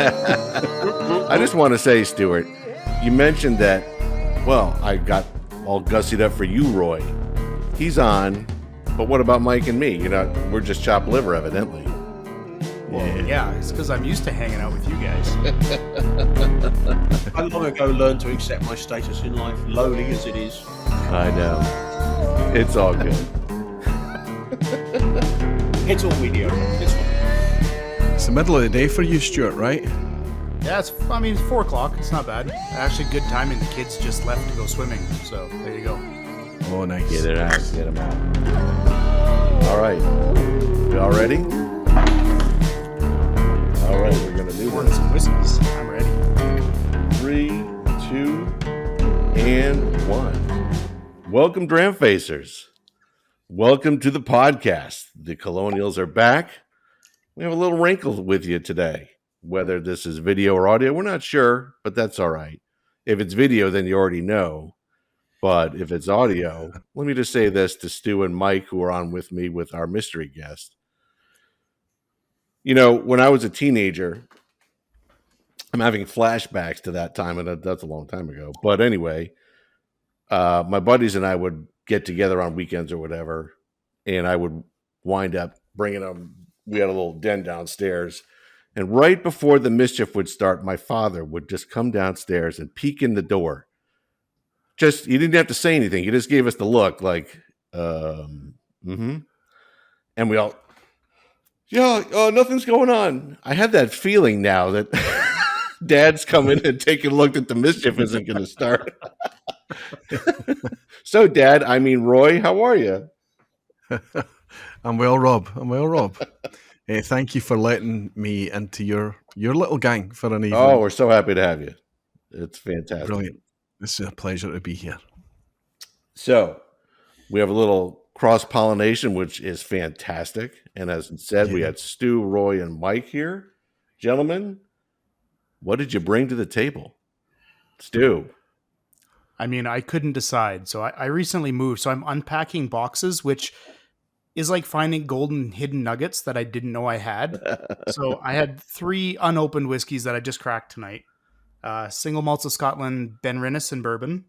I just want to say, Stuart, you mentioned that, well, I got all gussied up for you, Roy. He's on, but what about Mike and me? We're just chopped liver, evidently. Well, yeah, it's because I'm used to hanging out with you guys. I long ago learned to accept my status in life, lowly as it is. I know. It's all good. It's all mediocre. It's fine. It's the middle of the day for you, Stuart, right? Yeah, it's 4 o'clock. It's not bad. Actually, good timing. The kids just left to go swimming, so there you go. Oh, nice. Get it out. Get them out. All right. You all ready? All right, we're going to do Pouring some whiskeys. I'm ready. 3, 2, and 1. Welcome, Dramfacers. Welcome to the podcast. The Colonials are back. We have a little wrinkle with you today. Whether this is video or audio, we're not sure, but that's all right. If it's video, then you already know. But if it's audio, let me just say this to Stu and Mike, who are on with me with our mystery guest. When I was a teenager, I'm having flashbacks to that time, and that's a long time ago. But anyway, my buddies and I would get together on weekends or whatever, and I would wind up bringing them. We had a little den downstairs, and right before the mischief would start, my father would just come downstairs and peek in the door. He didn't have to say anything. He just gave us the look like, And we all, nothing's going on. I have that feeling now that Dad's coming and taking a look that the mischief isn't going to start. So, Dad, Roy, how are you? I'm well, Rob. Thank you for letting me into your little gang for an evening. Oh, we're so happy to have you. It's fantastic. Brilliant. This is a pleasure to be here. So, we have a little cross-pollination, which is fantastic. And as said, we had Stu, Roy, and Mike here. Gentlemen, what did you bring to the table? Stu. I couldn't decide. So I recently moved. So I'm unpacking boxes, which is like finding golden hidden nuggets that I didn't know I had. So I had 3 unopened whiskeys that I just cracked tonight. Single malts of Scotland, Benrinnes and bourbon.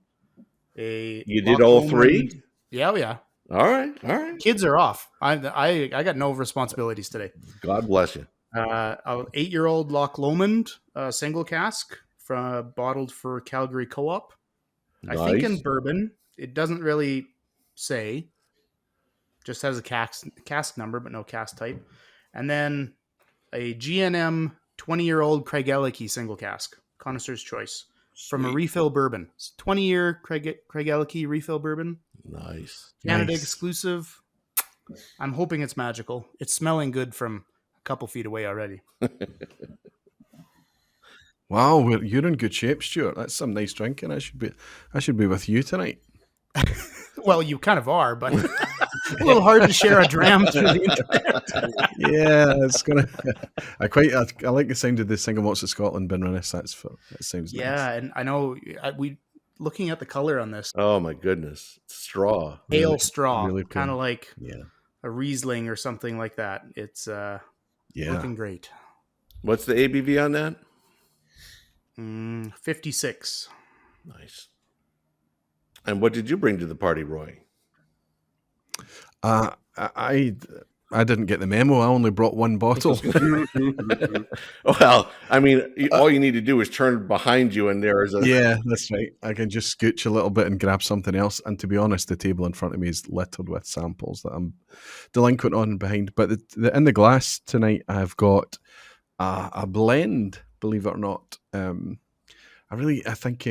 You did all 3? Yeah, yeah. All right. Kids are off. I got no responsibilities today. God bless you. An 8-year-old Loch Lomond single cask bottled for Calgary Co-op. Nice. I think in bourbon. It doesn't really say. Just has a cask number, but no cask type. And then a GNM 20-year-old Craigellachie single cask, connoisseur's choice, from a refill bourbon. It's 20-year Craigellachie refill bourbon. Nice. Canada exclusive. I'm hoping it's magical. It's smelling good from a couple feet away already. Wow, you're in good shape, Stuart. That's some nice drinking. I should be with you tonight. Well, you kind of are, but a little hard to share a dram through the internet. Yeah, it's gonna. I like the sound of the single malts of Scotland Benrinnes. That sounds nice. Yeah, and I know we looking at the color on this. Oh my goodness, straw, Ale straw, really kind of like a Riesling or something like that. It's looking great. What's the ABV on that? 56. Nice. And what did you bring to the party, Roy? I didn't get the memo. I only brought 1 bottle. Well, all you need to do is turn behind you, and there is a... Yeah, that's right. I can just scooch a little bit and grab something else. And to be honest, the table in front of me is littered with samples that I'm delinquent on behind. But in the glass tonight, I've got a blend, believe it or not. I think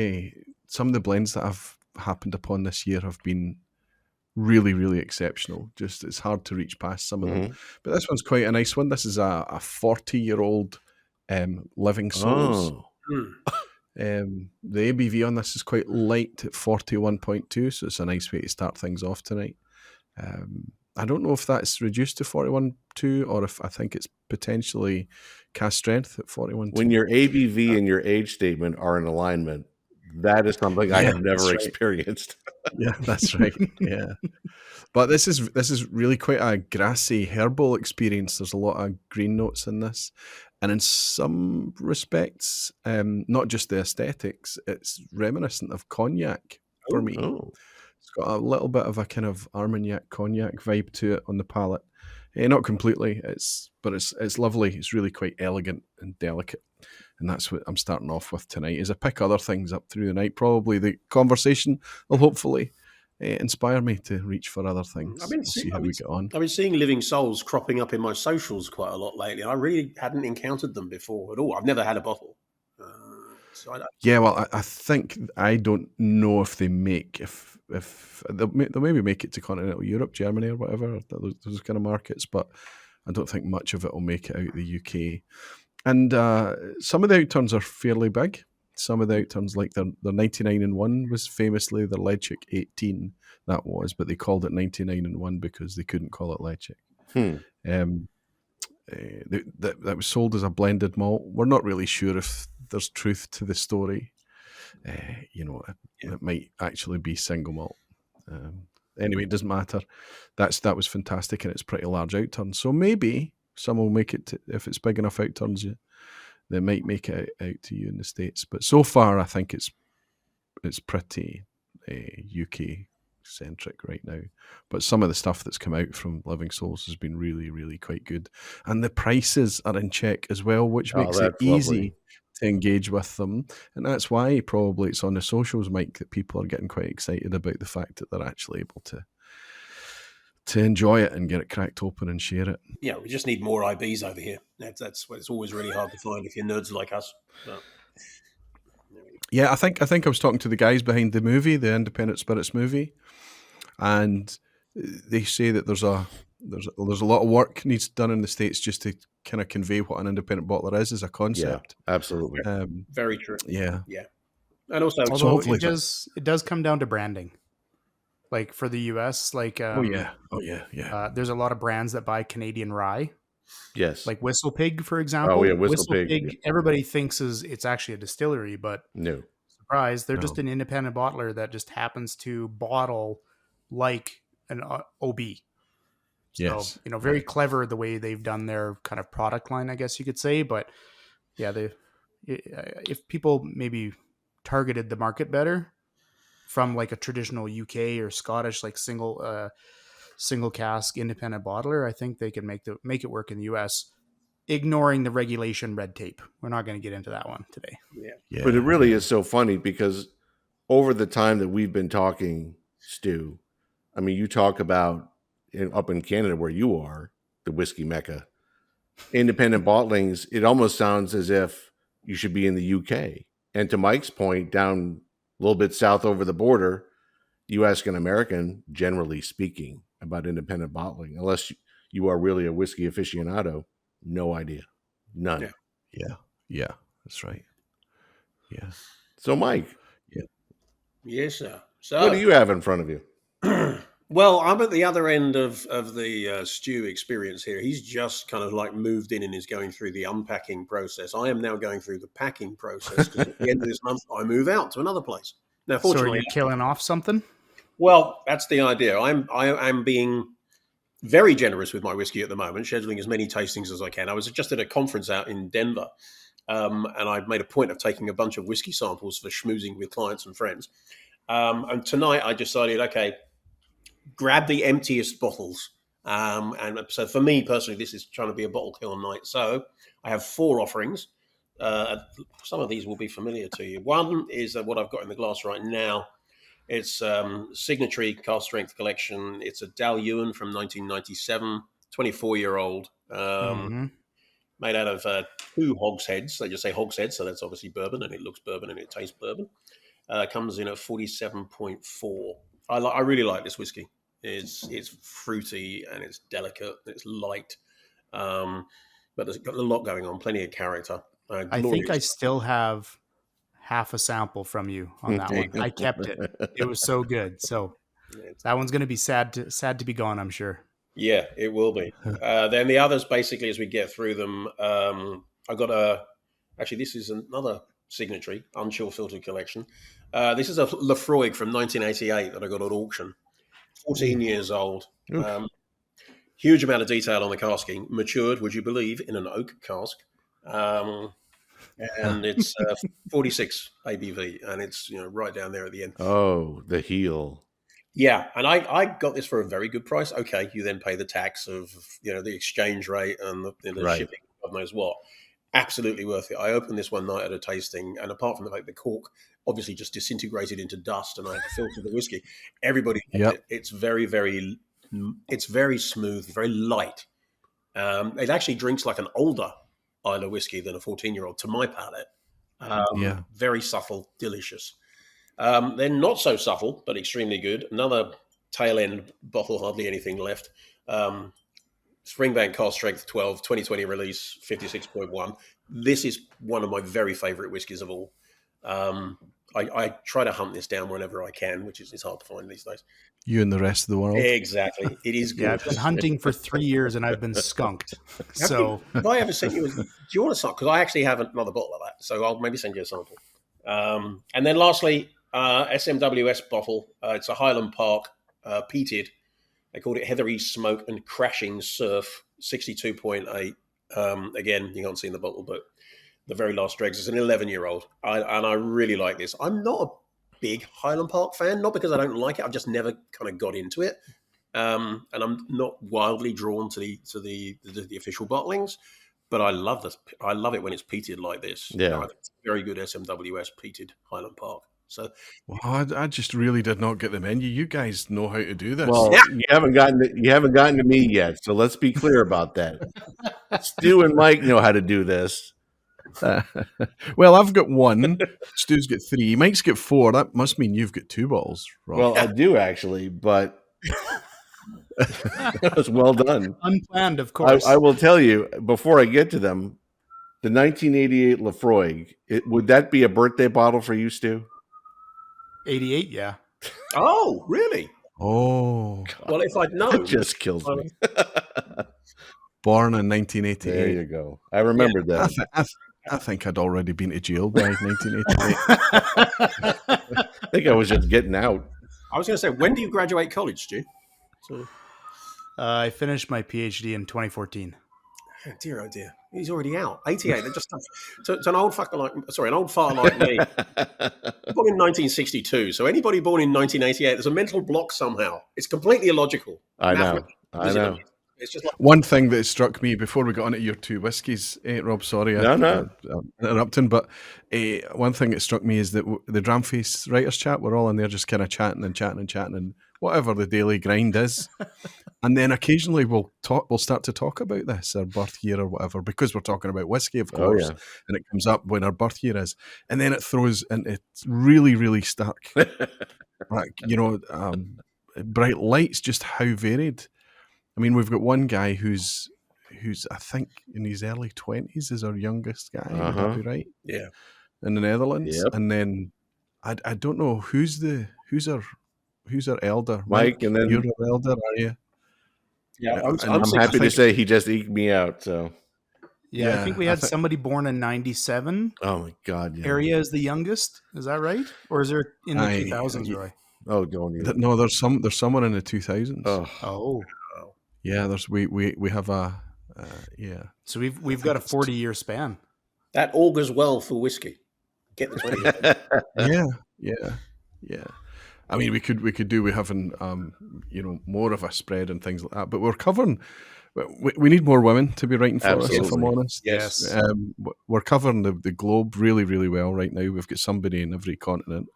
some of the blends that I've happened upon this year have been really, really exceptional. Just it's hard to reach past some of them. But this one's quite a nice one. This is a 40-year-old Living Souls. Oh. The ABV on this is quite light at 41.2, so it's a nice way to start things off tonight. I don't know if that's reduced to 41.2 or if I think it's potentially cast strength at 41.2. When your ABV and your age statement are in alignment, that is something I have never experienced. Yeah, that's right. Yeah. But this is really quite a grassy herbal experience. There's a lot of green notes in this. And in some respects, not just the aesthetics, it's reminiscent of cognac for me. Oh, It's got a little bit of a kind of Armagnac cognac vibe to it on the palate. Not completely, but it's lovely. It's really quite elegant and delicate, and that's what I'm starting off with tonight. As I pick other things up through the night, probably the conversation will hopefully inspire me to reach for other things. We'll see how we get on. I've been seeing Living Souls cropping up in my socials quite a lot lately. I really hadn't encountered them before at all. I've never had a bottle. Yeah, well, I think I don't know if they make if they'll maybe make it to continental Europe, Germany, or whatever those kind of markets, but I don't think much of it will make it out of the UK. And some of the outturns are fairly big. Some of the outturns, like their 99-1 was famously the Lechic 18. That was, but they called it 99-1 because they couldn't call it Lechic. That was sold as a blended malt. We're not really sure if there's truth to the story. It might actually be single malt. Anyway, it doesn't matter. That was fantastic, and it's pretty large outturn. So maybe some will make it if it's big enough outturns. They might make it out to you in the States. But so far, I think it's pretty UK centric right now. But some of the stuff that's come out from Living Souls has been really, really quite good. And the prices are in check as well, which makes it easy to engage with them. And that's why probably it's on the socials, Mike, that people are getting quite excited about the fact that they're actually able to enjoy it and get it cracked open and share it. Yeah, we just need more IBs over here. That's what it's always really hard to find if you're nerds like us. But, yeah, I think I was talking to the guys behind the movie, the Independent Spirits movie, and they say that there's a lot of work needs done in the States just to kind of convey what an independent bottler is as a concept. Yeah, absolutely. Very true. Yeah. And also, although it does come down to branding. Like for the US, like there's a lot of brands that buy Canadian rye. Yes, like Whistle Pig, for example. Oh yeah, Whistle Pig. Yeah. Everybody thinks it's actually a distillery, but no, surprise, they're just an independent bottler that just happens to bottle like an OB. Yes, so, very clever the way they've done their kind of product line, I guess you could say. But yeah, if people maybe targeted the market better from like a traditional UK or Scottish like single cask independent bottler, I think they can make it work in the US, ignoring the regulation red tape. We're not going to get into that one today. Yeah. But it really is so funny because over the time that we've been talking, Stu, I mean, you talk about up in Canada where you are, the whiskey mecca, independent bottlings, it almost sounds as if you should be in the UK. And to Mike's point, down a little bit south over the border, you ask an American, generally speaking, about independent bottling, unless you are really a whiskey aficionado, no idea. None. Yeah, that's right. Yeah. So, Mike. Yeah. Yes, sir. So, what do you have in front of you? Well, I'm at the other end of the Stu experience here. He's just kind of like moved in and is going through the unpacking process. I am now going through the packing process because at the end of this month, I move out to another place. Now, fortunately, so are you killing off something? Well, that's the idea. I'm being very generous with my whiskey at the moment, scheduling as many tastings as I can. I was just at a conference out in Denver, and I've made a point of taking a bunch of whiskey samples for schmoozing with clients and friends. And tonight I decided, okay, grab the emptiest bottles. And so for me personally, this is trying to be a bottle kill night. So I have 4 offerings. Some of these will be familiar to you. One is what I've got in the glass right now. It's Signatory Cast Strength Collection. It's a Dal Ewan from 1997, 24-year-old, made out of 2 hogsheads. They just say hogshead, so that's obviously bourbon, and it looks bourbon and it tastes bourbon. Comes in at 47.4. I really like this whiskey. It's fruity and it's delicate and it's light, but there's got a lot going on, plenty of character. I think I still have half a sample from you on that one. I kept it. It was so good. So that one's going to be sad to be gone, I'm sure. Yeah, it will be. Then the others, basically, as we get through them, I've got actually, this is another Signatory Unchill Filtered Collection. This is a Lefroy from 1988 that I got at auction. 14 years old. Huge amount of detail on the casking. Matured, would you believe, in an oak cask. And it's 46 ABV, and it's right down there at the end. Oh, the heel. Yeah, and I got this for a very good price. Okay, you then pay the tax of the exchange rate and the Right. shipping, God knows what. Absolutely worth it. I opened this one night at a tasting, and apart from the fact the cork obviously just disintegrated into dust, and I had to filter the whiskey. Everybody loved it. It's very, very, it's very smooth, very light. It actually drinks like an older Islay whiskey than a 14-year-old to my palate. Very subtle, delicious. Then not so subtle, but extremely good. Another tail end bottle, hardly anything left. Springbank Cask Strength 12, 2020 release, 56.1. This is one of my very favourite whiskies of all. I try to hunt this down whenever I can, which is hard to find these days. You and the rest of the world. Exactly. It is good. Yeah, I've been hunting for 3 years and I've been skunked. So have I ever sent you do you want a sample? Because I actually have another bottle of that. So I'll maybe send you a sample. And then lastly, SMWS bottle. It's a Highland Park peated. They called it Heathery Smoke and Crashing Surf, 62.8. Again, you can't see in the bottle, but the very last dregs. It's an 11-year-old. And I really like this. I'm not a big Highland Park fan, not because I don't like it. I've just never kind of got into it. And I'm not wildly drawn to the official bottlings, but I love this. I love it when it's peated like this. Yeah. I think it's very good SMWS peated Highland Park. So, well, I just really did not get the menu. You guys know how to do this. Well, you haven't gotten to me yet, so let's be clear about that. Stu and Mike know how to do this. Well, I've got one. Stu's got 3. Mike's got 4. That must mean you've got 2 bottles, Rob. Well, I do actually, but that was well done. Unplanned, of course. I will tell you before I get to them, the 1988 Lafroig. Would that be a birthday bottle for you, Stu? 88, yeah. Oh, really? Oh, well, if I'd known, That just kills me. Born in 1988. There you go. I remembered that. I think I'd already been to jail by 1988. I think I was just getting out. I was going to say, when do you graduate college, Stu? So, I finished my PhD in 2014. oh dear. He's already out. 88. They're just so it's an old fart like me. Born in 1962. So anybody born in 1988, there's a mental block somehow. It's completely illogical. I know. It's just like One thing that struck me before we got into your 2 whiskies, Rob, sorry, I'm interrupting, but one thing that struck me is that the Dramface Writers Chat, we're all in there just kind of chatting and whatever the daily grind is. And then occasionally we'll start to talk about this, our birth year or whatever, because we're talking about whiskey, of course, and it comes up when our birth year is. And then it throws into really, really stark, like, bright lights, just how varied. I mean, we've got one guy who's I think in his early 20s is our youngest guy. Would that be right? Yeah. In the Netherlands. Yep. And then I don't know who's our elder. Mike, and then you're our elder, are you? Yeah, I'm happy to say he just eked me out. So I think we had somebody born in 97. Oh my God! Yeah. Area is the youngest. Is that right? Or is there in the 2000s, Roy? Oh, don't even. No, there's someone in the 2000s. Oh. Yeah, we have a So we've got a 40-year span. That augurs well for whiskey. Get the 20. Yeah. I mean, we having more of a spread and things like that, but we're covering. We need more women to be writing for us, if I'm honest. Yes. We're covering the globe really, really well right now. We've got somebody in every continent.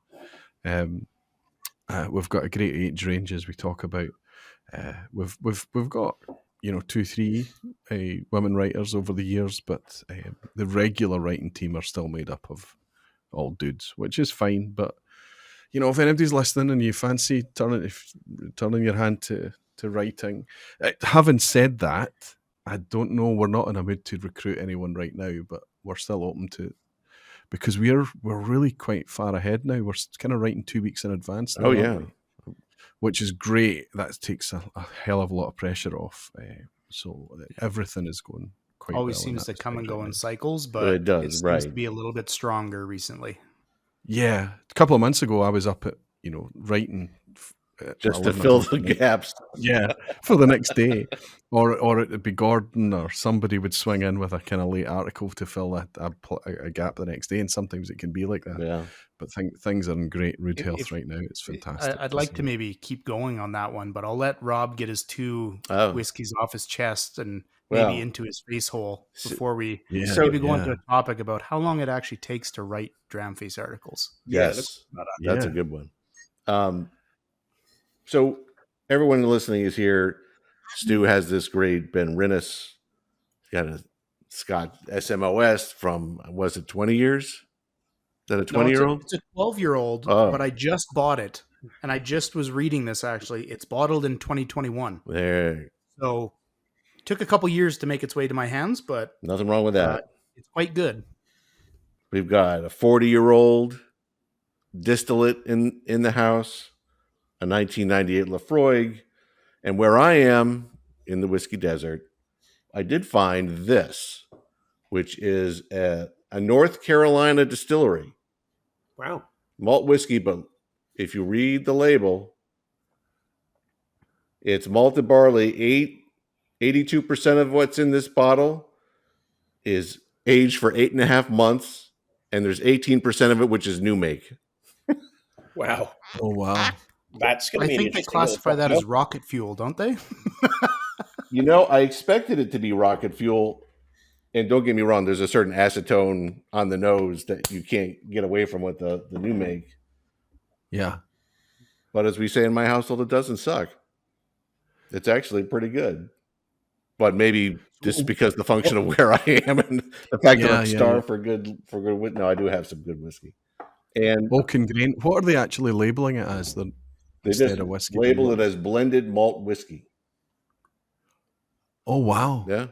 We've got a great age range as we talk about. We've got 2-3 women writers over the years, but the regular writing team are still made up of all dudes, which is fine. But if anybody's listening and you fancy turning your hand to writing, having said that, I don't know. We're not in a mood to recruit anyone right now, but we're still open to, because we're really quite far ahead now. We're kind of writing 2 weeks in advance now, aren't we? Which is great. That takes a hell of a lot of pressure off. So everything is going quite Always well seems to come and go in cycles, but it does, seems to be a little bit stronger recently. Yeah. A couple of months ago, I was up at, writing just to 11 fill o'clock the at night. gaps. Yeah, for the next day, or it'd be Gordon or somebody would swing in with a kind of late article to fill a gap the next day, and sometimes it can be like that. Yeah. But things are in great rude health If- right now. It's fantastic. I'd like to maybe keep going on that one, but I'll let Rob get his 2 Oh. whiskeys off his chest and Well, maybe into his face hole before we Yeah, maybe go into a topic about how long it actually takes to write Dramface articles. yes, that's a Yeah. good one. So everyone listening is here. Stu has this great Ben Rinnis. He's got a Scott SMOS from, was it 20 years? Is that a 20-year-old? It's a 12-year-old, Oh. but I just bought it. And I just was reading this, actually. It's bottled in 2021. There, So it took a couple years to make its way to my hands, but nothing wrong with that. it's quite good. We've got a 40-year-old distillate in the house, a 1998 Lafroig, and where I am in the whiskey desert, I did find this, which is a North Carolina distillery. Wow. Malt whiskey, but if you read the label, it's malted barley. 82% of what's in this bottle is aged for 8.5 months, and there's 18% of it which is new make. Wow. Oh wow. That's going I to be an think they interesting little classify that topic. as rocket fuel, don't they? You know, I expected it to be rocket fuel, and don't get me wrong, there's a certain acetone on the nose that you can't get away from with the new make. Yeah. But as we say in my household, it doesn't suck. It's actually pretty good. But maybe just because the function of where I am and the fact that I'm starved for good whiskey. No, I do have some good whiskey. And Oaken Grain. What are they actually labeling it as? they Instead just of whiskey, label it as blended malt whiskey. Oh wow. Yeah.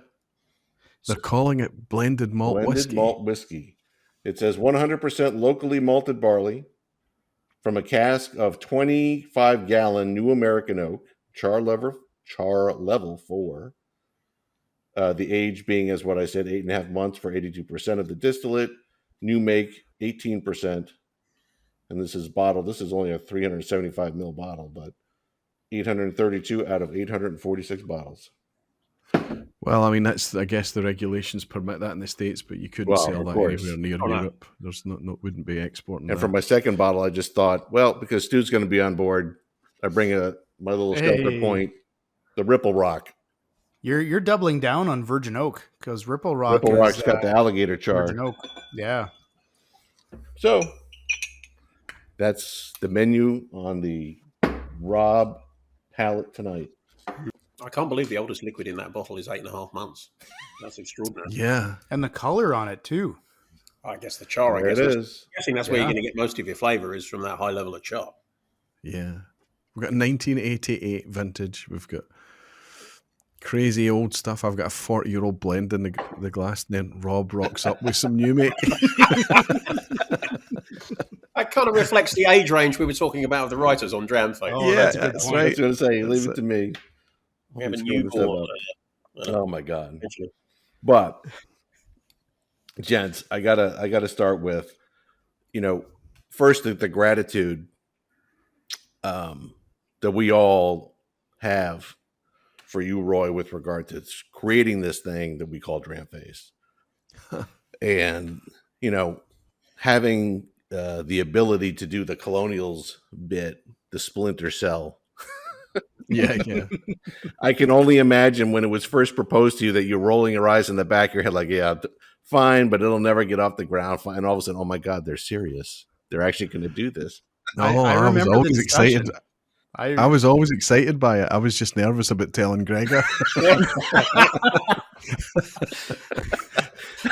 They're calling it blended malt Blended whiskey. malt whiskey. It says 100% locally malted barley from a cask of 25-gallon New American oak, char level 4. The age being, as what I said, 8.5 months for 82% of the distillate. New make, 18%. And this is bottled. This is only a 375 ml bottle, but 832 out of 846 bottles. Well, I mean, I guess the regulations permit that in the States, but you couldn't sell that anywhere near Europe. There's wouldn't be exporting. And for my second bottle, I just thought, well, because Stu's going to be on board, I bring my little shelter point, the Ripple Rock. You're doubling down on Virgin Oak because Ripple Rock's got the alligator char. Virgin Oak. Yeah. So that's the menu on the Rob palette tonight. I can't believe the oldest liquid in that bottle is 8.5 months. That's extraordinary. Yeah. And the color on it, too. I guess the char, There I guess. it is. I'm guessing that's where you're going to get most of your flavor is from that high level of char. Yeah. We've got 1988 vintage. We've got crazy old stuff. I've got a 40-year-old blend in the glass, and then Rob rocks up with some new make. That kind of reflects the age range we were talking about of the writers on Dramface. Oh, Yeah, that's a good that's point. right. I was going to say, leave it to me. We have a Let me scroll this newborn. up. Oh my god! But gents, I gotta start with, first the gratitude that we all have for you, Roy, with regard to creating this thing that we call Dramface, and having the ability to do the Colonials bit, the Splinter Cell. Yeah. I can only imagine when it was first proposed to you that you're rolling your eyes in the back of your head like, yeah, fine, but it'll never get off the ground. And all of a sudden, oh my God, they're serious. They're actually going to do this. No, I I was remember the always discussion. excited. I was always excited by it. I was just nervous about telling Gregor.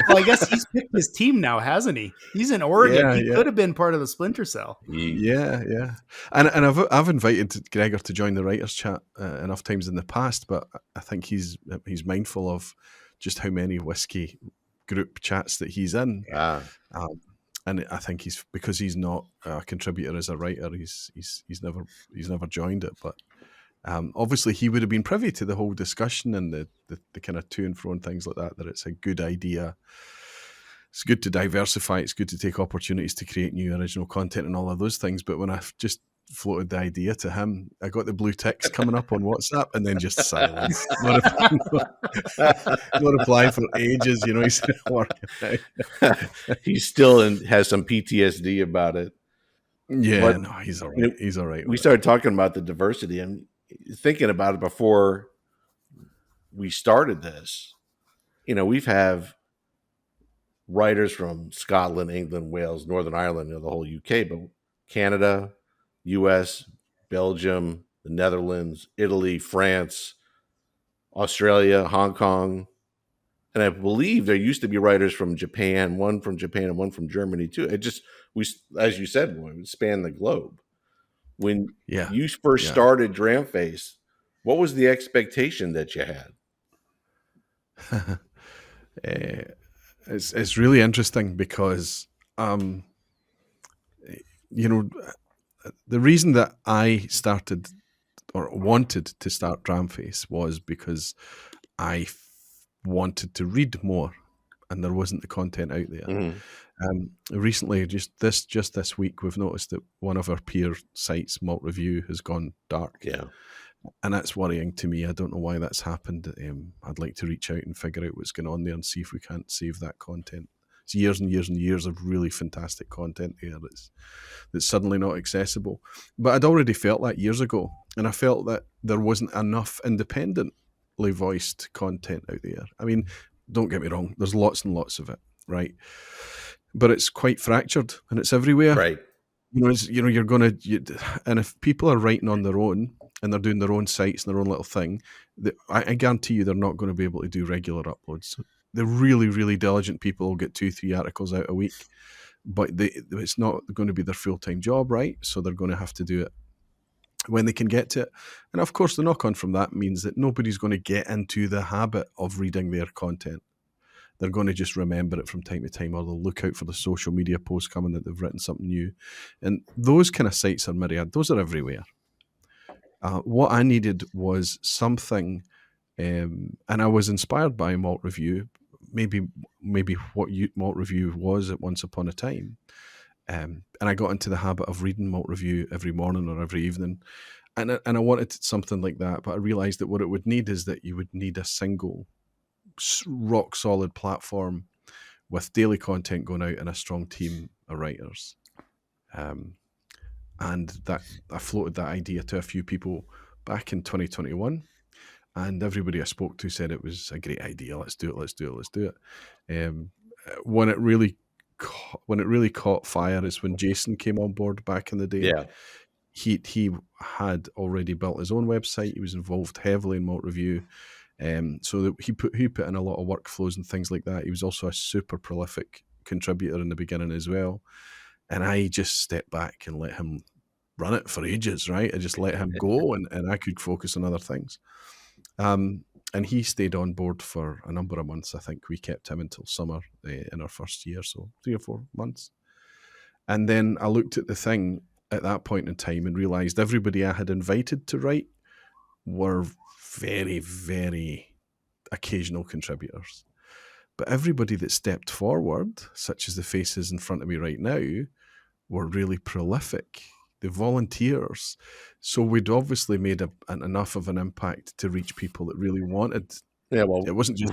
Well, I guess he's picked his team now, hasn't he? He's in Oregon. Yeah, he could have been part of the Splinter Cell. Yeah. And I've invited Gregor to join the writers' chat enough times in the past, but I think he's mindful of just how many whiskey group chats that he's in. And I think because he's not a contributor as a writer, he's never joined it. But obviously he would have been privy to the whole discussion and the kind of to and fro and things like that. That it's a good idea. It's good to diversify. It's good to take opportunities to create new original content and all of those things. But when I've just floated the idea to him. I got the blue ticks coming up on WhatsApp, and then just silence. No reply for ages. He's working out. He still has some PTSD about it. Yeah, but, no, he's all right. He's all right. We started talking about the diversity and thinking about it before we started this. We've have writers from Scotland, England, Wales, Northern Ireland, the whole UK, but Canada, US, Belgium, the Netherlands, Italy, France, Australia, Hong Kong. And I believe there used to be writers from Japan, one from Japan and one from Germany too. As you said, we span the globe. When you first started Dramface, what was the expectation that you had? It's really interesting because, the reason that I started or wanted to start Dramface was because I wanted to read more, and there wasn't the content out there. Mm-hmm. Recently, just this week, we've noticed that one of our peer sites, Malt Review, has gone dark. Yeah. And that's worrying to me. I don't know why that's happened. I'd like to reach out and figure out what's going on there and see if we can't save that content. It's years and years and years of really fantastic content there that's suddenly not accessible. But I'd already felt that years ago, and I felt that there wasn't enough independently voiced content out there. I mean, don't get me wrong, there's lots and lots of it, right? But it's quite fractured and it's everywhere. Right. You're going to, and if people are writing on their own and they're doing their own sites and their own little thing, I guarantee you they're not going to be able to do regular uploads. The really, really diligent people will get 2-3 articles out a week, but it's not going to be their full-time job, right? So they're going to have to do it when they can get to it. And of course, the knock-on from that means that nobody's going to get into the habit of reading their content. They're going to just remember it from time to time, or they'll look out for the social media posts coming that they've written something new. And those kind of sites are myriad. Those are everywhere. What I needed was something, and I was inspired by Malt Review, maybe what Malt Review was at once upon a time. And I got into the habit of reading Malt Review every morning or every evening. And I wanted something like that, but I realized that what it would need is that you would need a single rock solid platform with daily content going out and a strong team of writers. And that I floated that idea to a few people back in 2021, and everybody I spoke to said it was a great idea. Let's do it. When it really caught fire is when Jason came on board back in the day. Yeah. He had already built his own website. He was involved heavily in Malt Review. So that he put in a lot of workflows and things like that. He was also a super prolific contributor in the beginning as well. And I just stepped back and let him run it for ages, right? I just let him go and I could focus on other things. And he stayed on board for a number of months. I think we kept him until summer in our first year, so 3 or 4 months. And then I looked at the thing at that point in time and realized everybody I had invited to write were very, very occasional contributors. But everybody that stepped forward, such as the faces in front of me right now, were really prolific. The volunteers. So we'd obviously made enough of an impact to reach people that really wanted. Yeah, well, it wasn't just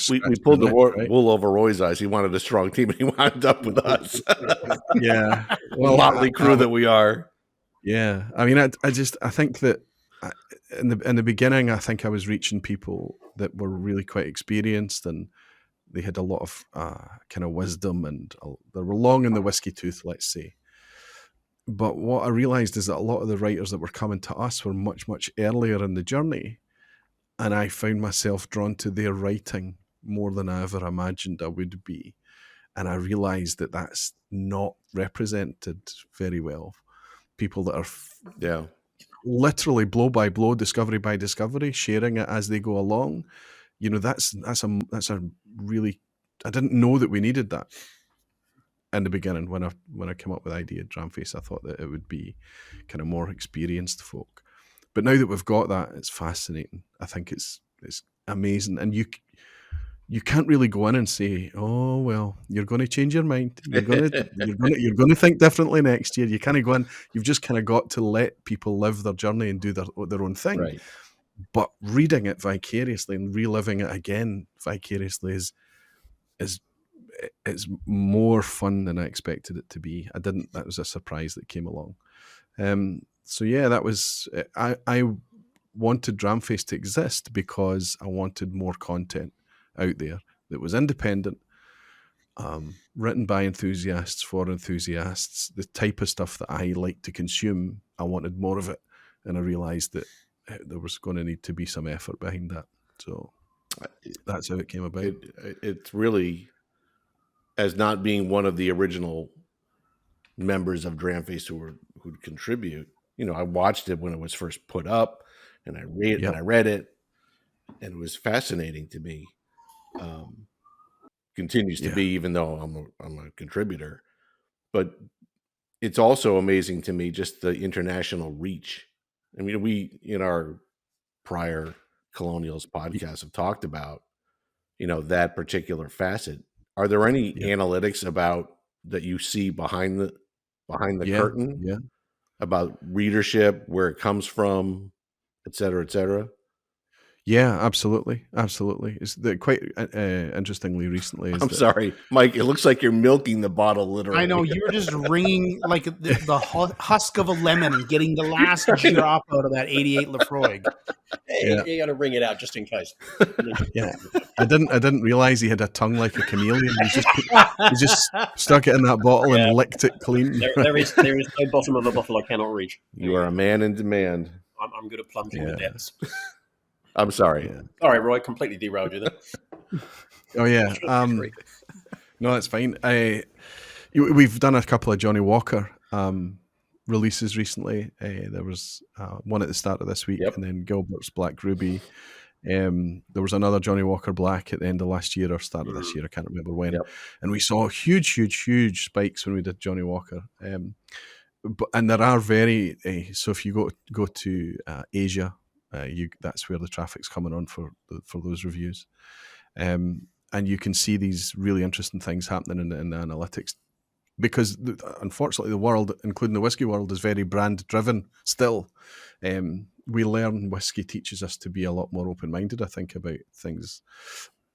we pulled the wool over Roy's eyes. He wanted a strong team, and he wound up with us. Yeah, well, motley crew that we are. Yeah, I mean, I think that in the beginning, I think I was reaching people that were really quite experienced, and they had a lot of kind of wisdom, and they were long in the whiskey tooth, let's say. But what I realized is that a lot of the writers that were coming to us were much, much earlier in the journey. And I found myself drawn to their writing more than I ever imagined I would be. And I realized that that's not represented very well. People that are literally blow by blow, discovery by discovery, sharing it as they go along. That's a really, I didn't know that we needed that. In the beginning, when I came up with the idea of Dramface, I thought that it would be kind of more experienced folk. But now that we've got that, it's fascinating. I think it's amazing. And you can't really go in and say, "Oh well, you're going to change your mind. You're going to think differently next year." You can't go in. You've just kind of got to let people live their journey and do their own thing. Right. But reading it vicariously and reliving it again vicariously is it's more fun than I expected it to be. That was a surprise that came along. So yeah, that was I wanted Dramface to exist because I wanted more content out there that was independent, written by enthusiasts for enthusiasts, the type of stuff that I like to consume. I wanted more of it, and I realized that there was going to need to be some effort behind that. So that's how it came about. It's really, as not being one of the original members of Dramface who'd contribute, I watched it when it was first put up, and I read it, and it was fascinating to me. Continues to be, even though I'm a contributor, but it's also amazing to me just the international reach. I mean, we in our prior Colonials podcast have talked about that particular facet. Are there any analytics about that you see behind the curtain? Yeah. About readership, where it comes from, et cetera, et cetera? Yeah, absolutely. It's quite interestingly recently. I'm sorry, Mike. It looks like you're milking the bottle, literally. I know, you were just wringing like the husk of a lemon and getting the last drop out of that 88 Lafroig. Hey, you got to bring it out just in case. Yeah, I didn't realize he had a tongue like a chameleon. He just stuck it in that bottle and licked it clean. There is no bottom of a bottle I cannot reach. You are a man in demand. I'm good at plunging the depths. I'm sorry. Sorry, Roy, completely derailed you there. Oh yeah. No, that's fine. We've done a couple of Johnny Walker releases recently. There was one at the start of this week, and then Gilbert's Black Ruby. There was another Johnny Walker Black at the end of last year or start of this year. I can't remember when. And we saw huge spikes when we did Johnny Walker. And there are so if you go to Asia, that's where the traffic's coming on for those reviews, and you can see these really interesting things happening in the analytics, because unfortunately the world, including the whiskey world, is very brand driven still. We learn whiskey teaches us to be a lot more open-minded, I think, about things,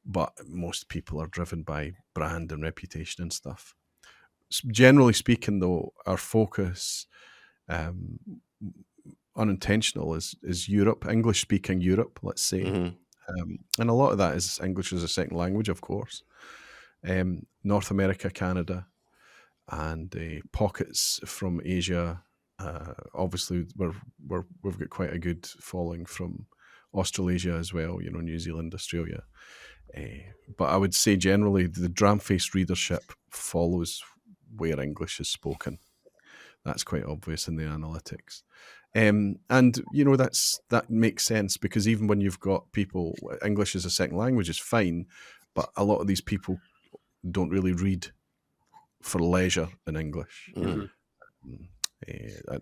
but most people are driven by brand and reputation and stuff. Generally speaking, though, our focus, unintentional, is Europe, English-speaking Europe, let's say. And a lot of that is English as a second language, of course. North America, Canada, and pockets from Asia. Obviously, we've got quite a good following from Australasia as well, New Zealand, Australia. But I would say generally the Dramface readership follows where English is spoken. That's quite obvious in the analytics. And that makes sense, because even when you've got people, English as a second language is fine, but a lot of these people don't really read for leisure in English.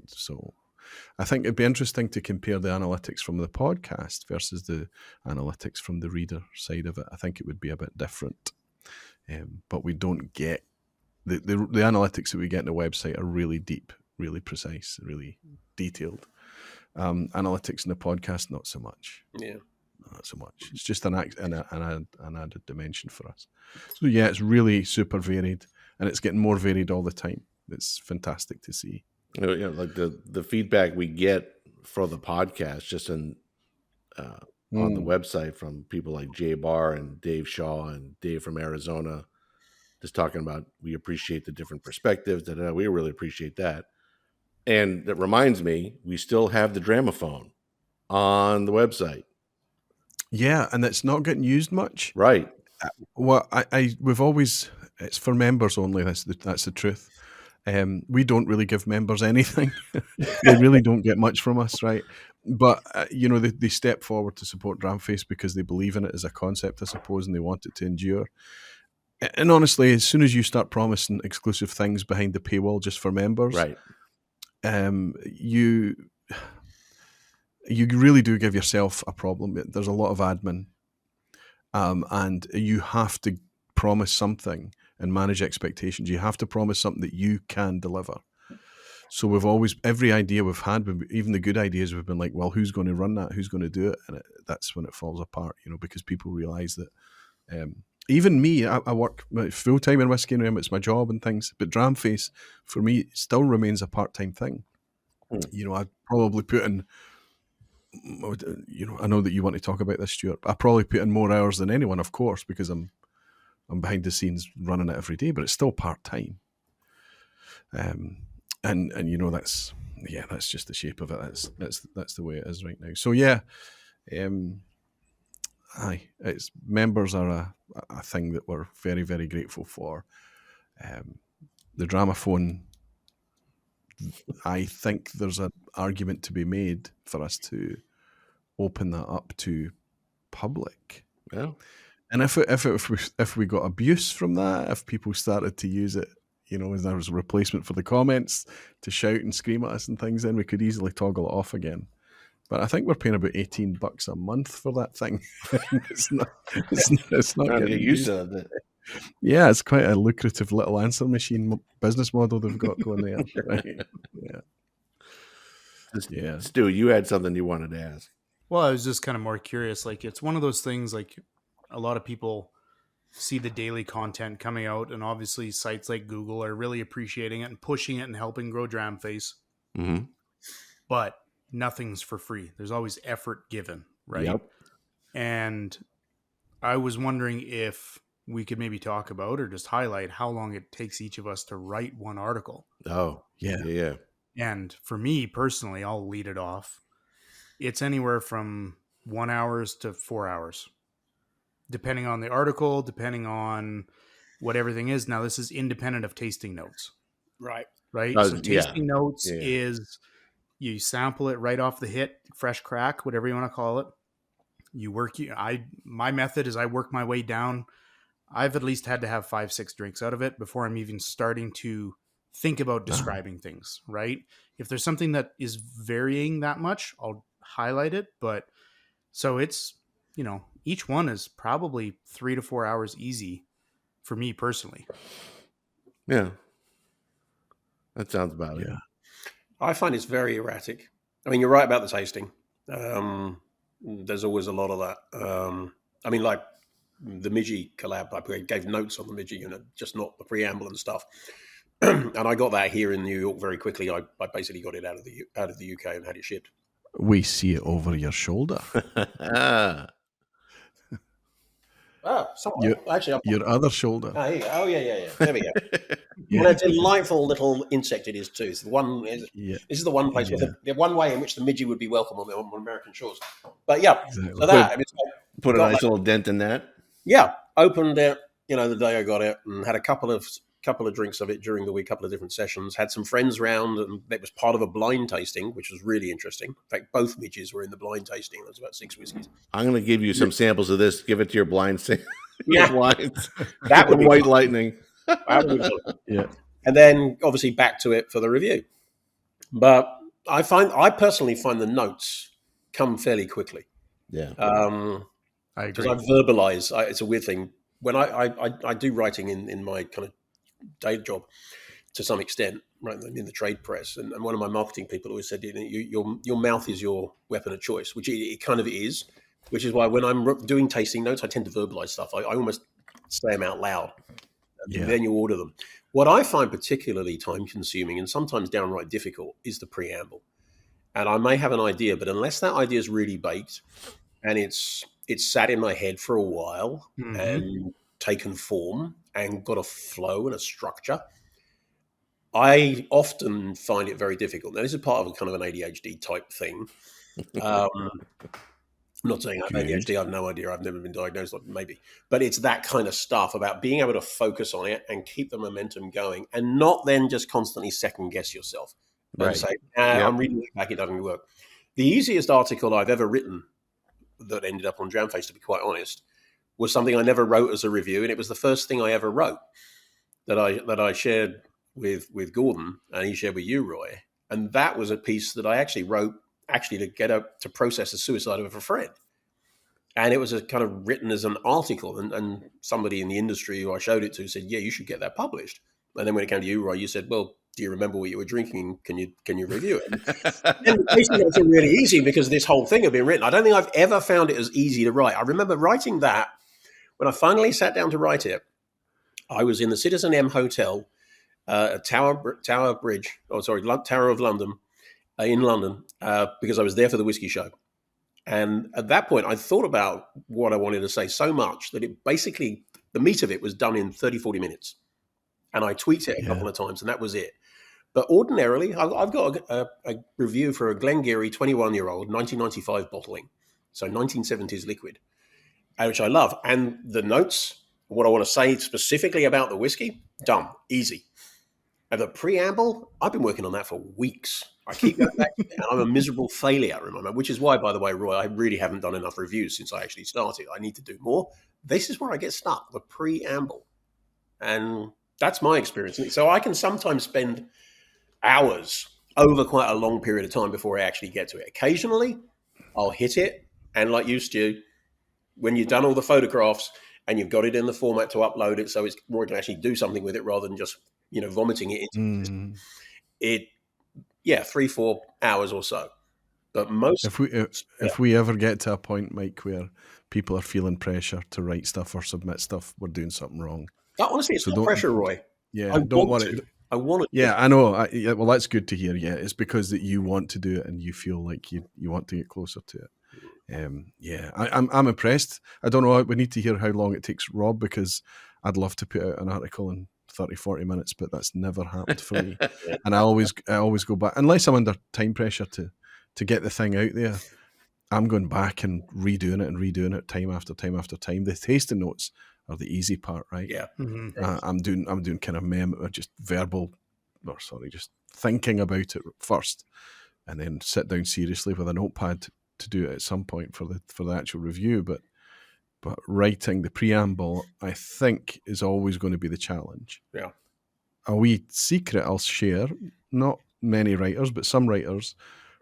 So I think it'd be interesting to compare the analytics from the podcast versus the analytics from the reader side of it. I think it would be a bit different, but we don't get the analytics that we get in the website are really deep, really precise, really detailed. Analytics in the podcast, not so much. Not so much. It's just an added dimension for us. So yeah, it's really super varied, and it's getting more varied all the time. It's fantastic to see. Like the feedback we get for the podcast, just on the website, from people like Jay Barr and Dave Shaw and Dave from Arizona, just talking about, we appreciate the different perspectives. We really appreciate that. And that reminds me, we still have the Dramaphone on the website. Yeah, and it's not getting used much. Right. Well, we've always, it's for members only. That's the truth. We don't really give members anything. They really don't get much from us, right? But they step forward to support Dramface because they believe in it as a concept, I suppose, and they want it to endure. And honestly, as soon as you start promising exclusive things behind the paywall just for members, right, you really do give yourself a problem. There's a lot of admin, and you have to promise something and manage expectations. You have to promise something that you can deliver. So we've always, every idea we've had, even the good ideas, we've been like, well, who's going to run that? Who's going to do it? And that's when it falls apart, because people realize that even me, I work full time in Whiskey and Rum, it's my job and things, but Dramface for me still remains a part-time thing. I'd probably put in, I know that you want to talk about this, Stuart, but I probably put in more hours than anyone, of course, because I'm behind the scenes running it every day, but it's still part-time. And that's just the shape of it. That's the way it is right now. So it's members are a thing that we're very, very grateful for. The Dramaphone, I think there's an argument to be made for us to open that up to public. Yeah. And if we got abuse from that, if people started to use it, as there was a replacement for the comments to shout and scream at us and things, then we could easily toggle it off again. But I think we're paying about $18 a month for that thing. It's not getting used to it. Yeah, it's quite a lucrative little answer machine business model they've got going there. Right? Yeah. Stu, you had something you wanted to ask. Well, I was just kind of more curious. Like, it's one of those things, like, a lot of people see the daily content coming out, and obviously sites like Google are really appreciating it and pushing it and helping grow Dramface. Mm-hmm. But nothing's for free. There's always effort given, right? Yep. And I was wondering if we could maybe talk about or just highlight how long it takes each of us to write one article. Oh, yeah. And for me personally, I'll lead it off. It's anywhere from 1 hour to 4 hours, depending on the article, depending on what everything is. Now, this is independent of tasting notes. Right. So tasting notes is you sample it right off the hit, fresh crack, whatever you want to call it. You work. My method is I work my way down. I've at least had to have 5-6 drinks out of it before I'm even starting to think about describing things, right? If there's something that is varying that much, I'll highlight it. But so it's, each one is probably 3 to 4 hours easy for me personally. Yeah. That sounds about it. I find it's very erratic. I mean, you're right about the tasting. There's always a lot of that. Like the Midgie collab, I gave notes on the Midgie, just not the preamble and stuff. And I got that here in New York very quickly. I basically got it out of the UK and had it shipped. We see it over your shoulder. Your other shoulder. Oh, yeah. There we go. And a delightful little insect it is too. It's this is the one place where the one way in which the Midgie would be welcome on American shores. But exactly. So that put a nice little dent in that. Yeah, opened it. The day I got it, and had a couple of drinks of it during the week, couple of different sessions. Had some friends round, and it was part of a blind tasting, which was really interesting. In fact, both Midges were in the blind tasting. There was about 6 whiskeys. I'm going to give you some samples of this. Give it to your blind blinds. That would be white lightning. Yeah. And then obviously back to it for the review. But I personally find the notes come fairly quickly. Yeah. I agree. Because I verbalize. It's a weird thing. When I do writing in my kind of day job to some extent, right, in the trade press, and one of my marketing people always said, your mouth is your weapon of choice, which it kind of is, which is why when I'm doing tasting notes, I tend to verbalize stuff. I almost say them out loud, and then you order them. What I find particularly time-consuming and sometimes downright difficult is the preamble. And I may have an idea, but unless that idea is really baked and it's sat in my head for a while and taken form and got a flow and a structure, I often find it very difficult. Now, this is part of a kind of an ADHD type thing. I'm not saying I have ADHD. I have no idea. I've never been diagnosed, maybe. But it's that kind of stuff about being able to focus on it and keep the momentum going and not then just constantly second guess yourself. And say, I'm reading it back, it doesn't work. The easiest article I've ever written that ended up on Dramface, to be quite honest, was something I never wrote as a review. And it was the first thing I ever wrote that I shared with Gordon, and he shared with you, Roy. And that was a piece that I actually wrote to process the suicide of a friend. And it was a kind of written as an article, and somebody in the industry who I showed it to said, "Yeah, you should get that published." And then when it came to you, Roy, you said, "Well, do you remember what you were drinking? Can you review it?" And basically, it was really easy because this whole thing had been written. I don't think I've ever found it as easy to write. I remember writing that when I finally sat down to write it. I was in the Citizen M Hotel at Tower of London in London because I was there for the whiskey show. And at that point, I thought about what I wanted to say so much that it basically, the meat of it was done in 30, 40 minutes. And I tweaked it a couple of times, and that was it. But ordinarily, I've got a review for a Glengarry 21-year-old 1995 bottling, so 1970s liquid, which I love. And the notes, what I want to say specifically about the whiskey, done, easy. And the preamble, I've been working on that for weeks. I keep going back to it, and I'm a miserable failure at the moment, which is why, by the way, Roy, I really haven't done enough reviews since I actually started. I need to do more. This is where I get stuck, the preamble. And that's my experience. So I can sometimes spend hours over quite a long period of time before I actually get to it. Occasionally, I'll hit it. And like you, Stu, when you've done all the photographs and you've got it in the format to upload it so Roy can actually do something with it rather than just, vomiting it into it. 3-4 hours or so. But most if we ever get to a point, Mike, where people are feeling pressure to write stuff or submit stuff, we're doing something wrong. Honestly, it's not pressure, Roy. Yeah, I want to. Yeah, I know. Well, that's good to hear. Yeah, it's because that you want to do it and you feel like you want to get closer to it. I'm impressed. I don't know. We need to hear how long it takes Rob, because I'd love to put out an article in 30-40 minutes, but that's never happened for me. And I always go back, unless I'm under time pressure to get the thing out there. I'm going back and redoing it time after time after time. The tasting notes are the easy part, right? Yeah. I'm doing kind of just just thinking about it first, and then sit down seriously with a notepad to do it at some point for the actual review. But writing the preamble, I think, is always going to be the challenge. Yeah. A wee secret I'll share, not many writers, but some writers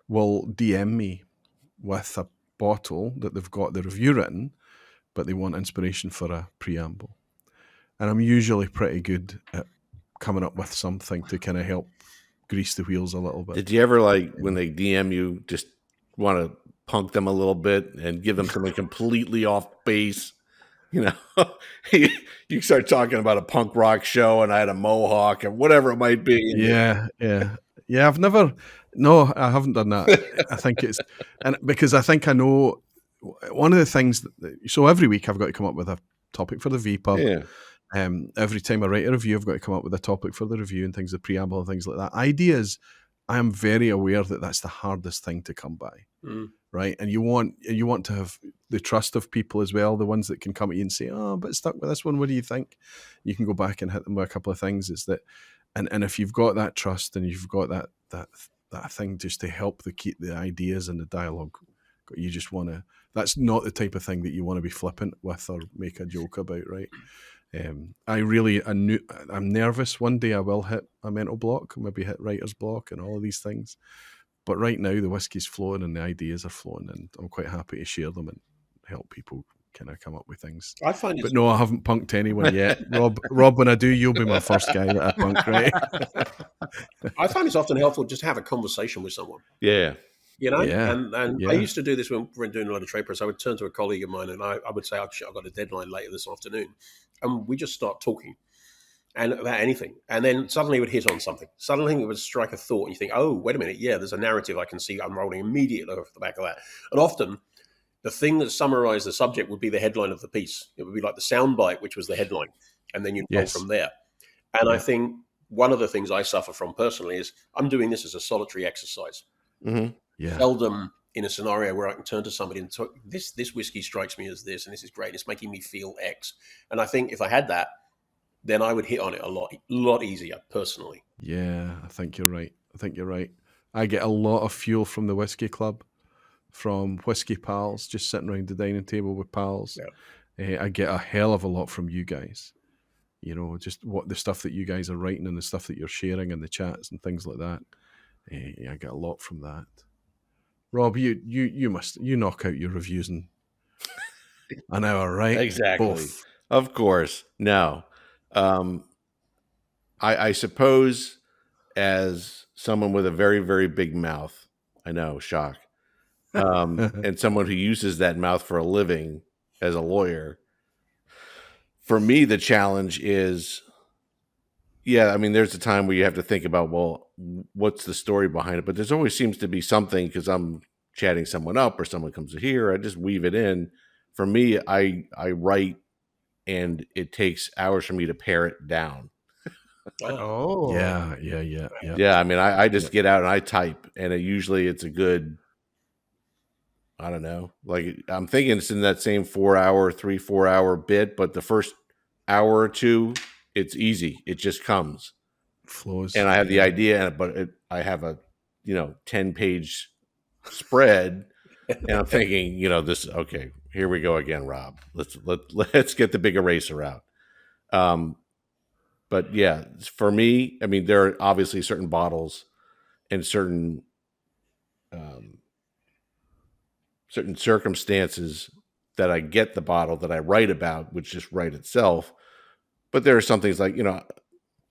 will DM me with a bottle that they've got the review written, but they want inspiration for a preamble. And I'm usually pretty good at coming up with something to kind of help grease the wheels a little bit. Did you ever, when they DM you, just want to punk them a little bit and give them something completely off base? You start talking about a punk rock show and I had a mohawk and whatever it might be. Yeah. No, I haven't done that. I think it's, and because I think I know one of the things so every week I've got to come up with a topic for the VPub. Yeah. Every time I write a review, I've got to come up with a topic for the review and things, the preamble and things like that. Ideas, I am very aware that that's the hardest thing to come by. Right. And you want to have the trust of people as well, the ones that can come at you and say, "Oh, but stuck with this one, what do you think?" You can go back and hit them with a couple of things. Is that, and if you've got that trust and you've got that thing just to help keep the ideas and the dialogue, you just want to. That's not the type of thing that you want to be flippant with or make a joke about, right? I'm nervous. One day I will hit a mental block, maybe hit writer's block and all of these things. But right now the whiskey's flowing and the ideas are flowing, and I'm quite happy to share them and help people kind of come up with things. I find, but no, I haven't punked anyone yet. Rob, when I do, you'll be my first guy that I punk, right? I find it's often helpful just to have a conversation with someone. Yeah. And I used to do this when we were doing a lot of trade press. I would turn to a colleague of mine and I would say, "I've got a deadline later this afternoon," and we just start talking and about anything. And then suddenly it would hit on something. Suddenly it would strike a thought and you think, "Oh, wait a minute. Yeah, there's a narrative I can see unrolling immediately off the back of that." And often the thing that summarized the subject would be the headline of the piece. It would be like the soundbite, which was the headline. And then you go from there. And I think one of the things I suffer from personally is I'm doing this as a solitary exercise. Mm-hmm. Yeah. Seldom in a scenario where I can turn to somebody and talk, this whiskey strikes me as this, and this is great. It's making me feel X. And I think if I had that, then I would hit on it a lot easier personally. Yeah, I think you're right. I get a lot of fuel from the whiskey club, from whiskey pals, just sitting around the dining table with pals. Yeah. I get a hell of a lot from you guys. Just what the stuff that you guys are writing and the stuff that you're sharing in the chats and things like that. I get a lot from that. Rob, you knock out your reviews and an hour, right? Exactly. Both. Of course. No. I suppose as someone with a very, very big mouth, I know, shock, and someone who uses that mouth for a living as a lawyer, for me, the challenge is, yeah, I mean, there's a time where you have to think about, well, what's the story behind it? But there's always seems to be something because I'm chatting someone up or someone comes here. I just weave it in. For me, I write and it takes hours for me to pare it down. Oh, Yeah. Yeah, I mean, I just get out and I type, and it's a good, I don't know, like I'm thinking it's in that same 4 hour bit, but the first hour or two, it's easy. It just comes. Flows. And I have the idea, but I have a 10-page spread, and I'm thinking, this. Okay, here we go again, Rob. Let's get the big eraser out. But yeah, for me, I mean, there are obviously certain bottles and certain circumstances that I get the bottle that I write about, which just write itself. But there are some things like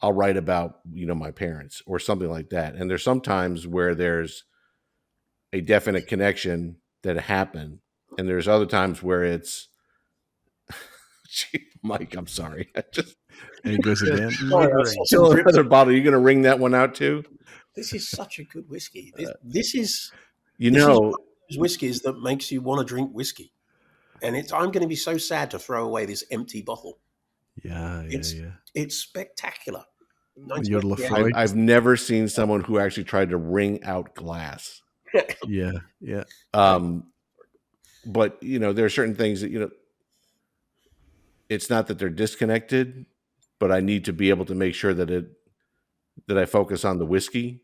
I'll write about my parents or something like that, and there's sometimes where there's a definite connection that happened, and there's other times where it's Mike, I'm sorry. And he goes again. Still another bottle. You're going to ring that one out too? This is such a good whiskey. This is whiskeys that makes you want to drink whiskey. And I'm going to be so sad to throw away this empty bottle. Yeah. It's spectacular. You're Lefroy. I've never seen someone who actually tried to wring out glass. Yeah. But there are certain things that it's not that they're disconnected, but I need to be able to make sure that I focus on the whiskey,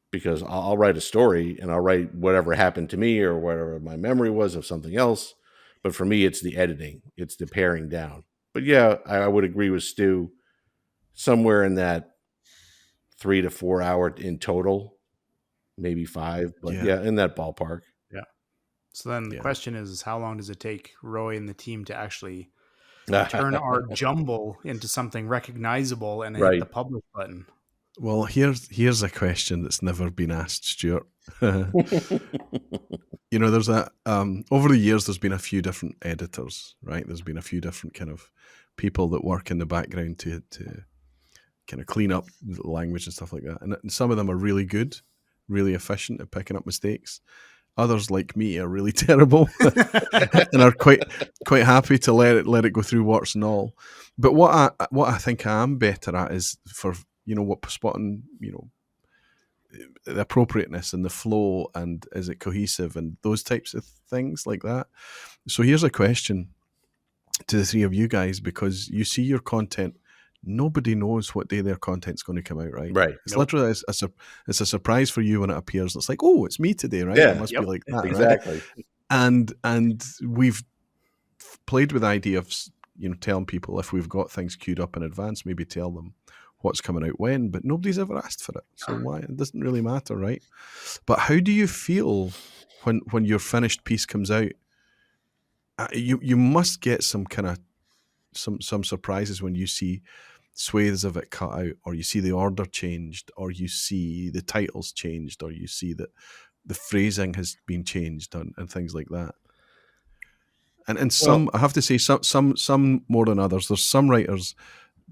because I'll write a story and I'll write whatever happened to me or whatever my memory was of something else. But for me, it's the editing, it's the paring down. But yeah, I would agree with Stu, somewhere in that 3 to 4 hour in total, maybe 5, but yeah, in that ballpark. Yeah. So then the question is, how long does it take Roy and the team to actually turn our jumble into something recognizable and hit the publish button? Well, here's a question that's never been asked, Stuart. There's over the years, there's been a few different editors, right? There's been a few different kind of people that work in the background to kind of clean up the language and stuff like that. And some of them are really good, really efficient at picking up mistakes. Others, like me, are really terrible and are quite happy to let it go through warts and all. But what I think I am better at is for spotting the appropriateness and the flow, and is it cohesive and those types of things like that. So here's a question to the three of you guys, because you see your content. Nobody knows what day their content's going to come out, right? Right. It's literally it's a surprise for you when it appears. It's like, oh, it's me today, right? Yeah. It must be like that, exactly. Right? And we've played with the idea of telling people if we've got things queued up in advance, maybe tell them what's coming out when. But nobody's ever asked for it, so why? It doesn't really matter, right? But how do you feel when your finished piece comes out? You must get some kind of some surprises when you see swathes of it cut out, or you see the order changed, or you see the titles changed, or you see that the phrasing has been changed and things like that. And some, I have to say, some more than others. There's some writers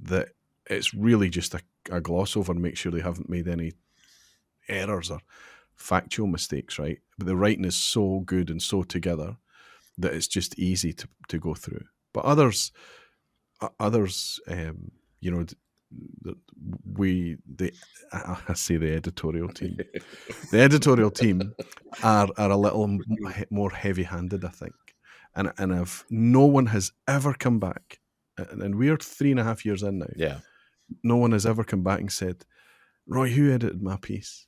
that it's really just a gloss over and make sure they haven't made any errors or factual mistakes, right? But the writing is so good and so together that it's just easy to go through. But others, I say the editorial team. The editorial team are a little more heavy-handed, I think. And if no one has ever come back, and we're 3.5 years in now, yeah, no one has ever come back and said, Roy, who edited my piece?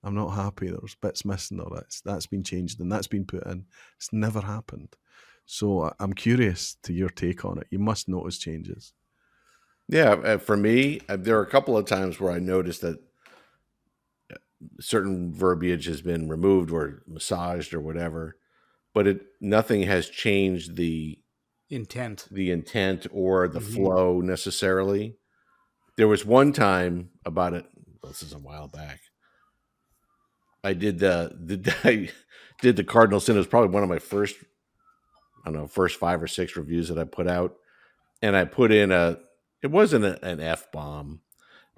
I'm not happy. There's bits missing, or that's been changed and that's been put in. It's never happened. So I'm curious to your take on it. You must notice changes. Yeah, for me, there are a couple of times where I noticed that certain verbiage has been removed or massaged or whatever. but nothing has changed the Intent. intent or the flow necessarily. There was one time about it. This is a while back. I did I did the Cardinal Sin. It was probably one of my first, I don't know, first 5 or 6 reviews that I put out, and I put in it wasn't an F-bomb,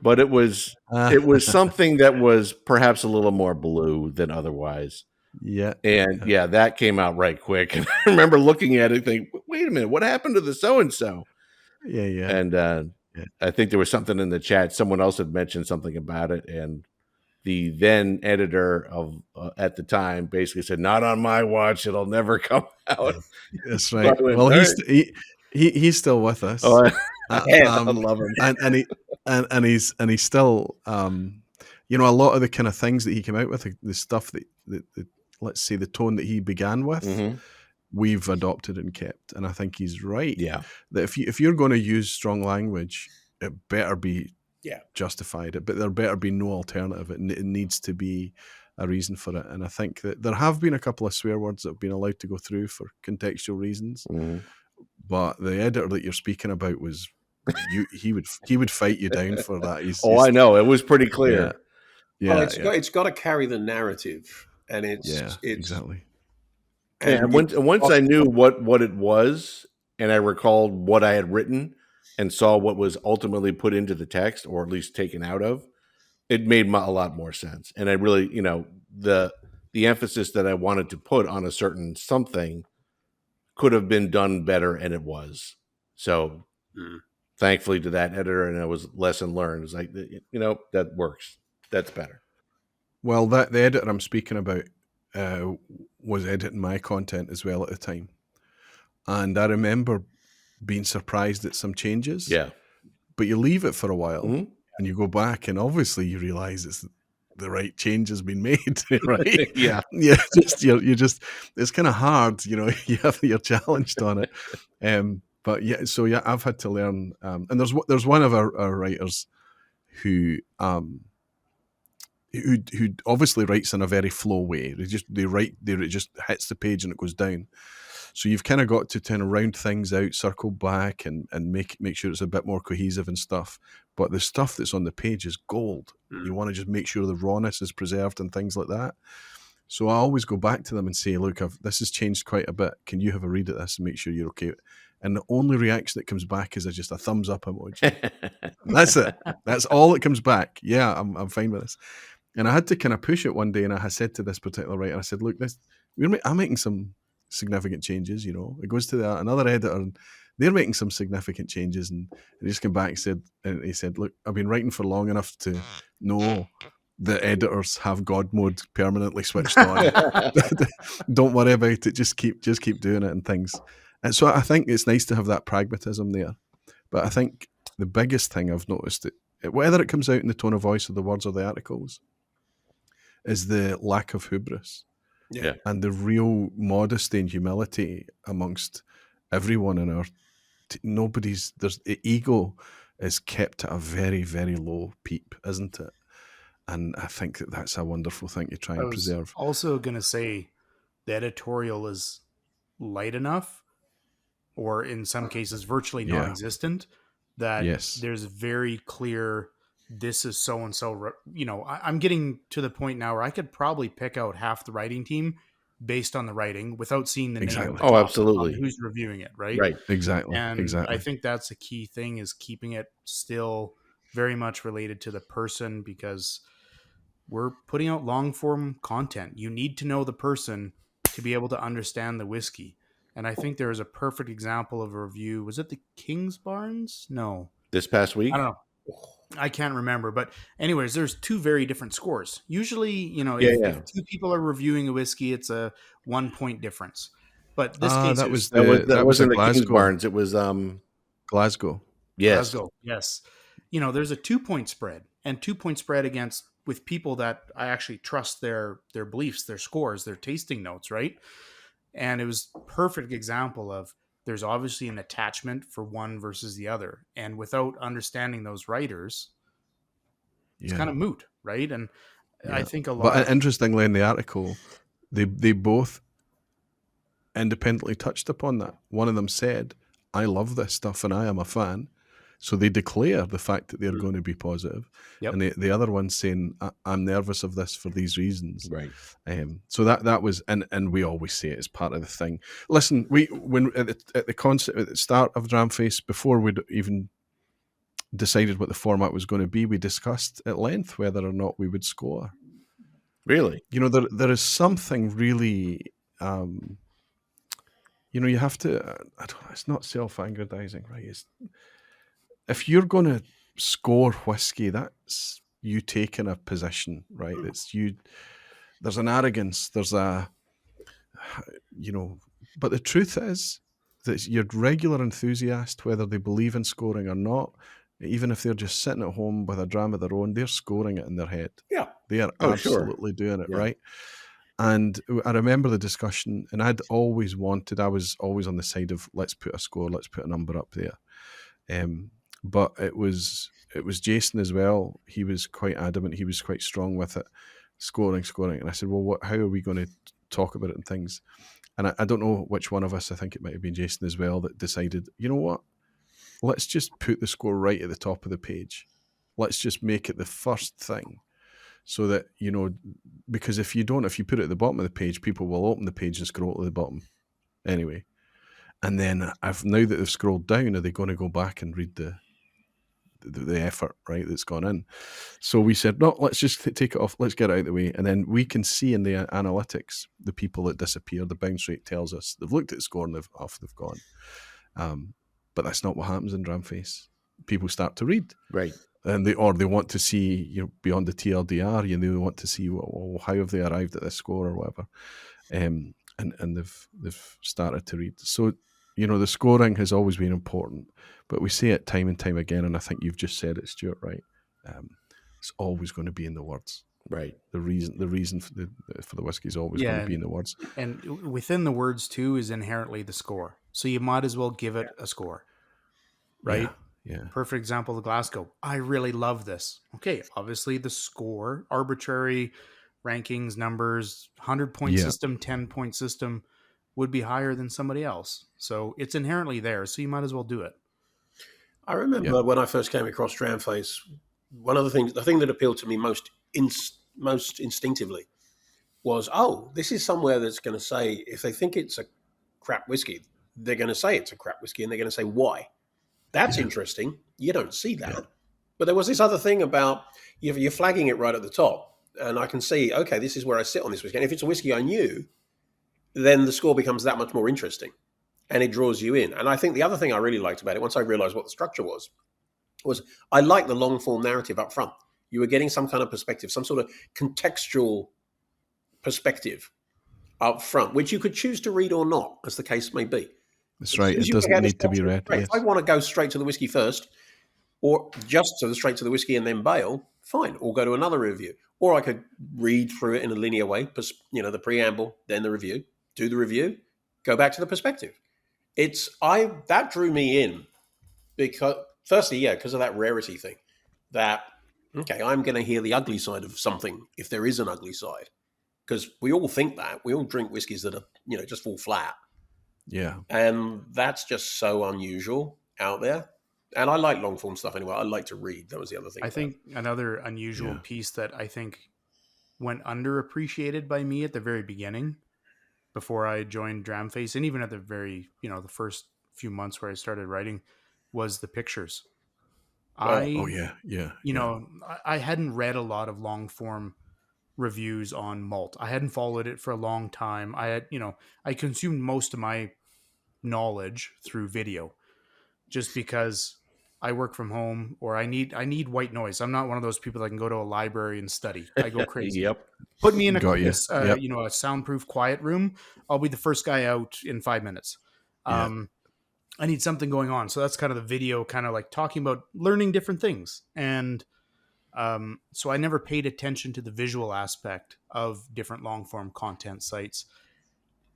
but it was something that was perhaps a little more blue than otherwise. Yeah. And that came out right quick. And I remember looking at it thinking, wait a minute, what happened to the so-and-so? Yeah. And I think there was something in the chat. Someone else had mentioned something about it. And the then editor of at the time basically said, not on my watch. It'll never come out. That's right. So well, he's still with us. Oh, I love him. And he's still, you know, a lot of the kind of things that he came out with, the stuff that let's say the tone that he began with, we've adopted and kept. And I think he's right. Yeah. That if you're going to use strong language, it better be justified. But there better be no alternative. It needs to be a reason for it. And I think that there have been a couple of swear words that have been allowed to go through for contextual reasons. But the editor that you're speaking about was he would fight you down for that. I know. It was pretty clear. Yeah. Well, it's got to carry the narrative. And it's exactly. And once I knew what it was, and I recalled what I had written and saw what was ultimately put into the text, or at least taken out of, it made a lot more sense. And I really, you know, the emphasis that I wanted to put on a certain something could have been done better, and it was. So thankfully to that editor, and it was lesson learned. It's like, you know, that works. That's better. Well, the editor I'm speaking about was editing my content as well at the time. And I remember being surprised at some changes. Yeah. But you leave it for a while and you go back, and obviously you realize it's the right change has been made, right? Yeah. You're just it's kind of hard, you know, you're challenged on it. But I've had to learn, and there's one of our writers who obviously writes in a very flow way. It just hits the page and it goes down. So you've kind of got to kind of round things out, circle back, and make sure it's a bit more cohesive and stuff. But the stuff that's on the page is gold. You want to just make sure the rawness is preserved and things like that. So I always go back to them and say, look, this has changed quite a bit. Can you have a read at this and make sure you're okay? And the only reaction that comes back is just a thumbs up emoji. That's it. That's all that comes back. Yeah, I'm fine with this. And I had to kind of push it one day, and I said to this particular writer, I said, look, I'm making some significant changes, you know. It goes to another editor, and they're making some significant changes, and he just came back and he said, look, I've been writing for long enough to know the editors have God mode permanently switched on. Don't worry about it. Just keep doing it and things. And so I think it's nice to have that pragmatism there. But I think the biggest thing I've noticed, whether it comes out in the tone of voice or the words or the articles, is the lack of hubris. Yeah. And the real modesty and humility amongst everyone in our the ego is kept at a very, very low peep, isn't it? And I think that's a wonderful thing to try and preserve. Also going to say the editorial is light enough, or in some cases virtually non-existent, that there's very clear, this is so-and-so, you know. I'm getting to the point now where I could probably pick out half the writing team based on the writing without seeing the name. Oh, absolutely. Who's reviewing it, right? Right. Exactly. And exactly. I think that's a key thing, is keeping it still very much related to the person, because we're putting out long-form content. You need to know the person to be able to understand the whiskey. And I think there is a perfect example of a review. Was it the King's Barnes? No. This past week? I don't know. I can't remember. But anyways, there's 2 very different scores. Usually, you know, if 2 people are reviewing a whiskey, it's a 1-point difference. But this case, that wasn't the King's Barnes. It was Glasgow. Yes. Glasgow. Yes. You know, there's a 2-point spread, and 2-point spread with people that I actually trust their beliefs, their scores, their tasting notes, right? And it was a perfect example of, there's obviously an attachment for one versus the other. And without understanding those writers, it's kind of moot, right? And I think a lot. But interestingly, in the article, they both independently touched upon that. One of them said, I love this stuff and I am a fan. So they declare the fact that they're going to be positive. Yep. And the other one's saying, I'm nervous of this for these reasons. Right. So that was, and we always say it as part of the thing. Listen, when at the concept at the start of Dramface, before we'd even decided what the format was going to be, we discussed at length whether or not we would score. Really? You know, there is something really, you know, you have to. It's not self-aggrandizing, right? If you're going to score whiskey, that's you taking a position, right? It's you. There's an arrogance. There's a, you know, but the truth is that your regular enthusiast, whether they believe in scoring or not, even if they're just sitting at home with a dram of their own, they're scoring it in their head. Yeah. They are Oh, sure. absolutely doing it, Yeah. right? And I remember the discussion, and I was always on the side of let's put a score, let's put a number up there. But it was Jason as well. He was quite adamant. He was quite strong with it, scoring. And I said, well, how are we going to talk about it and things? And I don't know which one of us, I think it might have been Jason as well, that decided, you know what? Let's just put the score right at the top of the page. Let's just make it the first thing. So that, you know, because if you put it at the bottom of the page, people will open the page and scroll to the bottom anyway. And then now that they've scrolled down, are they going to go back and read the effort, right, that's gone in? So we said, no, let's just take it off. Let's get it out of the way. And then we can see in the analytics, the people that disappear, the bounce rate tells us they've looked at the score and they've gone. But that's not what happens in Dramface. People start to read. Right. And they want to see, you know, beyond the TLDR, you know, they want to see, well, how have they arrived at this score or whatever. And they've started to read. So, you know, the scoring has always been important, but we say it time and time again, and I think you've just said it, Stuart, right? It's always going to be in the words. Right. The reason for the whiskey is always going to be in the words. And within the words too is inherently the score. So you might as well give it a score, right? Yeah. Perfect example, the Glasgow. I really love this. Okay, obviously the score, arbitrary rankings, numbers, 100-point system, 10-point system would be higher than somebody else. So it's inherently there. So you might as well do it. I remember when I first came across Dramface, the thing that appealed to me most instinctively was, oh, this is somewhere that's going to say, if they think it's a crap whiskey, they're going to say it's a crap whiskey, and they're going to say why. That's interesting. You don't see that. Yeah. But there was this other thing about you're flagging it right at the top, and I can see, okay, this is where I sit on this whiskey. And if it's a whiskey I knew, then the score becomes that much more interesting, and it draws you in. And I think the other thing I really liked about it, once I realized what the structure was I liked the long form narrative up front. You were getting some kind of perspective, some sort of contextual perspective up front, which you could choose to read or not, as the case may be. That's right. It doesn't need to be read. Yes. If I want to go straight to the whiskey first, or just straight to the whiskey and then bail, fine, or go to another review. Or I could read through it in a linear way, you know, the preamble, then the review, do the review, go back to the perspective. That drew me in because, firstly, because of that rarity thing. That, okay, I'm going to hear the ugly side of something if there is an ugly side. Because we all think that. We all drink whiskeys that are, you know, just fall flat. Yeah. And that's just so unusual out there. And I like long form stuff anyway. I like to read. That was the other thing. I think another unusual piece that I think went underappreciated by me at the very beginning, before I joined Dramface, and even at the very, you know, the first few months where I started writing, was the pictures. You know, I hadn't read a lot of long form reviews on malt. I hadn't followed it for a long time. I consumed most of my knowledge through video, just because I work from home, or I need white noise. I'm not one of those people that can go to a library and study. I go crazy. Yep. Put me in a soundproof quiet room. I'll be the first guy out in 5 minutes. I need something going on. So that's kind of the video, kind of like talking about learning different things. And so I never paid attention to the visual aspect of different long form content sites.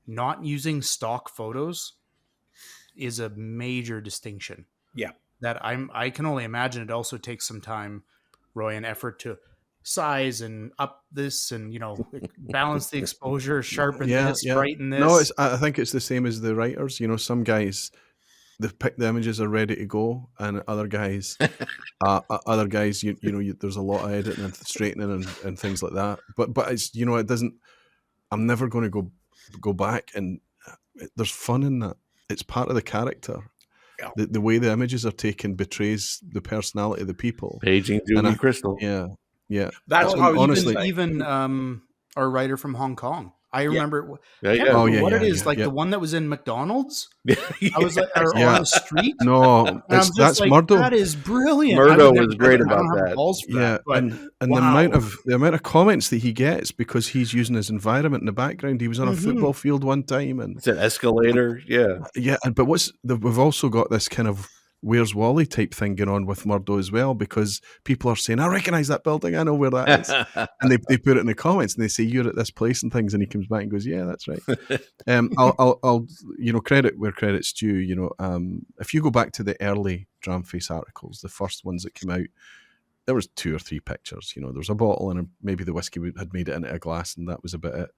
Not using stock photos is a major distinction. Yeah. That I can only imagine it also takes some time, Roy, and effort to size and up this and, balance the exposure, sharpen this, yeah. brighten this. No, I think it's the same as the writers. Some guys, they pick the images are ready to go, and other guys, there's a lot of editing and straightening and things like that. But it's it doesn't. I'm never going to go back, and there's fun in that. It's part of the character. Yeah. The way the images are taken betrays the personality of the people. Paging Doogie Crystal. Yeah. That's how honestly. Even our writer from Hong Kong. I remember it is, the one that was in McDonald's. I was like, or on the street. No, that's Murdo. That is brilliant. Murdo was great about that. The amount of comments that he gets because he's using his environment in the background. He was on a football field one time, and it's an escalator. Yeah. But we've also got this kind of Where's Wally type thing going on with Murdo as well, because people are saying, I recognize that building, I know where that is. And they put it in the comments and they say, you're at this place and things, and he comes back and goes, yeah, that's right. I'll credit where credit's due. If you go back to the early Dramface articles, the first ones that came out, there was 2 or 3 pictures. There was a bottle and maybe the whiskey had made it into a glass, and that was about it.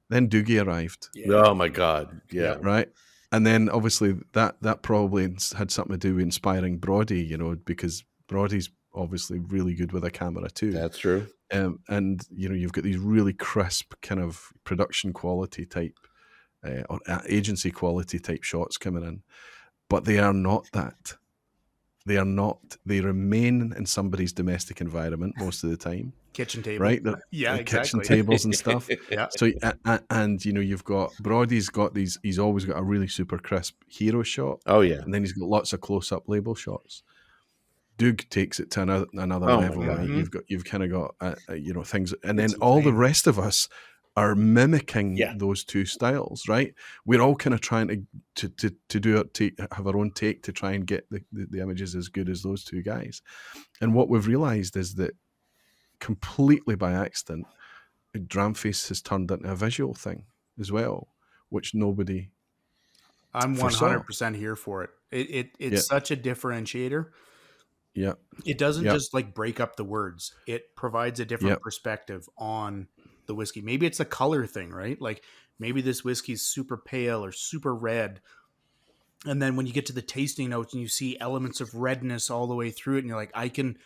Then Doogie arrived. Yeah. Oh my God. Yeah. Right. And then obviously that probably had something to do with inspiring Brody, because Brody's obviously really good with a camera too. That's true. And you've got these really crisp kind of production quality type or agency quality type shots coming in, but they are not that. They are not. They remain in somebody's domestic environment most of the time. Kitchen table, right? Exactly. Kitchen tables and stuff. Yeah. So you've got Brody's got these. He's always got a really super crisp hero shot. Oh yeah, and then he's got lots of close up label shots. Doug takes it to another level. Right? You've kind of got things, and then all the rest of us are mimicking those two styles, right? We're all kind of trying to have our own take to try and get the images as good as those two guys. And what we've realized is that completely by accident, Dramface has turned into a visual thing as well, which nobody. I'm 100% here for it. It's such a differentiator. Yeah. It doesn't just break up the words. It provides a different perspective on the whiskey. Maybe it's a color thing, right? Like maybe this whiskey is super pale or super red. And then when you get to the tasting notes and you see elements of redness all the way through it, and you're like, I can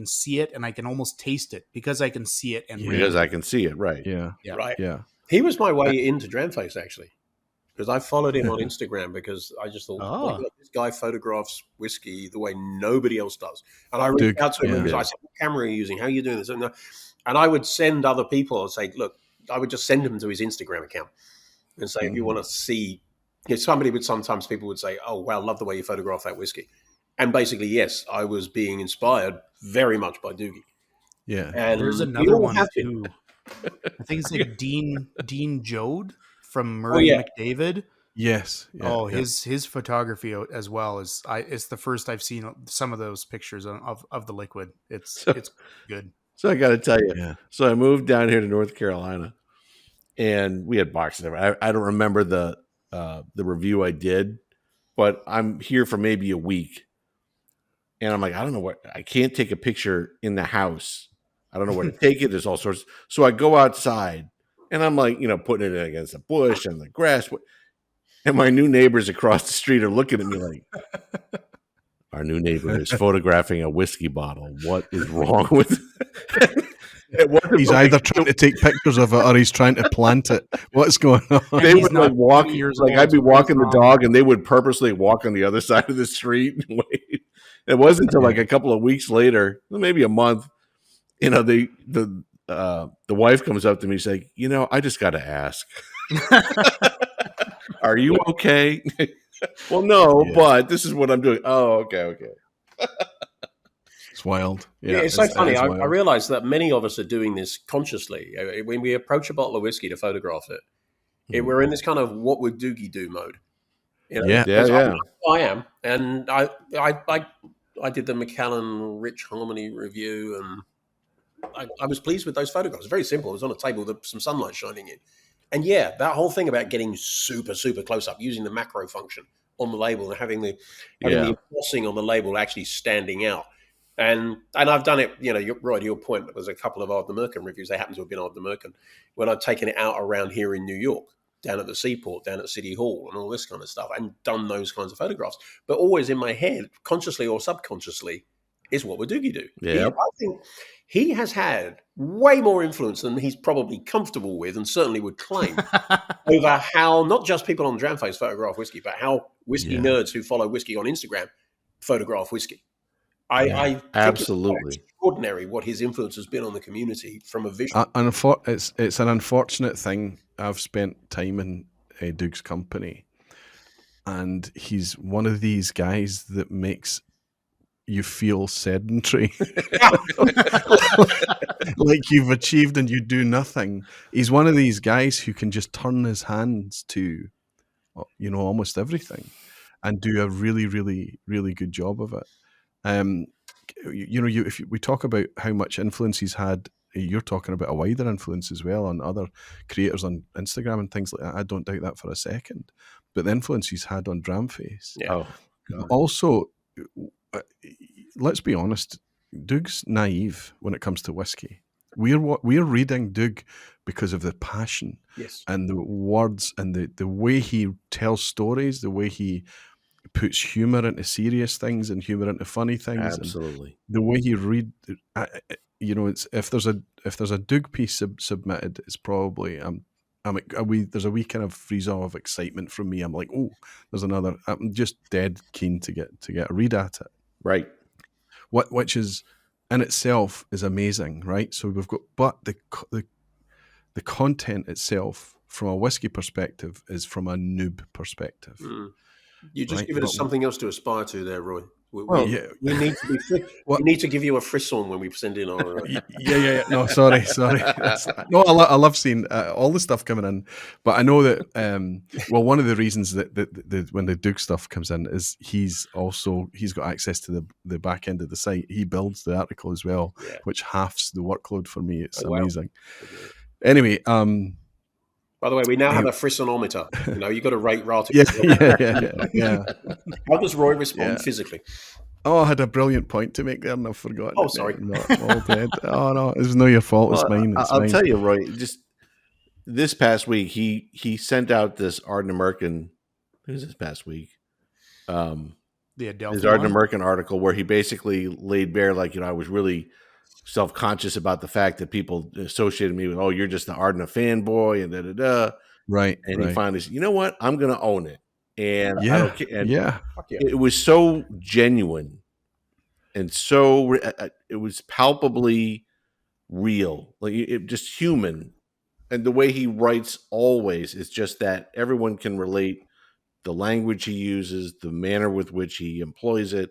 see it, and I can almost taste it because I can see it. And because I can see it. Right. Yeah. Right. Yeah. He was my way into Dramface, actually, because I followed him on Instagram because I just thought, oh my God, this guy photographs whiskey the way nobody else does. And I reached out to him and I said, what camera are you using? How are you doing this? And I would send other people and say, look, I would just send them to his Instagram account and say, if you want to see, sometimes people would say, oh, wow, love the way you photograph that whiskey. And basically, yes, I was being inspired very much by Doogie. Yeah. And there's another one too. I think it's like Dean Jode from Murray McDavid. Yes. Yeah, oh, his photography as well it's the first I've seen some of those pictures of the liquid. It's good. So I got to tell you, so I moved down here to North Carolina, and we had boxes everywhere. I don't remember the review I did, but I'm here for maybe a week, and I'm like, I don't know I can't take a picture in the house. I don't know where to take it. There's all sorts. So I go outside, and I'm like, putting it against a bush and the grass, and my new neighbors across the street are looking at me like, our new neighbor is photographing a whiskey bottle. What is wrong with it? He's either trying to take pictures of it or he's trying to plant it. What's going on? They would walk, I'd be walking the dog, and they would purposely walk on the other side of the street and wait. It wasn't until a couple of weeks later, maybe a month, the wife comes up to me and says, I just got to ask, are you okay? Well, no, but this is what I'm doing. Oh, okay. It's wild. Yeah, it's so funny. I realize that many of us are doing this consciously. When we approach a bottle of whiskey to photograph it, we're in this kind of what would Doogie do mode. Yeah. I am. And I did the Macallan Rich Harmony review, and I was pleased with those photographs. Very simple. It was on a table with some sunlight shining in. And that whole thing about getting super, super close up, using the macro function on the label and having the embossing on the label actually standing out. And I've done it, you're right, to your point, there's a couple of Ardner Merkin reviews. They happen to have been Ardner Merkin when I've taken it out around here in New York, down at the seaport, down at City Hall and all this kind of stuff, and done those kinds of photographs. But always in my head, consciously or subconsciously, is what would Doogie do? Yeah. I think he has had way more influence than he's probably comfortable with, and certainly would claim, over how not just people on Dramface photograph whiskey, but how whiskey nerds who follow whiskey on Instagram photograph whiskey. I think absolutely it's extraordinary what his influence has been on the community from a visual. It's an unfortunate thing. I've spent time in Doug's company, and he's one of these guys that makes you feel sedentary, like you've achieved and you do nothing. He's one of these guys who can just turn his hands to, almost everything, and do a really, really, really good job of it. If we talk about how much influence he's had, you're talking about a wider influence as well on other creators on Instagram and things like that. I don't doubt that for a second. But the influence he's had on Dramface. Yeah. Oh, God. Also, let's be honest, Doug's naive when it comes to whiskey. We're reading Doug because of the passion, yes, and the words and the way he tells stories, the way he puts humor into serious things and humor into funny things. Absolutely. And the way you read, it's if there's a Doug piece submitted, it's probably there's a wee kind of freeze of excitement from me. I'm like, oh, there's another. I'm just dead keen to get a read at it. Right. Which is in itself is amazing, right? So we've got, but the content itself from a whiskey perspective is from a noob perspective. You just give us something else to aspire to there, Roy. We need to be we need to give you a frisson when we send in our. Yeah. No, sorry. No, I love seeing all the stuff coming in, but I know that. One of the reasons that when the Duke stuff comes in is he's got access to the back end of the site. He builds the article as well, which halves the workload for me. It's amazing. Wow. Anyway, by the way, we now have a frissonometer. You've got to rate Rati. Yeah. How does Roy respond physically? Oh, I had a brilliant point to make there, and I've forgotten. Oh, sorry. All dead. Oh no, it's no your fault. It's mine. I'll tell you, Roy. Just this past week, he sent out this Ardner Merkin. Who's this past week? The Adelphi his Ardner Merkin article where he basically laid bare, I was really self-conscious about the fact that people associated me with, oh, you're just the Ardner fanboy and da-da-da. Right. And he finally said, you know what? I'm going to own it. And I don't care. And it was so genuine and so it was palpably real, like it just human. And the way he writes always is just that everyone can relate the language he uses, the manner with which he employs it.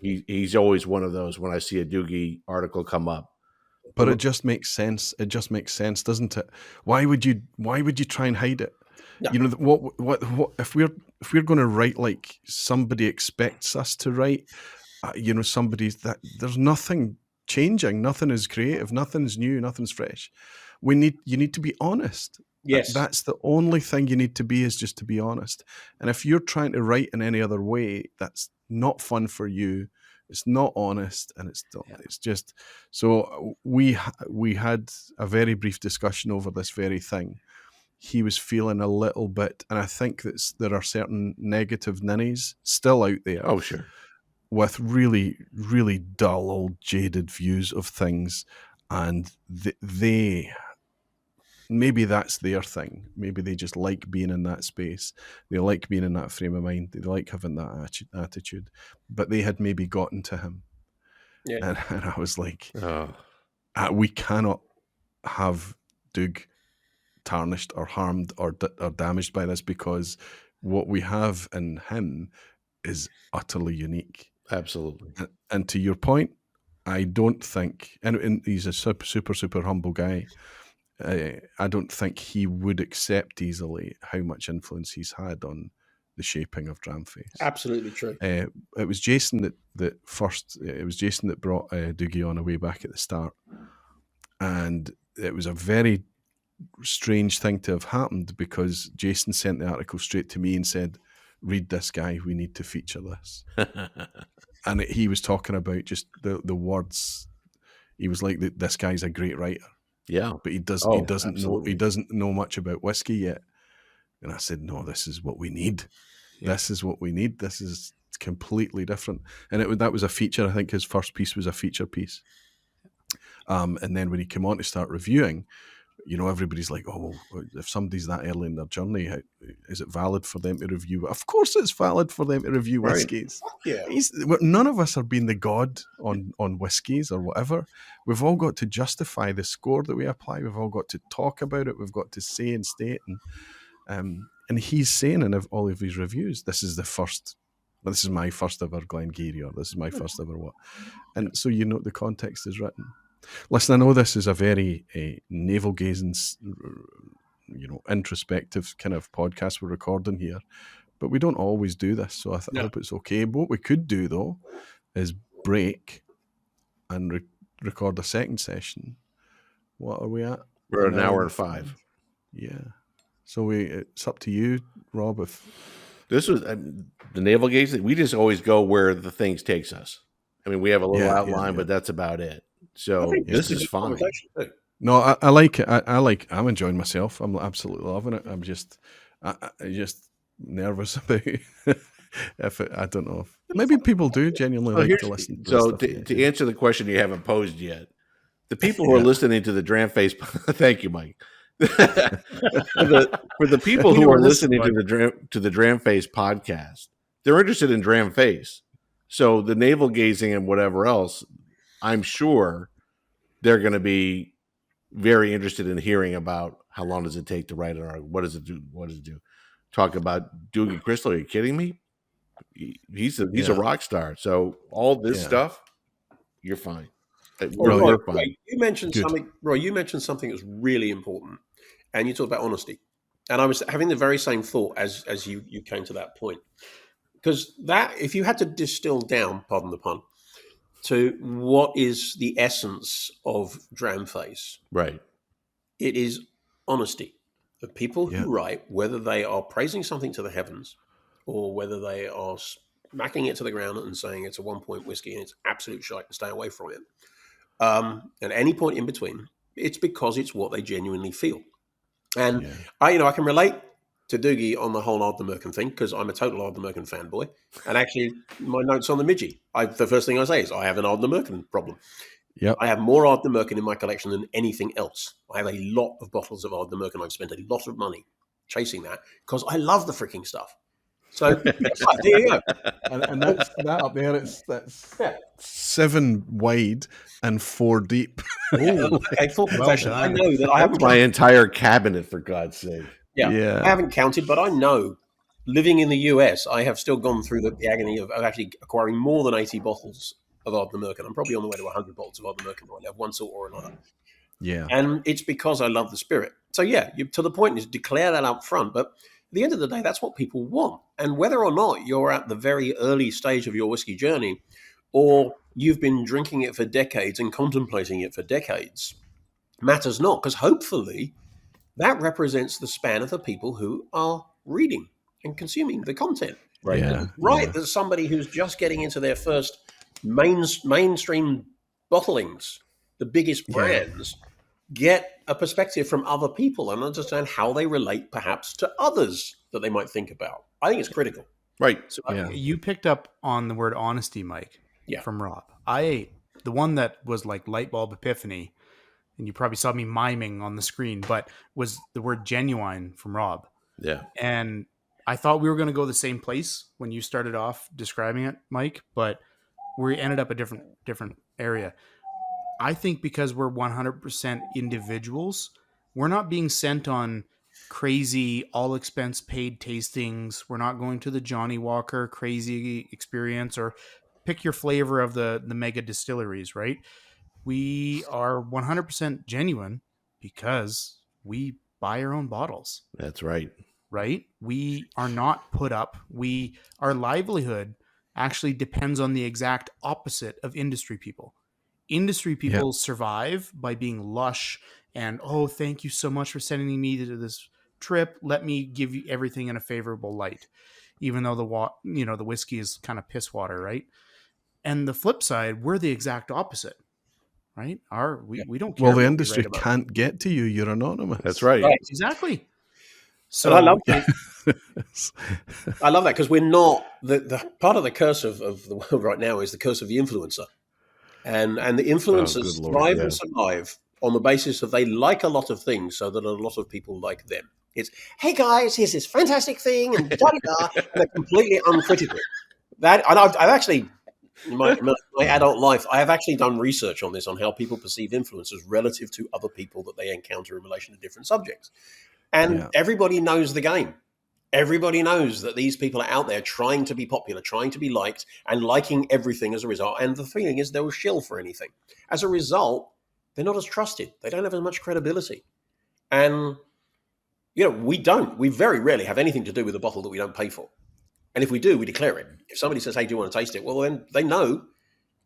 He's always one of those when I see a Doogie article come up. But it just makes sense. It just makes sense, doesn't it? Why would you try and hide it? No. What if we're going to write like somebody expects us to write? Somebody's that there's nothing changing, nothing is creative, nothing's new, nothing's fresh. You need to be honest. Yes, that's the only thing you need to be, is just to be honest. And if you're trying to write in any other way, that's not fun for you. It's not honest, and it's just. So we had a very brief discussion over this very thing. He was feeling a little bit, and I think that there are certain negative ninnies still out there. Oh, sure. With really, really dull, old, jaded views of things, and they maybe that's their thing. Maybe they just like being in that space. They like being in that frame of mind. They like having that attitude. But they had maybe gotten to him. Yeah. And I was like, we cannot have Doug tarnished or harmed or damaged by this, because what we have in him is utterly unique. Absolutely. And to your point, I don't think, and he's a super, super, super humble guy. I don't think he would accept easily how much influence he's had on the shaping of Dramface. Absolutely true. It was Jason that brought Doogie on away back at the start, and it was a very strange thing to have happened, because Jason sent the article straight to me and said, "Read this guy. We need to feature this." and he was talking about just the words. He was like, "This guy's a great writer." Yeah, but he Oh, doesn't know much about whiskey yet. And I said, no, this is what we need. Yeah. This is what we need. This is completely different. And that was a feature. I think his first piece was a feature piece. And then when he came on to start reviewing, everybody's like, oh, if somebody's that early in their journey, is it valid for them to review? Of course it's valid for them to review Right. whiskies. Yeah. None of us are being the god on whiskies or whatever. We've all got to justify the score that we apply. We've all got to talk about it. We've got to say and state. And he's saying in all of his reviews, this is my first ever Glengarry, or this is my first ever what. And so the context is written. Listen, I know this is a very navel-gazing, introspective kind of podcast we're recording here, but we don't always do this, so I hope it's okay. But what we could do, though, is break and record a second session. What are we at? We're an hour and 5. Yeah. So it's up to you, Rob. If this was the navel gazing, we just always go where the things takes us. I mean, we have a little outline, but that's about it. So this is fine. No, I like it. I'm enjoying myself. I'm absolutely loving it. I'm just nervous about I don't know. Maybe people do genuinely like to listen. To answer the question you haven't posed yet, the people who are listening to the Dramface, thank you, Mike. for the people who are listening to the Dramface podcast, they're interested in Dramface. So the navel gazing and whatever else, I'm sure they're going to be very interested in hearing about how long does it take to write an article? What does it do? What does it do? Talk about Doogie Crystal? Are you kidding me? He's a rock star. So all this stuff, you're fine. Roy, you mentioned something. Roy, you mentioned something that's really important, and you talked about honesty. And I was having the very same thought as you came to that point, because if you had to distill down, pardon the pun, to what is the essence of Dramface, right? It is honesty. The people who write, whether they are praising something to the heavens, or whether they are smacking it to the ground and saying it's a 1-point whiskey and it's absolute shite, stay away from it. At any point in between, it's because it's what they genuinely feel. And I can relate to Doogie on the whole Ardnamurchan thing, because I'm a total Ardnamurchan fanboy. And actually, my notes on the Midgie, the first thing I say is I have an Ardnamurchan problem. Yep. I have more Ardnamurchan in my collection than anything else. I have a lot of bottles of Ardnamurchan. I've spent a lot of money chasing that because I love the freaking stuff. So there you go. And that's that up there. That's 7 wide and 4 deep. Okay, full confession. I know that I have my entire cabinet, for God's sake. Yeah, I haven't counted, but I know, living in the US, I have still gone through the agony of actually acquiring more than 80 bottles of Ardnamurchan. I'm probably on the way to 100 bottles of Ardnamurchan right now, of one sort or another. Yeah. And it's because I love the spirit. So to the point is declare that up front. But at the end of the day, that's what people want. And whether or not you're at the very early stage of your whiskey journey, or you've been drinking it for decades and contemplating it for decades, matters not, because hopefully that represents the span of the people who are reading and consuming the content. Right. Yeah. That somebody who's just getting into their first mainstream bottlings, the biggest brands, get a perspective from other people and understand how they relate perhaps to others that they might think about. I think it's critical. Right. So you picked up on the word honesty, Mike, from Rob. The one that was like light bulb epiphany, and you probably saw me miming on the screen, but was the word genuine from Rob. Yeah. And I thought we were going to go the same place when you started off describing it, Mike, but we ended up a different area. I think because we're 100% individuals, we're not being sent on crazy all expense paid tastings. We're not going to the Johnny Walker crazy experience or pick your flavor of the mega distilleries, right? We are 100% genuine because we buy our own bottles. That's right. Right? We are not put up. Our livelihood actually depends on the exact opposite of industry people. Industry people survive by being lush and, oh, thank you so much for sending me to this trip. Let me give you everything in a favorable light, even though the whiskey is kind of piss water, right? And the flip side, we're the exact opposite, right? We don't care. Well, the what we industry write about. can't get to you. You're anonymous. That's right. Right. Exactly. And I love So I love that because we're not the part of the curse of the world right now is the curse of the influencer, and the influencers good Lord, thrive yeah. and survive on the basis of they like a lot of things, so that a lot of people like them. It's hey guys, here's this fantastic thing, and da-da-da, and they're completely uncritical. That and I've actually in my adult life, I have actually done research on this on how people perceive influencers relative to other people that they encounter in relation to different subjects, and everybody knows the game. Everybody knows that these people are out there trying to be popular, trying to be liked, and liking everything as a result. And the feeling is they'll shill for anything. As a result, they're not as trusted. They don't have as much credibility. And, we don't. We very rarely have anything to do with a bottle that we don't pay for. And if we do, we declare it. If somebody says, hey, do you want to taste it? Well, then they know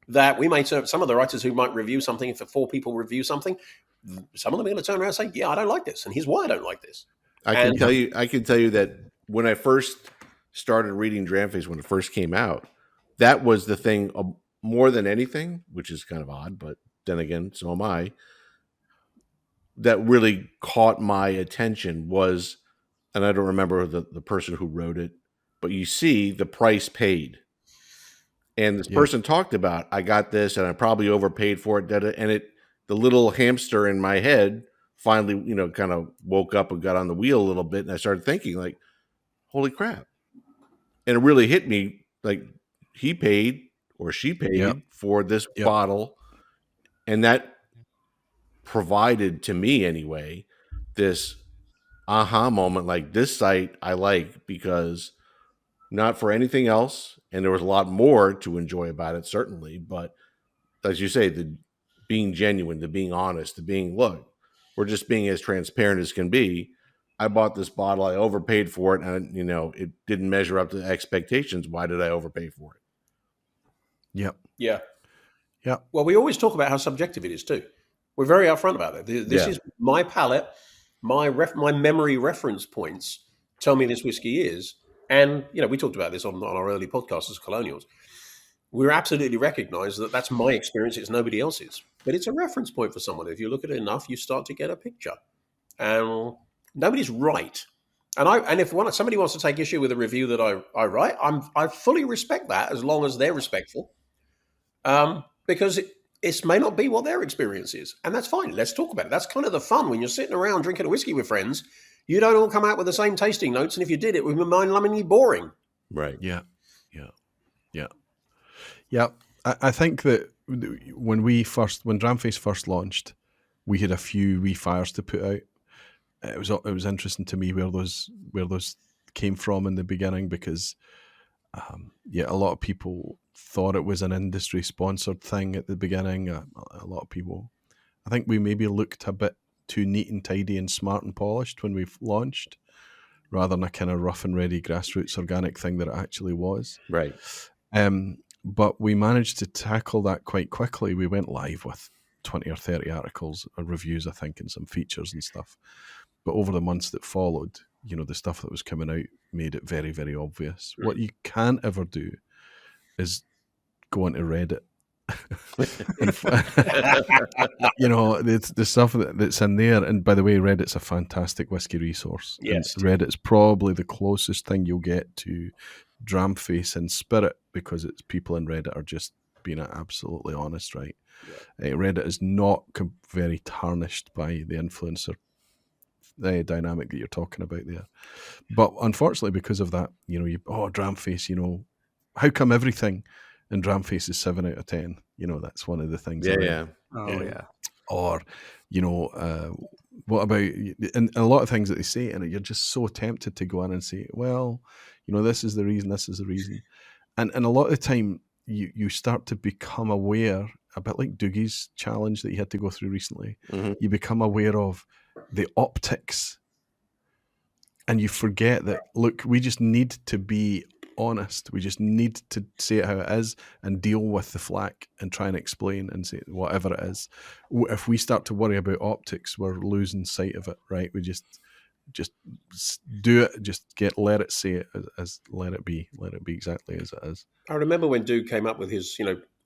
that we may serve some of the writers who might review something. If 4 people review something, some of them are going to turn around and say, yeah, I don't like this. And here's why I don't like this. I can tell you that when I first started reading Dramface, when it first came out, that was the thing more than anything, which is kind of odd, but then again, so am I, that really caught my attention was, and I don't remember the person who wrote it, but you see the price paid. And this person talked about, I got this and I probably overpaid for it. And the little hamster in my head finally, kind of woke up and got on the wheel a little bit. And I started thinking like, holy crap. And it really hit me like he paid or she paid for this bottle. And that provided to me anyway, this aha moment, like this site I like because not for anything else. And there was a lot more to enjoy about it, certainly. But as you say, the being genuine, the being honest, the being, look, we're just being as transparent as can be. I bought this bottle, I overpaid for it, and it didn't measure up to expectations. Why did I overpay for it? Yep. Yeah. Yeah. Well, we always talk about how subjective it is too. We're very upfront about it. This is my palate, my memory reference points tell me this whiskey is. And, we talked about this on our early podcasts as Colonials. We absolutely recognize that that's my experience. It's nobody else's. But it's a reference point for someone. If you look at it enough, you start to get a picture. And nobody's right. And if somebody wants to take issue with a review that I write, I fully respect that as long as they're respectful. Because it may not be what their experience is. And that's fine. Let's talk about it. That's kind of the fun when you're sitting around drinking a whiskey with friends. You don't all come out with the same tasting notes. And if you did, it would be mind-numbingly boring. Right. Yeah. I think that when Dramface first launched, we had a few wee fires to put out. It was interesting to me where those came from in the beginning because a lot of people thought it was an industry sponsored thing at the beginning. A lot of people, I think we maybe looked a bit too neat and tidy and smart and polished when we launched, rather than a kind of rough and ready grassroots organic thing that it actually was. Right. But we managed to tackle that quite quickly. We went live with 20 or 30 articles or reviews, I think, and some features and stuff. But over the months that followed, the stuff that was coming out made it very, very obvious. What you can't ever do is go onto Reddit. The stuff that's in there. And by the way, Reddit's a fantastic whiskey resource. Yes. And Reddit's probably the closest thing you'll get to Dramface in spirit, because it's people in Reddit are just being absolutely honest, right? Yeah. Reddit is not very tarnished by the influencer dynamic that you're talking about there. But unfortunately, because of that, Dramface, how come everything in Dramface is 7 out of 10? That's one of the things. Yeah. Or, what about, and a lot of things that they say, and you're just so tempted to go in and say, well, this is the reason, this is the reason. And a lot of the time, you start to become aware, a bit like Doogie's challenge that he had to go through recently. Mm-hmm. You become aware of the optics, and you forget that, look, we just need to be honest. We just need to say it how it is and deal with the flack and try and explain and say whatever it is. If we start to worry about optics, we're losing sight of it, right? We just do it. Just let it say it as let it be exactly as it is. I remember when Duke came up with his,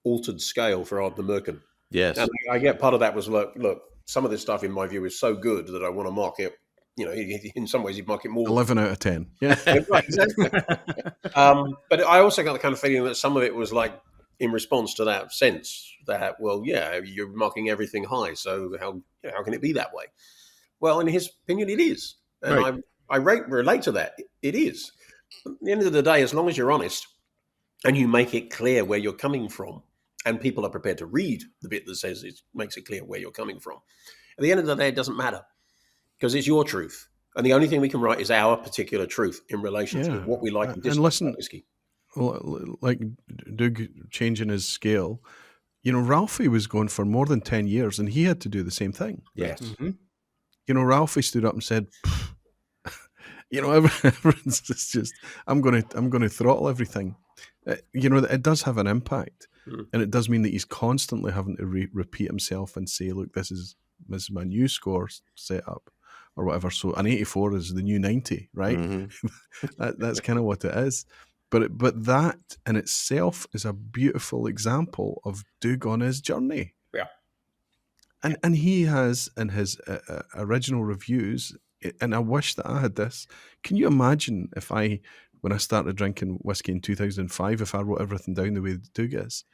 altered scale for Ard the Merkin. Yes. And I get part of that was look, some of this stuff in my view is so good that I want to mark it. In some ways, you'd mark it more. 11 out of 10. Yeah. Right, exactly. But I also got the kind of feeling that some of it was like in response to that sense that, you're marking everything high, so how can it be that way? Well, in his opinion, it is. And Right. I relate to that. It is. At the end of the day, as long as you're honest and you make it clear where you're coming from, and people are prepared to read the bit that says it makes it clear where you're coming from, at the end of the day, it doesn't matter because it's your truth. And the only thing we can write is our particular truth in relation to what we like and dislike about whiskey. Like Doug changing his scale, Ralphie was going for more than 10 years and he had to do the same thing. Yes. Mm-hmm. Ralphie stood up and said, everyone's just, I'm going to throttle everything. It does have an impact. And it does mean that he's constantly having to repeat himself and say, look, this is my new score set up or whatever. So an 84 is the new 90, right? Mm-hmm. That's kind of what it is. But that in itself is a beautiful example of Doug on his journey. Yeah. And he has in his original reviews, and I wish that I had this. Can you imagine if when I started drinking whiskey in 2005, if I wrote everything down the way that Doug is?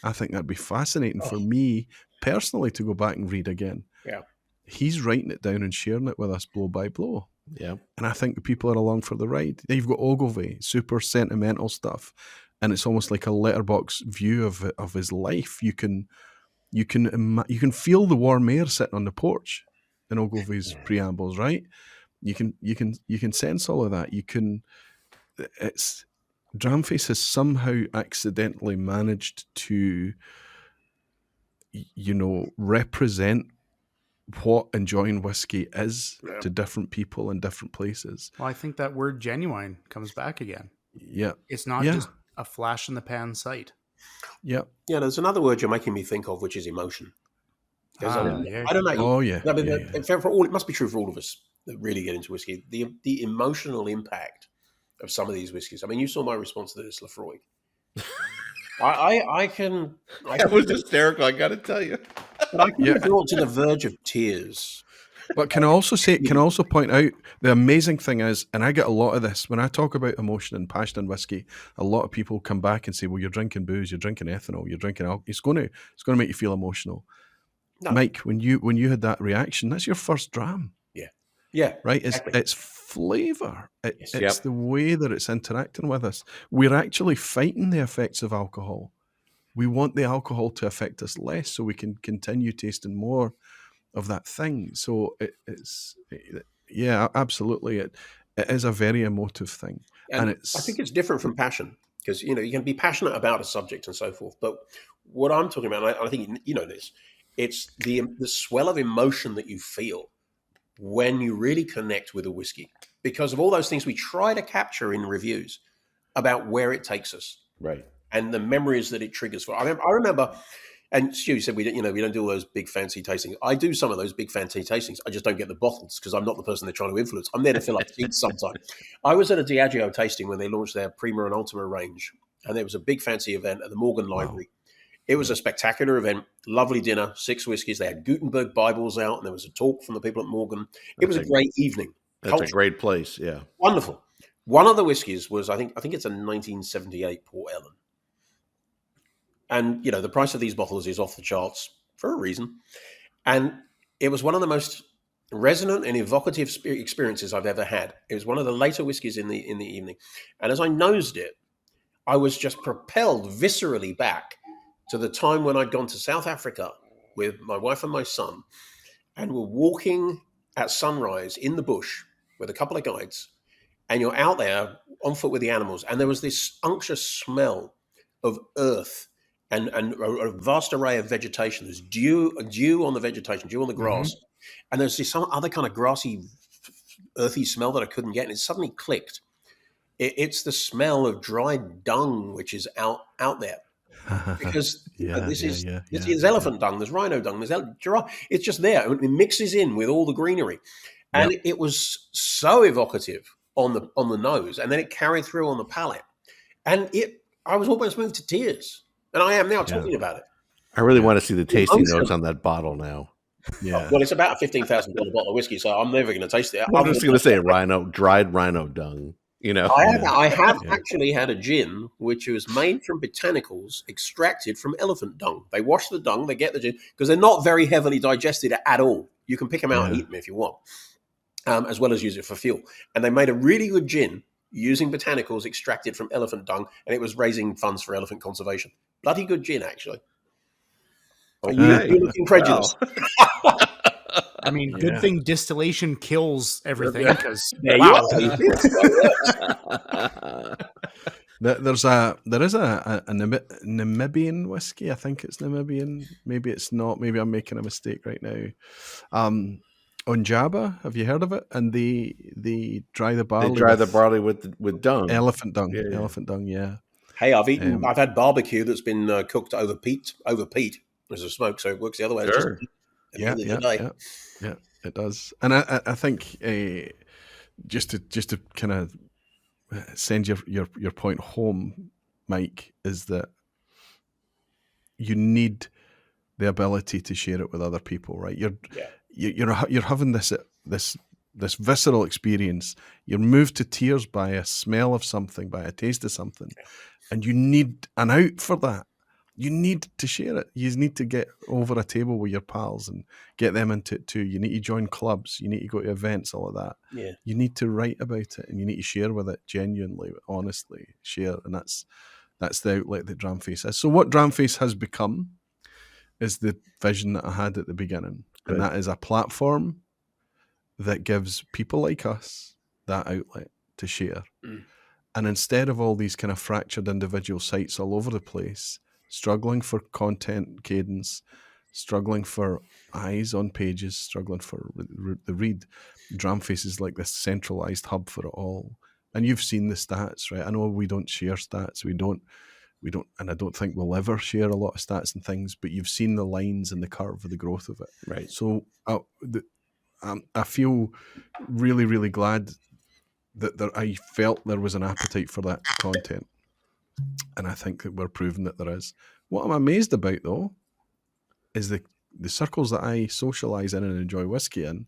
I think that'd be fascinating for me personally to go back and read again. Yeah. He's writing it down and sharing it with us blow by blow. Yeah. And I think the people are along for the ride. You've got Ogilvy, super sentimental stuff. And it's almost like a letterbox view of his life. You can feel the warm air sitting on the porch in Ogilvy's preambles, right? You can sense all of that. Dramface has somehow accidentally managed to, represent what enjoying whiskey is to different people in different places. Well, I think that word genuine comes back again. Yeah. It's not just a flash in the pan sight. Yeah. Yeah, there's another word you're making me think of, which is emotion. I don't know. Oh, yeah. I mean, for all, it must be true for all of us that really get into whiskey. The emotional impact of some of these whiskeys. I mean, you saw my response to this Lefroy. I can. That was hysterical, I got to tell you. But I can be brought to the verge of tears. But can I also point out the amazing thing is, and I get a lot of this when I talk about emotion and passion in whiskey. A lot of people come back and say, "Well, you're drinking booze, you're drinking ethanol, you're drinking alcohol. It's going to make you feel emotional." No. Mike, when you had that reaction, that's your first dram. Yeah, right. Exactly. It's flavor. It's the way that it's interacting with us. We're actually fighting the effects of alcohol. We want the alcohol to affect us less, so we can continue tasting more of that thing. So absolutely. It is a very emotive thing, and I think it's different from passion because you can be passionate about a subject and so forth. But what I'm talking about, and I think you know this, it's the swell of emotion that you feel when you really connect with a whiskey because of all those things we try to capture in reviews about where it takes us, right, and the memories that it triggers for. I remember. And Stu said we don't do all those big fancy tastings. I do some of those big fancy tastings. I just don't get the bottles because I'm not the person they're trying to influence. I'm there to fill up seats sometimes. I was at a Diageo tasting when they launched their Prima and Ultima range, and there was a big fancy event at the Morgan Library. It was a spectacular event, lovely dinner, 6 whiskeys. They had Gutenberg Bibles out, and there was a talk from the people at Morgan. It was a great evening. That's a great place, yeah. Wonderful. One of the whiskeys was, I think it's a 1978 Port Ellen. And, the price of these bottles is off the charts for a reason. And it was one of the most resonant and evocative experiences I've ever had. It was one of the later whiskeys in the evening. And as I nosed it, I was just propelled viscerally back to the time when I'd gone to South Africa with my wife and my son and were walking at sunrise in the bush with a couple of guides. And you're out there on foot with the animals. And there was this unctuous smell of earth and a vast array of vegetation. There's dew on the vegetation, dew on the grass. Mm-hmm. And there's this some other kind of grassy, earthy smell that I couldn't get. And it suddenly clicked. It's the smell of dried dung, which is out there. Because this is elephant dung, there's rhino dung, there's giraffe. It's just there. It mixes in with all the greenery. and it was so evocative on the nose, and then it carried through on the palate, and I was almost moved to tears, and I am now talking about it. I really want to see the tasting notes on that bottle now. Yeah. Well, it's about a $15,000 bottle of whiskey, so I'm never going to taste it. I'm just going to say dried rhino dung. You know, I have actually had a gin which was made from botanicals extracted from elephant dung. They wash the dung, they get the gin, because they're not very heavily digested at all. You can pick them out and eat them if you want, as well as use it for fuel. And they made a really good gin using botanicals extracted from elephant dung, and it was raising funds for elephant conservation. Bloody good gin, actually. You're looking prejudiced. Wow. I mean, good thing distillation kills everything, because there is a Namibian whiskey. I think it's Namibian. Maybe it's not. Maybe I'm making a mistake right now. Onjaba, have you heard of it? And they dry the barley. They dry the barley with dung, elephant dung, Yeah. elephant dung. Yeah. Hey, I've had barbecue that's been cooked over peat. There's a smoke, so it works the other way. Sure. Yeah, it does. And I think just to kind of send your point home, Mike, is that you need the ability to share it with other people, right? You're having this visceral experience. You're moved to tears by a smell of something, by a taste of something, and you need an out for that. You need to share it. You need to get over a table with your pals and get them into it too. You need to join clubs. You need to go to events, all of that. Yeah. You need to write about it, and you need to share with it genuinely, honestly, share. And that's the outlet that Dramface is. So what Dramface has become is the vision that I had at the beginning. Good. And that is a platform that gives people like us that outlet to share. Mm. And instead of all these kind of fractured individual sites all over the place, struggling for content cadence, struggling for eyes on pages, struggling for the read, Dramface is like this centralized hub for it all. And you've seen the stats, right? I know we don't share stats. We don't, and I don't think we'll ever share a lot of stats and things, but you've seen the lines and the curve of the growth of it. Right. So I feel really, really glad that I felt there was an appetite for that content. And I think that we're proving that there is. What I'm amazed about, though, is the circles that I socialise in and enjoy whiskey in.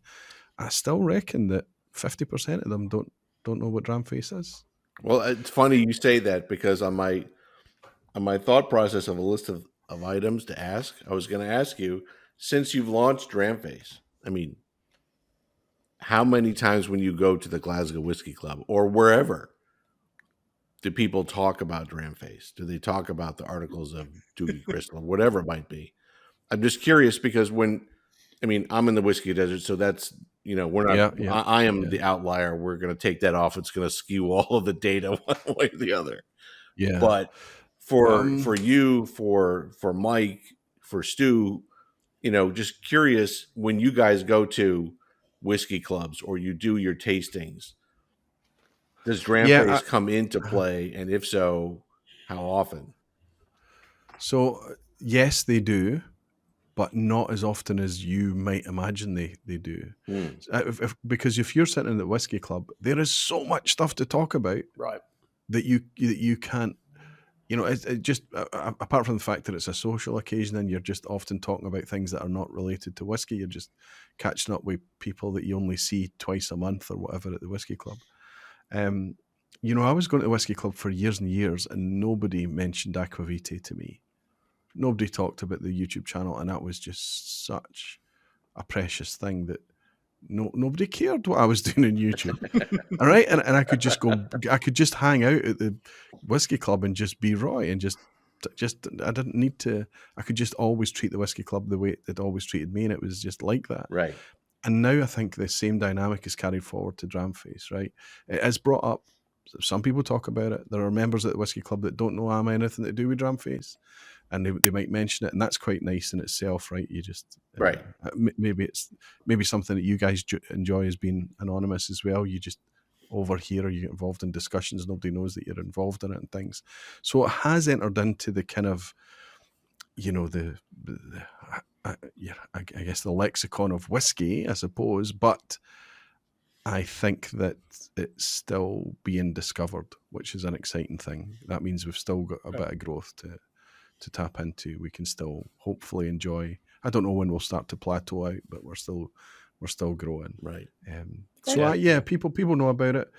I still reckon that 50% of them don't know what Dramface is. Well, it's funny you say that, because on my thought process of a list of items to ask, I was going to ask you, since you've launched Dramface, I mean, how many times when you go to the Glasgow Whiskey Club or wherever, do people talk about Dramface? Do they talk about the articles of Doogie Crystal or whatever it might be? I'm just curious, because I'm in the whiskey desert, so that's, we're not, I am the outlier. We're going to take that off. It's going to skew all of the data one way or the other. Yeah. But for you, for Mike, for Stu, just curious, when you guys go to whiskey clubs or you do your tastings, does Dramface come into play? And if so, how often? So, yes, they do, but not as often as you might imagine they do. Mm. Because if you're sitting in the whiskey club, there is so much stuff to talk about, right? That you can't, it just, apart from the fact that it's a social occasion and you're just often talking about things that are not related to whiskey, you're just catching up with people that you only see twice a month or whatever at the whiskey club. I was going to the whiskey club for years and years, and nobody mentioned Aquavite to me. Nobody talked about the YouTube channel, and that was just such a precious thing that nobody cared what I was doing on YouTube. All right, and I could just hang out at the whiskey club and just be Roy, and just I didn't need to. I could just always treat the whiskey club the way it always treated me, and it was just like that. Right. And now I think the same dynamic is carried forward to Dramface, right? It is brought up. Some people talk about it. There are members at the whiskey club that don't know I'm anything to do with Dramface, and they might mention it, and that's quite nice in itself, right? You just right. Maybe something that you guys enjoy as being anonymous as well. You just overhear, or you get involved in discussions. Nobody knows that you're involved in it and things. So it has entered into the kind of, I guess the lexicon of whiskey, I suppose. But I think that it's still being discovered, which is an exciting thing. That means we've still got a bit of growth to tap into. We can still hopefully enjoy. I don't know when we'll start to plateau out, but we're still growing. Right. People know about it.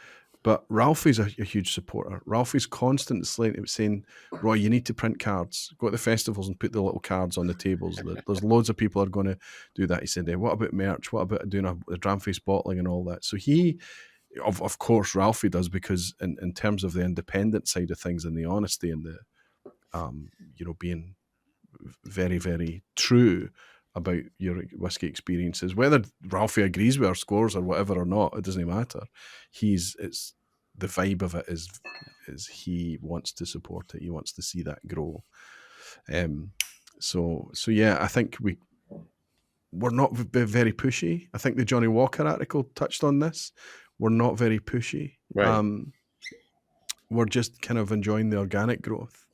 But Ralphie's a huge supporter. Ralphie's constantly saying, Roy, you need to print cards. Go to the festivals and put the little cards on the tables. There's loads of people are going to do that. He said, what about merch? What about doing a Dramface bottling and all that? So he, of course, Ralphie does, because in terms of the independent side of things and the honesty and the, being very, very true about your whiskey experiences, whether Ralphie agrees with our scores or whatever or not, it doesn't matter. It's the vibe of it is he wants to support it. He wants to see that grow. So yeah, I think we're not very pushy. I think the Johnny Walker article touched on this. We're not very pushy. Right. We're just kind of enjoying the organic growth.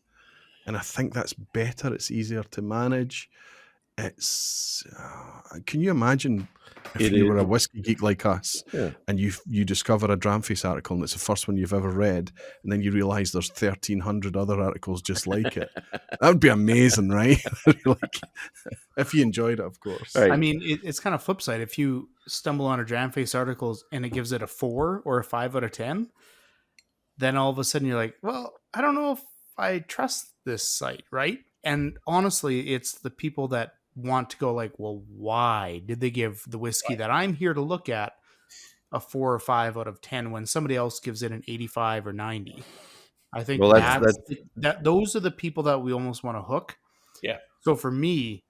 And I think that's better. It's easier to manage. It's can you imagine if you were a whiskey geek like us, and you discover a Dramface article and it's the first one you've ever read, and then you realize there's 1,300 other articles just like it? That would be amazing, right? Like, if you enjoyed it, of course. Right. I mean, it's kind of flip side. If you stumble on a Dramface article and it gives it a 4 or a 5 out of 10, then all of a sudden you're like, well, I don't know if I trust this site, right? And honestly, it's the people that want to go like, well, why did they give the whiskey that I'm here to look at a 4 or 5 out of 10 when somebody else gives it an 85 or 90? I think those are the people that we almost want to hook. Yeah. So for me,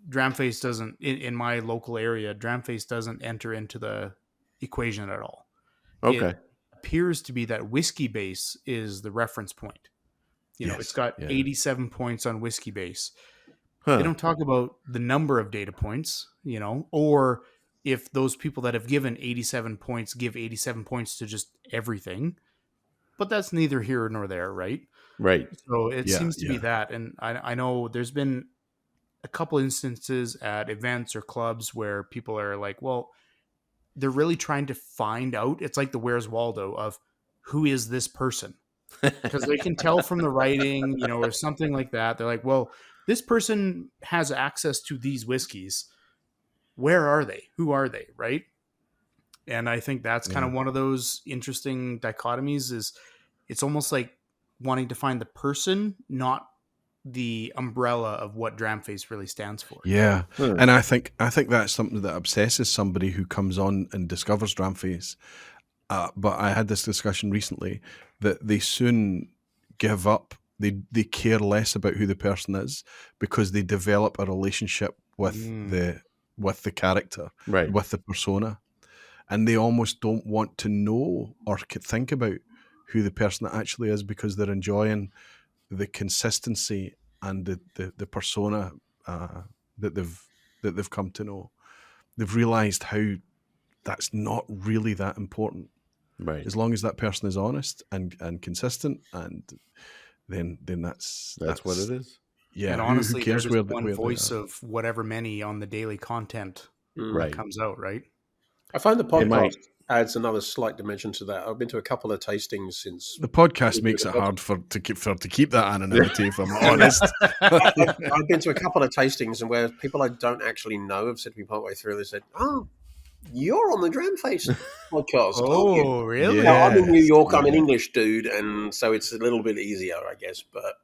Dramface doesn't, in my local area, Dramface doesn't enter into the equation at all. Okay. It appears to be that whiskey base is the reference point. It's got 87 points on whiskey base. They don't talk about the number of data points, or if those people that have given 87 points give 87 points to just everything. But that's neither here nor there, right? Right. So it seems to be that. And I know there's been a couple instances at events or clubs where people are like, well, they're really trying to find out. It's like the Where's Waldo of who is this person? Because they can tell from the writing, or something like that. They're like, well, this person has access to these whiskeys. Where are they? Who are they? Right. And I think that's kind of one of those interesting dichotomies. Is it's almost like wanting to find the person, not the umbrella of what Dramface really stands for. Yeah. And I think that's something that obsesses somebody who comes on and discovers Dramface. But I had this discussion recently that they soon give up. They care less about who the person is because they develop a relationship with the character, Right. with the persona, and they almost don't want to know or think about who the person actually is because they're enjoying the consistency and the persona that they've come to know. They've realized how that's not really that important. Right. As long as that person is honest and consistent, and then that's what it is. Yeah. And honestly, who cares there's where one voice of whatever many on the daily content that comes out, right? I find the podcast adds another slight dimension to that. I've been to a couple of tastings since the podcast makes it hard to keep that anonymity. If I'm honest, I've been to a couple of tastings and where people I don't actually know have said to me partway through, they said, "Oh, you're on the Dramface podcast." Oh, really? Yeah, I'm in New York. I'm an English dude, and so it's a little bit easier, I guess. But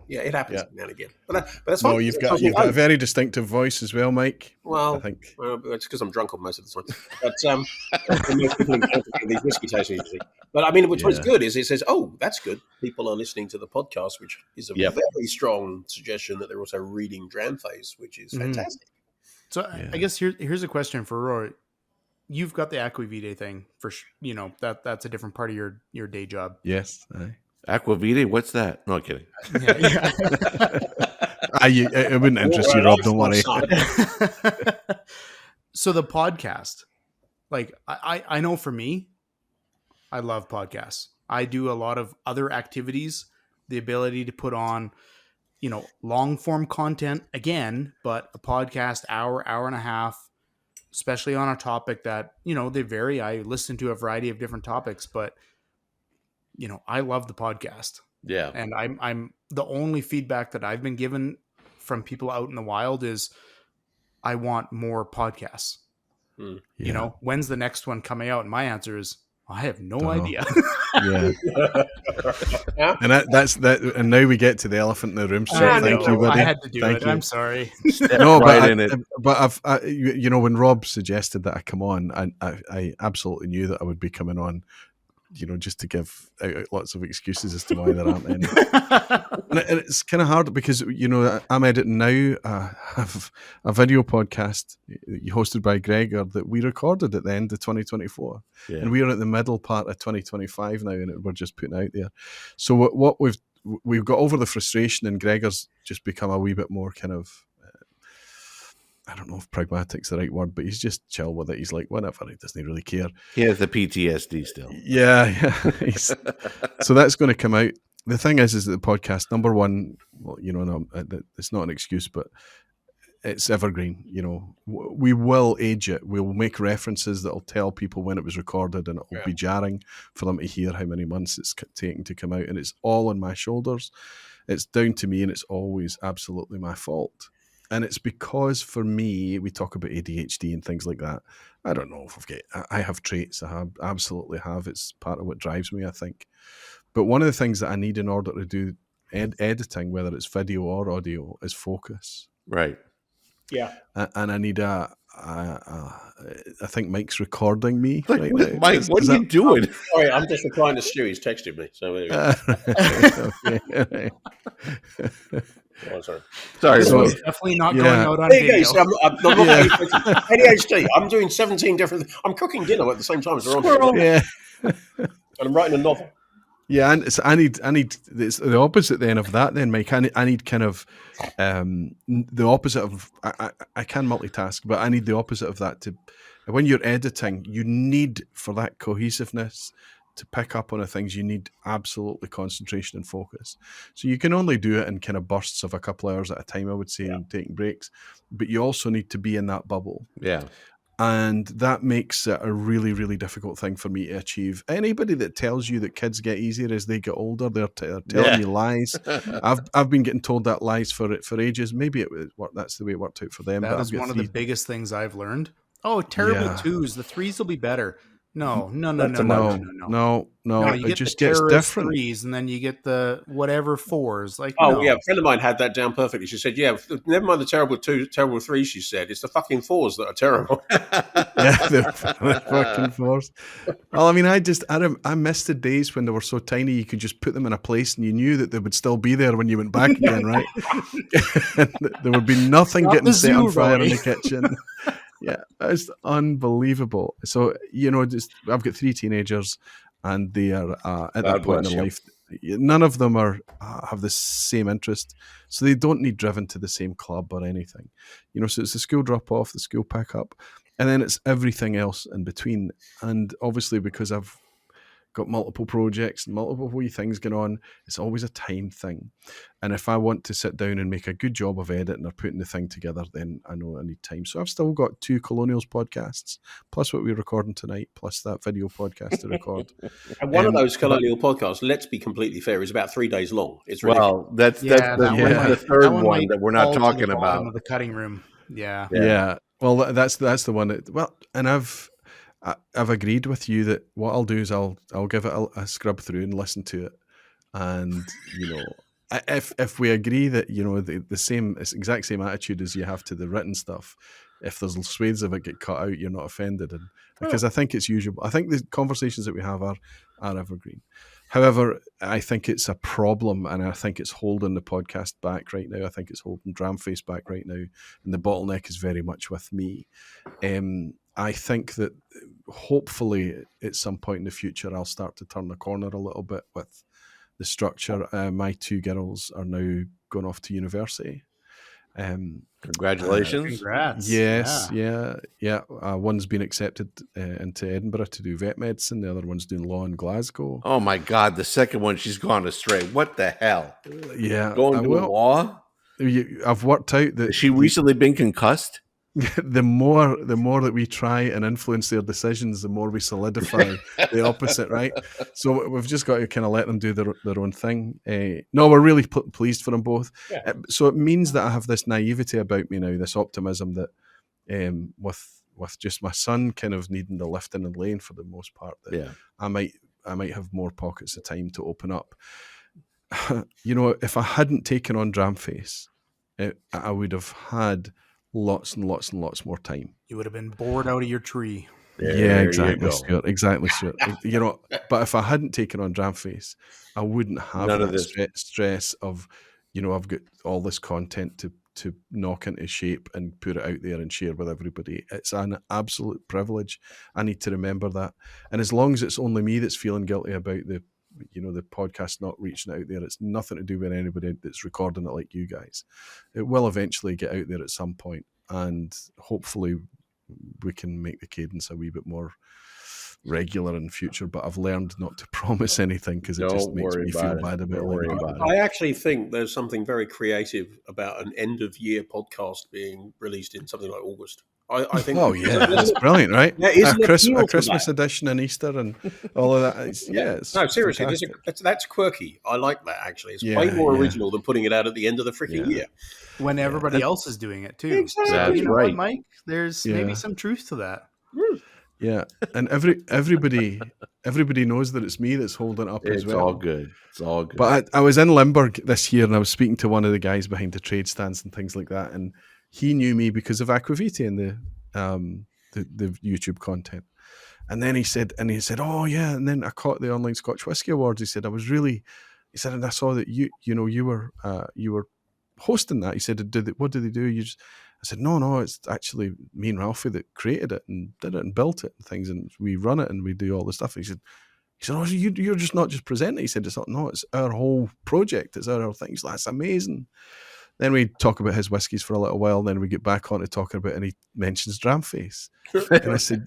it happens now and again. But that's fine. Well, you've got a very distinctive voice as well, Mike. Well, I think it's because I'm drunk on most of the time. But most people encounter these whiskey tastings usually. But I mean, what's good is it says, "Oh, that's good. People are listening to the podcast," which is a very strong suggestion that they're also reading Dramface, which is fantastic. So I guess here's a question for Roy. You've got the Aquavitae thing for that's a different part of your day job. Yes. Aye. Aquavitae, what's that? No, kidding. It wouldn't interest you, Rob. Don't worry. So the podcast, like I know for me, I love podcasts. I do a lot of other activities. The ability to put on, long form content again, but a podcast hour and a half, especially on a topic that, they vary. I listen to a variety of different topics, but I love the podcast. Yeah. And I'm the only feedback that I've been given from people out in the wild is I want more podcasts. When's the next one coming out? And my answer is I have no idea. Yeah. And that's that. And now we get to the elephant in the room. So thank you, buddy. I had to do thank it. you. I'm sorry. No, Right but when Rob suggested that I come on, I absolutely knew that I would be coming on, just to give out lots of excuses as to why there aren't any. And it's kind of hard because, I'm editing now. I have a video podcast hosted by Gregor that we recorded at the end of 2024. Yeah. And we're at the middle part of 2025 now, and we're just putting out there. So what we've got over the frustration, and Gregor's just become a wee bit more kind of, I don't know if pragmatic's the right word, but he's just chill with it. He's like, whatever, he doesn't really care. He has the PTSD still. Yeah. So that's going to come out. The thing is that the podcast, number one, well, it's not an excuse, but it's evergreen. We will age it. We'll make references that'll tell people when it was recorded, and it'll be jarring for them to hear how many months it's taking to come out. And it's all on my shoulders. It's down to me, and it's always absolutely my fault. And it's because, for me, we talk about ADHD and things like that. I don't know if I have traits. Absolutely have. It's part of what drives me, I think. But one of the things that I need in order to do editing, whether it's video or audio, is focus. Right. Yeah. And I need I think Mike's recording me right now. Mike, what are you doing? Sorry, I'm just replying to Stu. He's texted me. So Okay. sorry. This one's definitely not going out on there you video. go. So I'm not ADHD. I'm doing 17 different. I'm cooking dinner at the same time as we're on. Yeah. And I'm writing a novel. Yeah, and so I need it's the opposite then of that then, Mike. I need kind of the opposite of I can multitask, but I need the opposite of that. To when you're editing, you need, for that cohesiveness, to pick up on the things, you need absolutely concentration and focus. So you can only do it in kind of bursts of a couple of hours at a time, I would say, and taking breaks. But you also need to be in that bubble. Yeah. And that makes it a really, really difficult thing for me to achieve. Anybody that tells you that kids get easier as they get older, they're telling you lies. I've been getting told that lies for ages. Maybe that's the way it worked out for them. That is one of the biggest things I've learned. Oh, terrible twos. The threes will be better. No. No. You It get just the gets terrorist different. threes, and then you get the whatever fours. Like, a friend of mine had that down perfectly. She said, "Yeah, never mind the terrible threes." She said, "It's the fucking fours that are terrible." Yeah, the fucking fours. Well, I mean, I missed the days when they were so tiny you could just put them in a place and you knew that they would still be there when you went back again, right? There would be nothing getting set on fire in the kitchen. Yeah, it's unbelievable. So, I've got 3 teenagers, and they are at that point in their life. None of them have the same interest, so they don't need driven to the same club or anything. So it's the school drop off, the school pick up, and then it's everything else in between. And obviously, because I've got multiple projects and multiple wee things going on, it's always a time thing. And if I want to sit down and make a good job of editing or putting the thing together, then I know I need time. So I've still got 2 Colonials podcasts, plus what we're recording tonight, plus that video podcast to record. And one of those Colonial podcasts, let's be completely fair, is about 3 days long. It's really that's the third one that we're not talking about. The cutting room. Yeah. Well, that's the one. And I've agreed with you that what I'll do is I'll give it a scrub through and listen to it, and if we agree that the same exact same attitude as you have to the written stuff, if there's swathes of it get cut out, you're not offended, and because I think it's usual. I think the conversations that we have are evergreen. However, I think it's a problem, and I think it's holding the podcast back right now. I think it's holding Dramface back right now, and the bottleneck is very much with me. I think that hopefully at some point in the future, I'll start to turn the corner a little bit with the structure. My 2 girls are now going off to university. Congratulations. Congrats. Yes. Yeah. One's been accepted into Edinburgh to do vet medicine. The other one's doing law in Glasgow. Oh my God. The second one, she's gone astray. What the hell? Yeah. Going to law? I've worked out that Has she recently been concussed? the more that we try and influence their decisions, the more we solidify the opposite, right? So we've just got to kind of let them do their own thing. No, we're really pleased for them both. Yeah. So it means that I have this naivety about me now, this optimism that with just my son kind of needing the lifting and laying for the most part, that I might have more pockets of time to open up. If I hadn't taken on Dramface, I would have had lots and lots and lots more time. You would have been bored out of your tree. Yeah, exactly, Stuart. Exactly, Stuart. But if I hadn't taken on Dramface, I wouldn't have None of that this. stress of, I've got all this content to knock into shape and put it out there and share with everybody. It's an absolute privilege. I need to remember that. And as long as it's only me that's feeling guilty about the podcast not reaching out there, it's nothing to do with anybody that's recording it like you guys. It will eventually get out there at some point, and hopefully we can make the cadence a wee bit more regular in future. But I've learned not to promise anything because it just makes me feel bad about it. I actually think there's something very creative about an end of year podcast being released in something like August. I think. Oh yeah, that's brilliant, right? Yeah, a Christmas edition and Easter and all of that. No, seriously, that's quirky. I like that. Actually, it's way more original than putting it out at the end of the freaking year when everybody else is doing it too. Exactly, that's right, Mike. There's maybe some truth to that. Yeah, and everybody knows that it's me that's holding it up as well. It's all good. But I was in Limburg this year, and I was speaking to one of the guys behind the trade stands and things like that, and he knew me because of Aquavitae and the YouTube content. And then he said, oh yeah, and then I caught the Online Scotch Whisky Awards. He said, and I saw that you were hosting that. He said, what did they do? I said, no, it's actually me and Ralphie that created it and did it and built it and things, and we run it and we do all the stuff. He said, oh, you're just not just presenting. He said, it's our whole project. It's our thing. He's like, that's amazing. Then we talk about his whiskies for a little while. Then we get back on to talking about, and he mentions Dramface. And I said,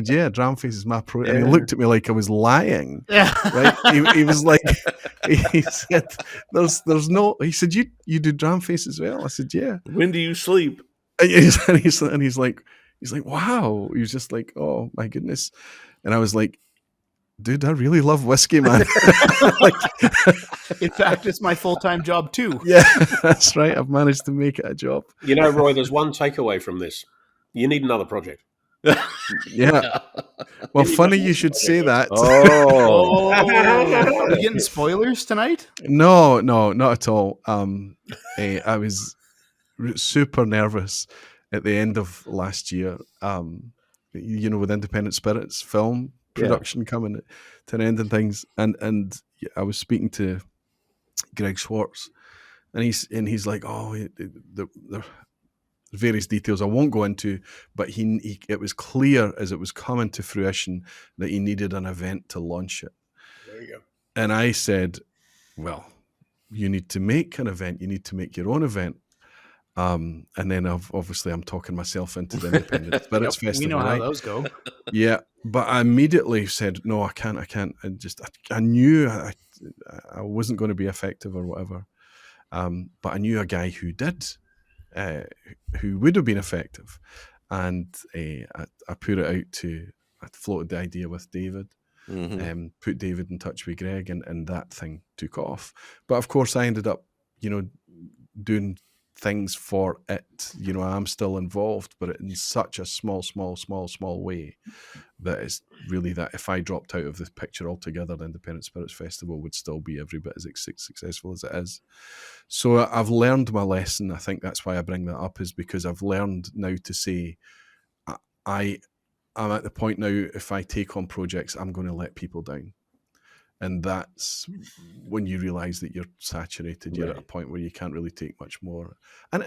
yeah, Dramface is my pro. And he looked at me like I was lying. Yeah. Right? He was like, he said, there's no. He said, you do Dramface as well. I said, yeah. When do you sleep? And he's like, wow. He was just like, oh my goodness. And I was like, dude, I really love whiskey, man. In fact, it's my full-time job too. Yeah, that's right. I've managed to make it a job. Roy, there's one takeaway from this. You need another project. Yeah. Well, funny you should say that. Oh. Are you getting spoilers tonight? No, not at all. I was super nervous at the end of last year. With Independent Spirits film production coming to an end and things, and I was speaking to Greg Schwartz, and he's like, oh, the various details I won't go into, but it was clear as it was coming to fruition that he needed an event to launch it. There you go. And I said, well, you need to make an event. You need to make your own event. And then I'm talking myself into the Independent Spirits Festival. We know how those go. Yeah, but I immediately said, no, I can't. I knew I wasn't going to be effective or whatever. But I knew a guy who did, who would have been effective. And I put it out I floated the idea with David, put David in touch with Greg, and that thing took off. But of course, I ended up, doing things for it. I'm still involved, but in such a small way that it's really that if I dropped out of the picture altogether, the Independent Spirits Festival would still be every bit as successful as it is. So I've learned my lesson. I think that's why I bring that up, is because I've learned now to say I'm at the point now, if I take on projects, I'm going to let people down. And that's when you realise that you're saturated. You're at a point where you can't really take much more. And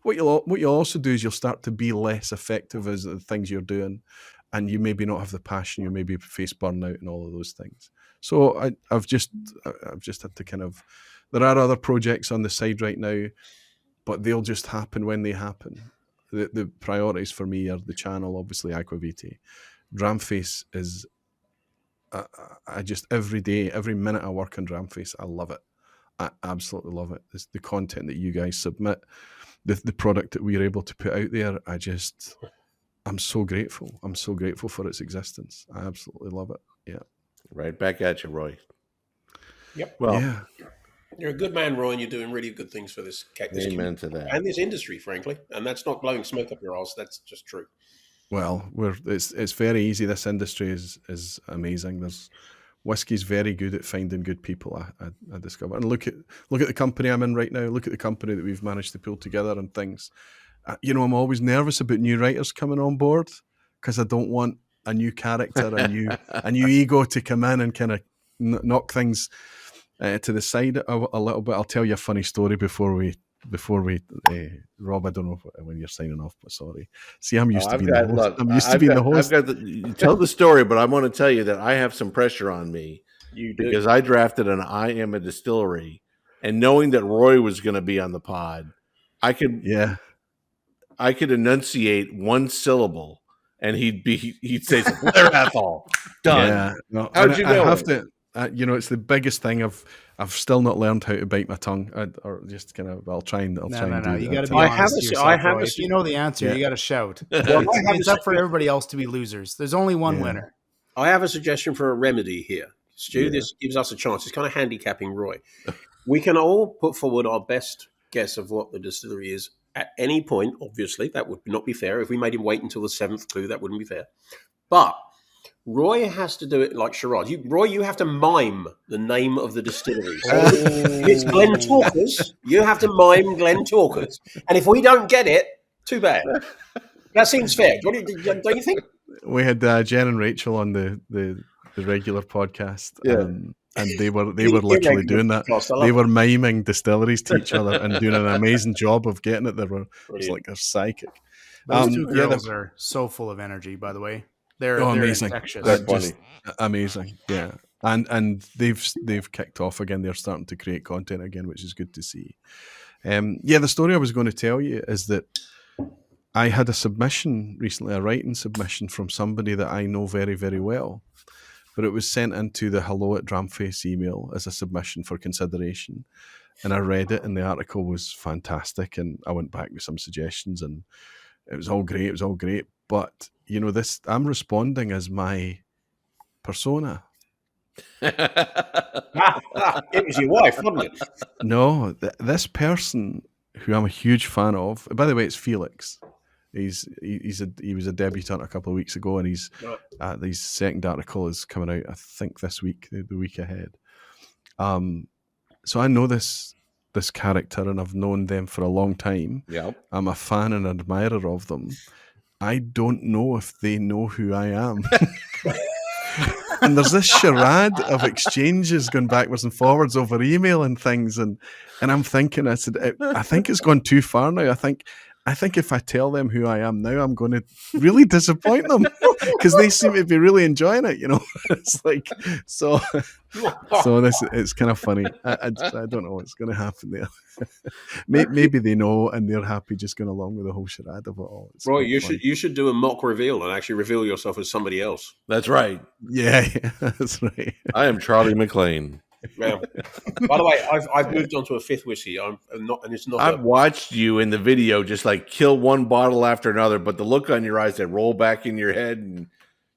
what you'll also do is you'll start to be less effective as the things you're doing, and you maybe not have the passion. You maybe face burnout and all of those things. So I've just had to kind of. There are other projects on the side right now, but they'll just happen when they happen. The priorities for me are the channel, obviously Aquavitae. Dramface is. I just every day, every minute I work on Dramface, I love it. I absolutely love it. It's the content that you guys submit, the product that we're able to put out there. I'm so grateful. I'm so grateful for its existence. I absolutely love it. Yeah. Right back at you, Roy. Yep. Well, yeah. You're a good man, Roy, and you're doing really good things for this amen to that. and this industry, frankly. And that's not blowing smoke up your arse. That's just true. Well, it's very easy. This industry is amazing. There's whiskey's very good at finding good people. I discover, and look at the company I'm in right now. Look at the company that we've managed to pull together and things. I'm always nervous about new writers coming on board because I don't want a new character, a new ego to come in and kind of knock things to the side a little bit. I'll tell you a funny story before we Rob, I don't know when you're signing off, but sorry. See, I'm used to being the host. I'm used to being the host. You tell the story, but I want to tell you that I have some pressure on me because I drafted an I Am a Distillery, and knowing that Roy was going to be on the pod, I could enunciate one syllable, and he'd say Blair Ethel. Done. Yeah, no, How'd you know? I have to. It's the biggest thing. I've still not learned how to bite my tongue, or just kind of. I'll try and do that. You got to be honest to yourself, Roy. If you know the answer, you got to shout. It's up for everybody else to be losers. There's only one winner. I have a suggestion for a remedy here, Stu. This gives us a chance. It's kind of handicapping Roy. We can all put forward our best guess of what the distillery is at any point. Obviously, that would not be fair. If we made him wait until the 7th clue, that wouldn't be fair. But Roy has to do it like charade. Roy, you have to mime the name of the distillery. It's Glen Talkers. You have to mime Glen Talkers. And if we don't get it, too bad. That seems fair. Don't you think? We had Jen and Rachel on the regular podcast, and they were literally doing that. They were miming distilleries to each other and doing an amazing job of getting it. It's like they're psychic. Those two girls are so full of energy, by the way. They're amazing. Infectious. They're just amazing. Yeah. And they've kicked off again. They're starting to create content again, which is good to see. The story I was going to tell you is that I had a submission recently, a writing submission from somebody that I know very, very well. But it was sent into the hello@Dramface email as a submission for consideration. And I read it, and the article was fantastic. And I went back with some suggestions, and it was all great. But I'm responding as my persona. It was your wife, wasn't it? No, this person who I'm a huge fan of. By the way, it's Felix. He was a debutant a couple of weeks ago, and his second article is coming out, I think, this week, the week ahead. So I know this character, and I've known them for a long time. Yep. I'm a fan and admirer of them. I don't know if they know who I am. And there's this charade of exchanges going backwards and forwards over email and things, and I'm thinking, I think it's gone too far now. I think if I tell them who I am now, I'm going to really disappoint them because they seem to be really enjoying it. It's like so it's kind of funny. I don't know what's going to happen there. Maybe they know and they're happy just going along with the whole charade of it all. Roy, you should do a mock reveal and actually reveal yourself as somebody else. That's right. Yeah, that's right. I am Charlie McLean. Yeah. By the way, I've moved on to a 5th whiskey. I've watched you in the video just like kill one bottle after another, but the look on your eyes that roll back in your head, and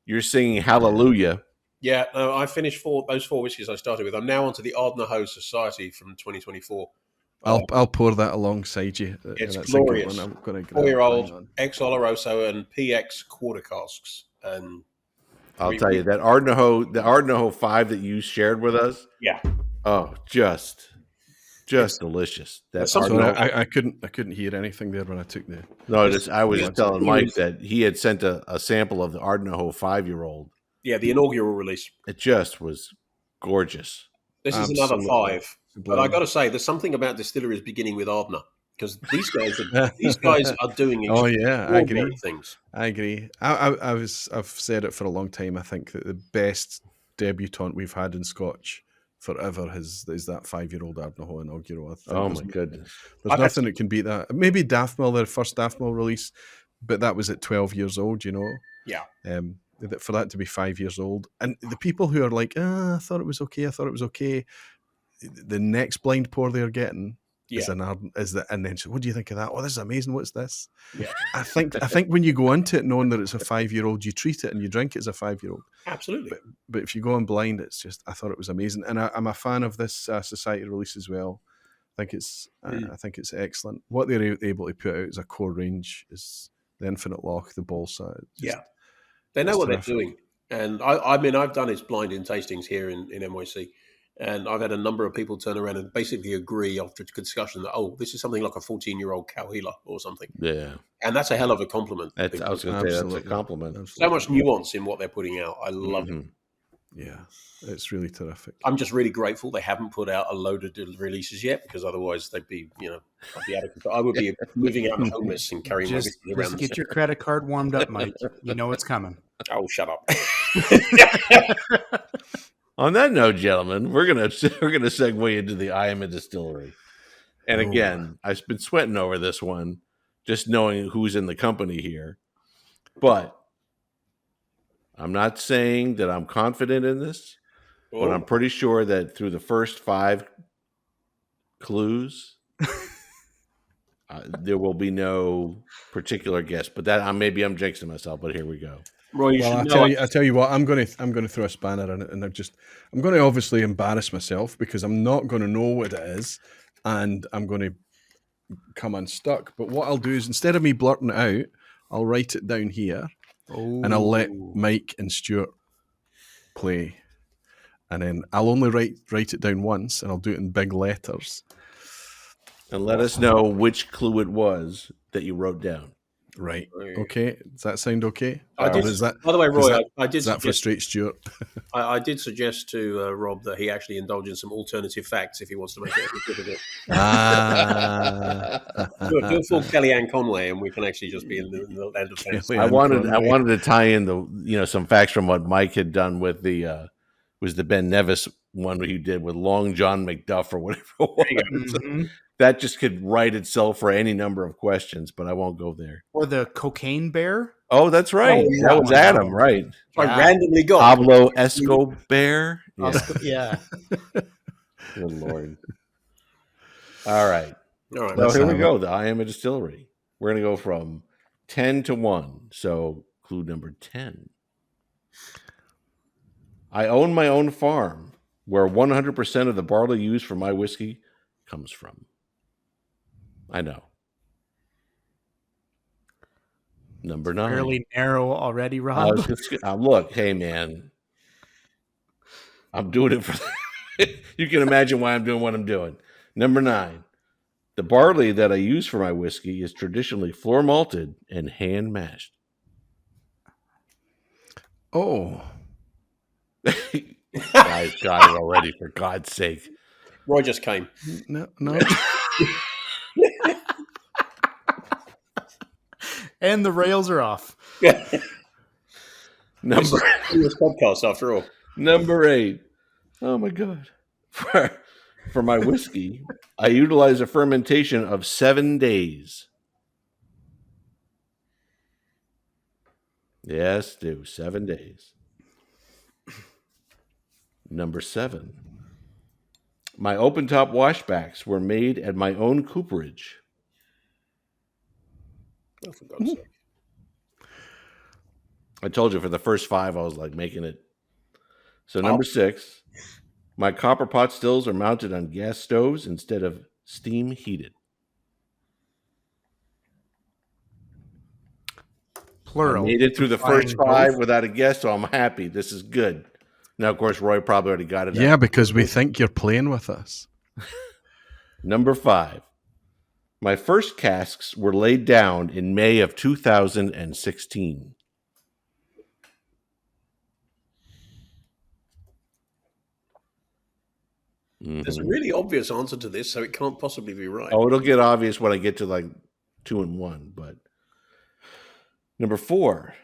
you're singing Hallelujah. Yeah, no, I finished those 4 whiskeys I started with. I'm now onto the Ardnahoe Society from 2024. I'll pour that alongside you. It's glorious. 4-year-old ex Oloroso and PX quarter casks, and I'll tell you that the Ardnahoe 5 that you shared with us. Yeah. Oh, just delicious. I couldn't hear anything there when I took the. No, I was just telling Mike that he had sent a sample of the Ardnahoe 5-year-old. Yeah, the inaugural release. It just was gorgeous. This is another 5, but I got to say, there's something about distilleries beginning with Ardna. Because these guys are doing I agree. Things. I agree. I've said it for a long time. I think that the best debutante we've had in Scotch forever is that 5-year-old Ardnahoe inaugural. Oh my goodness! There's nothing that can beat that. Maybe Daffmill, their first Daffmill release, but that was at 12 years old. Yeah. For that to be 5 years old, and the people who are like, I thought it was okay. The next blind pour they're getting Is an ardent, and then what do you think of that? Oh, this is amazing. What's this? Yeah. I think when you go into it knowing that it's a 5-year-old, you treat it and you drink it as a 5-year-old. Absolutely. But if you go in blind, it's just, I thought it was amazing, and I'm a fan of this Society release as well. I think it's excellent. What they're able to put out as a core range is the Infinite Lock, the Balsa. They know what terrific. they're doing, and I mean, I've done its blind in tastings here in NYC. And I've had a number of people turn around and basically agree after discussion that, this is something like a 14-year-old Cowheeler or something. Yeah. And that's a hell of a compliment. I was going to say that's a compliment. So much nuance in what they're putting out. I love it. Yeah, it's really terrific. I'm just really grateful they haven't put out a load of releases yet, because otherwise they'd be, I'd be out of control. I would be moving out and homeless and carrying my Just around. get your credit card warmed up, Mike. You know it's coming. Oh, shut up. On that note, gentlemen, we're gonna segue into the I Am a Distillery. And again, I've been sweating over this one, just knowing who's in the company here. But I'm not saying that I'm confident in this, but I'm pretty sure that through the first 5 clues, there will be no particular guess. But that maybe I'm jinxing myself. But here we go. Roy, I tell you what, I'm going to throw a spanner in it, and I'm going to obviously embarrass myself because I'm not going to know what it is, and I'm going to come unstuck. But what I'll do is, instead of me blurting it out, I'll write it down here, and I'll let Mike and Stuart play, and then I'll only write it down once, and I'll do it in big letters. And let us know which clue it was that you wrote down. Right. Okay. Does that sound okay? By the way, Roy, I did. Does that frustrate Stuart? I did suggest to Rob that he actually indulge in some alternative facts if he wants to make it a bit of it. Do a full Kellyanne Conway, and we can actually just be in the land of fantasy. I wanted to tie in some facts from what Mike had done with the was the Ben Nevis one he did with Long John McDuff or whatever it was. Mm-hmm. That just could write itself for any number of questions, but I won't go there. Or the Cocaine Bear. Oh, that's right. That was Adam, right? I randomly got Pablo Escobar. Yeah. Good Lord. All right. So here we go. The I Am a Distillery. We're going to go from 10 to 1. So clue number 10. I own my own farm where 100% of the barley used for my whiskey comes from. I know. Number 9. Fairly narrow already, Rob. Look, hey, man. I'm doing it for... You can imagine why I'm doing what I'm doing. Number 9. The barley that I use for my whiskey is traditionally floor malted and hand mashed. Oh. Guys got it already, for God's sake. Roy just came. No. And the rails are off. This podcast, after all. Number 8. Oh my God. For my whiskey, I utilize a fermentation of 7 days. Yes, 7 days. Number 7. My open top washbacks were made at my own cooperage. Oh, for God's sake. I told you for the first 5, I was like making it. So number 6, my copper pot stills are mounted on gas stoves instead of steam heated. Plural. I made it through the first 5 without a guess, so I'm happy. This is good. Now, of course, Roy probably already got it. Yeah, because we think you're playing with us. Number 5. My first casks were laid down in May of 2016. There's a really obvious answer to this, so it can't possibly be right. Oh, it'll get obvious when I get to like 2 and 1. But number 4.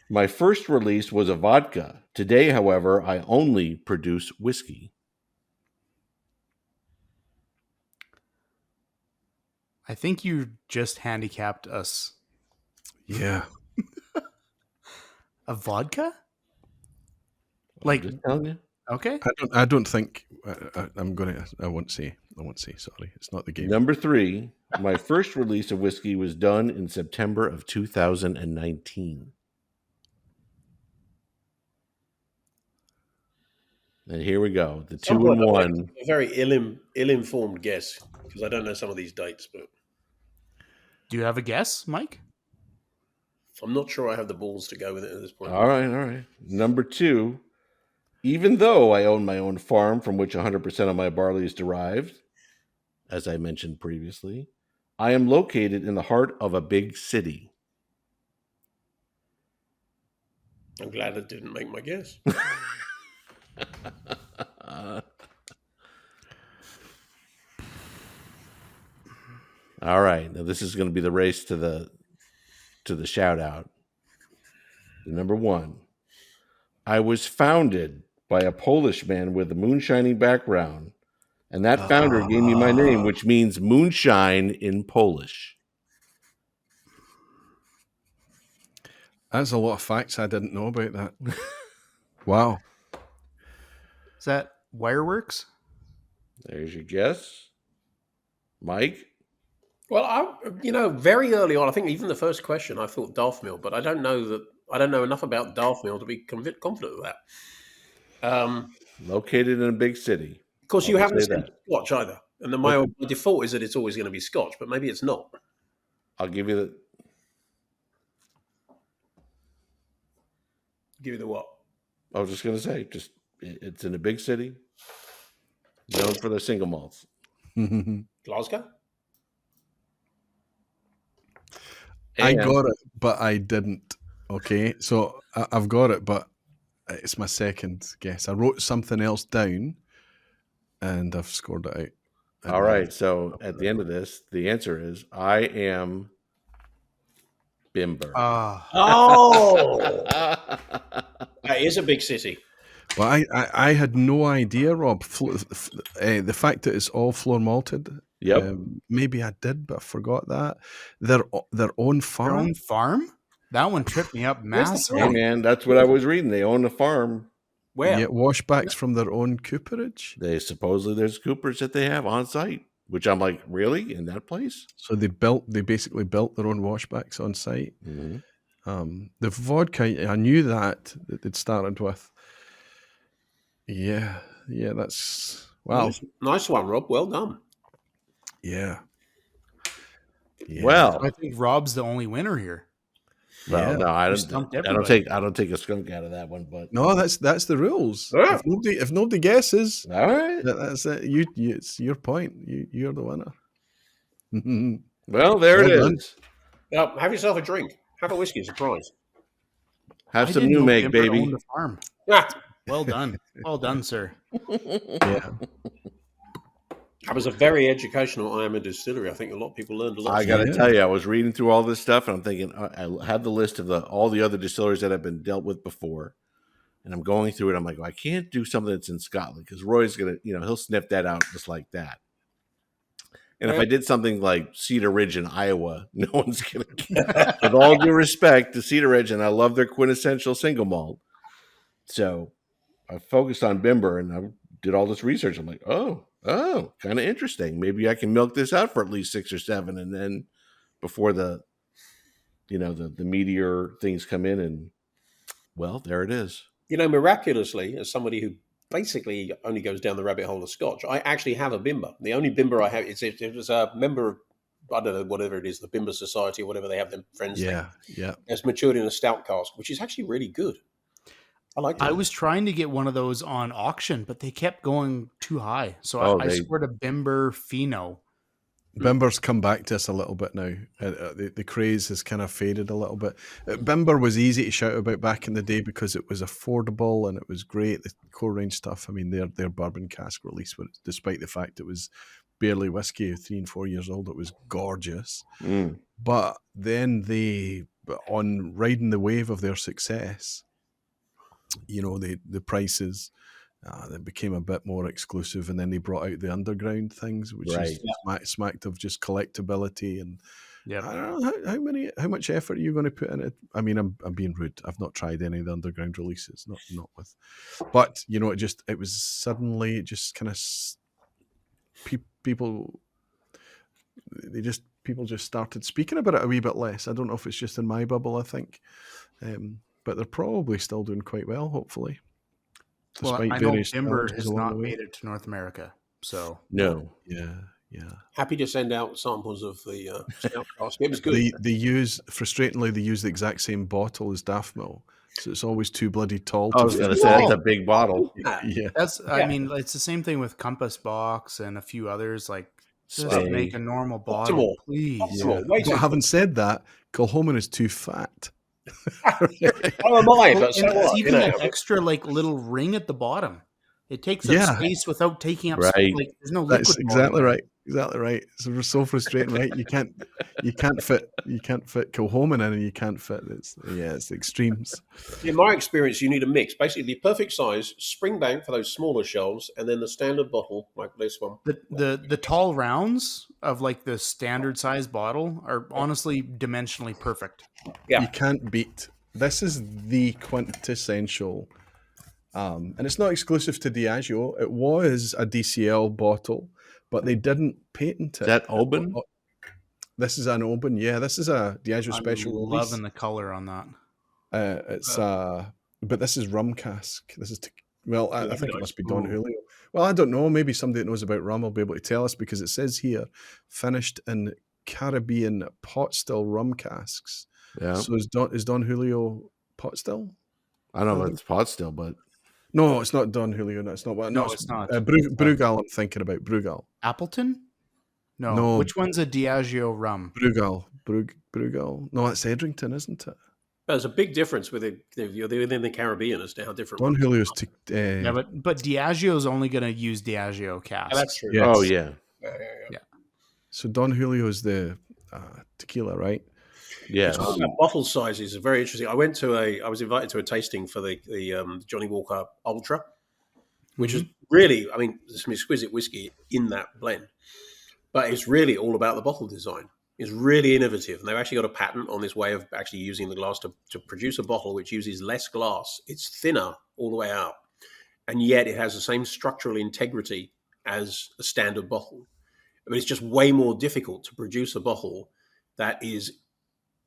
My first release was a vodka. Today, however, I only produce whiskey. I think you just handicapped us. Yeah. A vodka? Like, I'm just telling you. Okay. I don't think I'm gonna. I won't say. Sorry, it's not the game. Number 3, my first release of whiskey was done in September of 2019. And here we go. The 2 and 1. A very ill-informed guess because I don't know some of these dates, but Do you have a guess, Mike? I'm not sure I have the balls to go with it at this point. All right. Number 2, even though I own my own farm from which 100% of my barley is derived, as I mentioned previously, I am located in the heart of a big city. I'm glad it didn't make my guess. All right. Now this is going to be the race to the shout out. Number 1. I was founded by a Polish man with a moonshining background, and that founder gave me my name, which means moonshine in Polish. That's a lot of facts I didn't know about that. Wow. Is that Wireworks? There's your guess. Mike? Well, very early on, I think even the first question, I thought Darth-Mill, but I don't know enough about Darth-Mill to be confident of that. Located in a big city. Of course, you haven't said that. Scotch either. And my default is that it's always going to be Scotch, but maybe it's not. I'll give you the... Give you the what? I was just going to say, it's in a big city, known for their single malts. Glasgow? I got it, but I didn't. Okay, so I've got it, but it's my second guess. I wrote something else down, and I've scored it out. All right, so at the end of this, the answer is I am Bimber. Oh! That is a big city. But I had no idea, Rob. The fact that it's all floor malted. Yep. Maybe I did, but I forgot that. Their own farm. Their own farm? That one tripped me up massively. Hey, man, that's what I was reading. They own a farm. Where? Get washbacks from their own cooperage. Supposedly there's coopers that they have on site, which I'm like, really? In that place? So they basically built their own washbacks on site. Mm-hmm. The vodka, I knew that they'd started with. Yeah, that's wow. Nice one, Rob. Well done. Yeah. Well, I think Rob's the only winner here. Well, no, I don't take a skunk out of that one, but no, that's the rules. Yeah. If nobody guesses, all right, that's it. It's your point. You're the winner. Well, there it is. Now, have yourself a drink. Have a whiskey as a prize. Have some new make, baby. Owned a farm. Yeah. Well done. Well done, sir. Yeah. That was a very educational I am a distillery. I think a lot of people learned a lot. I got to tell you, I was reading through all this stuff, and I'm thinking, I have the list of all the other distilleries that have been dealt with before, and I'm going through it. I'm like, I can't do something that's in Scotland because Roy's gonna, he'll sniff that out just like that. And if I did something like Cedar Ridge in Iowa, no one's gonna get. With all due respect to Cedar Ridge, and I love their quintessential single malt, so I focused on Bimber, and I did all this research. I'm like, oh, kind of interesting. Maybe I can milk this out for at least 6 or 7, and then before the meteor things come in, and well, there it is. Miraculously, as somebody who basically only goes down the rabbit hole of Scotch, I actually have a Bimber. The only Bimber I have it was a member of, I don't know, whatever it is, the Bimber Society or whatever they have them friends. Yeah. It's matured in a stout cask, which is actually really good. I like that. I was trying to get one of those on auction, but they kept going too high. So I scored a Bimber Pheno. Bimber's come back to us a little bit now. The craze has kind of faded a little bit. Bimber was easy to shout about back in the day because it was affordable and it was great. The core range stuff, I mean, their bourbon cask release, despite the fact it was barely whiskey, 3 and 4 years old, it was gorgeous. But then on riding the wave of their success, the prices, they became a bit more exclusive, and then they brought out the underground things, which is smacked of just collectability and Yep. I don't know how much effort are you going to put in it. I mean, I'm being rude. I've not tried any of the underground releases, not with, but you know, it was suddenly just kind of people just started speaking about it a wee bit less. I don't know if it's just in my bubble, I think, but they're probably still doing quite well, hopefully. Well, Despite I know various Timber challenges has along not the way. made it to North America, so No. Yeah. Happy to send out samples of the stout cask. It was good. They use the exact same bottle as Daft Mill, so it's always too bloody tall. I was going to say that's a big bottle. Yeah. I mean, it's the same thing with Compass Box and a few others. Like, just Stay. make a normal bottle, Optimal. please. Optimal. Way too But having said that, Kilhoman is too fat. Oh, am I? But so And it's what? even You know? that extra like little ring at the bottom. It takes up Yeah. space without taking up Right. space. Like, there's no liquid. That's volume. exactly right. Exactly right. So frustrating, right? You can't fit Kilhoman in, and you can't fit it's the extremes. In my experience, you need a mix. Basically, the perfect size spring bank for those smaller shelves, and then the standard bottle like this one. The tall rounds of like the standard size bottle are honestly dimensionally perfect. Yeah. You can't beat. This is the quintessential, and it's not exclusive to Diageo. It was a DCL bottle, but they didn't patent it. Is that Oban? This is an Oban, yeah. This is a Diageo special I'm release. loving the color on that. But this is rum cask. This is I think it nice. must be Don Julio. Well, I don't know. Maybe somebody that knows about rum will be able to tell us, because it says here finished in Caribbean pot still rum casks. Yeah. So is Don Julio pot still? I don't know if it's pot still, but No, it's not Don Julio. No, it's not. No, it's not. Brugal. I'm thinking about Brugal. Appleton? No. No. Which one's a Diageo rum? Brugal. Brugal. No, it's Edrington, isn't it? There's a big difference with within the Caribbean as to how different. Don Julio's. Yeah, but Diageo's only going to use Diageo casks. That's true. Yes. oh yeah, So Don Julio is the tequila, right? yeah. Talking about bottle sizes is very interesting. I was invited to a tasting for the Johnny Walker Ultra, which is really, I mean, there's some exquisite whiskey in that blend, but it's really all about the bottle design. It's really innovative, and they've actually got a patent on this way of actually using the glass to produce a bottle which uses less glass. It's thinner all the way out, and yet it has the same structural integrity as a standard bottle. But it's just way more difficult to produce a bottle that is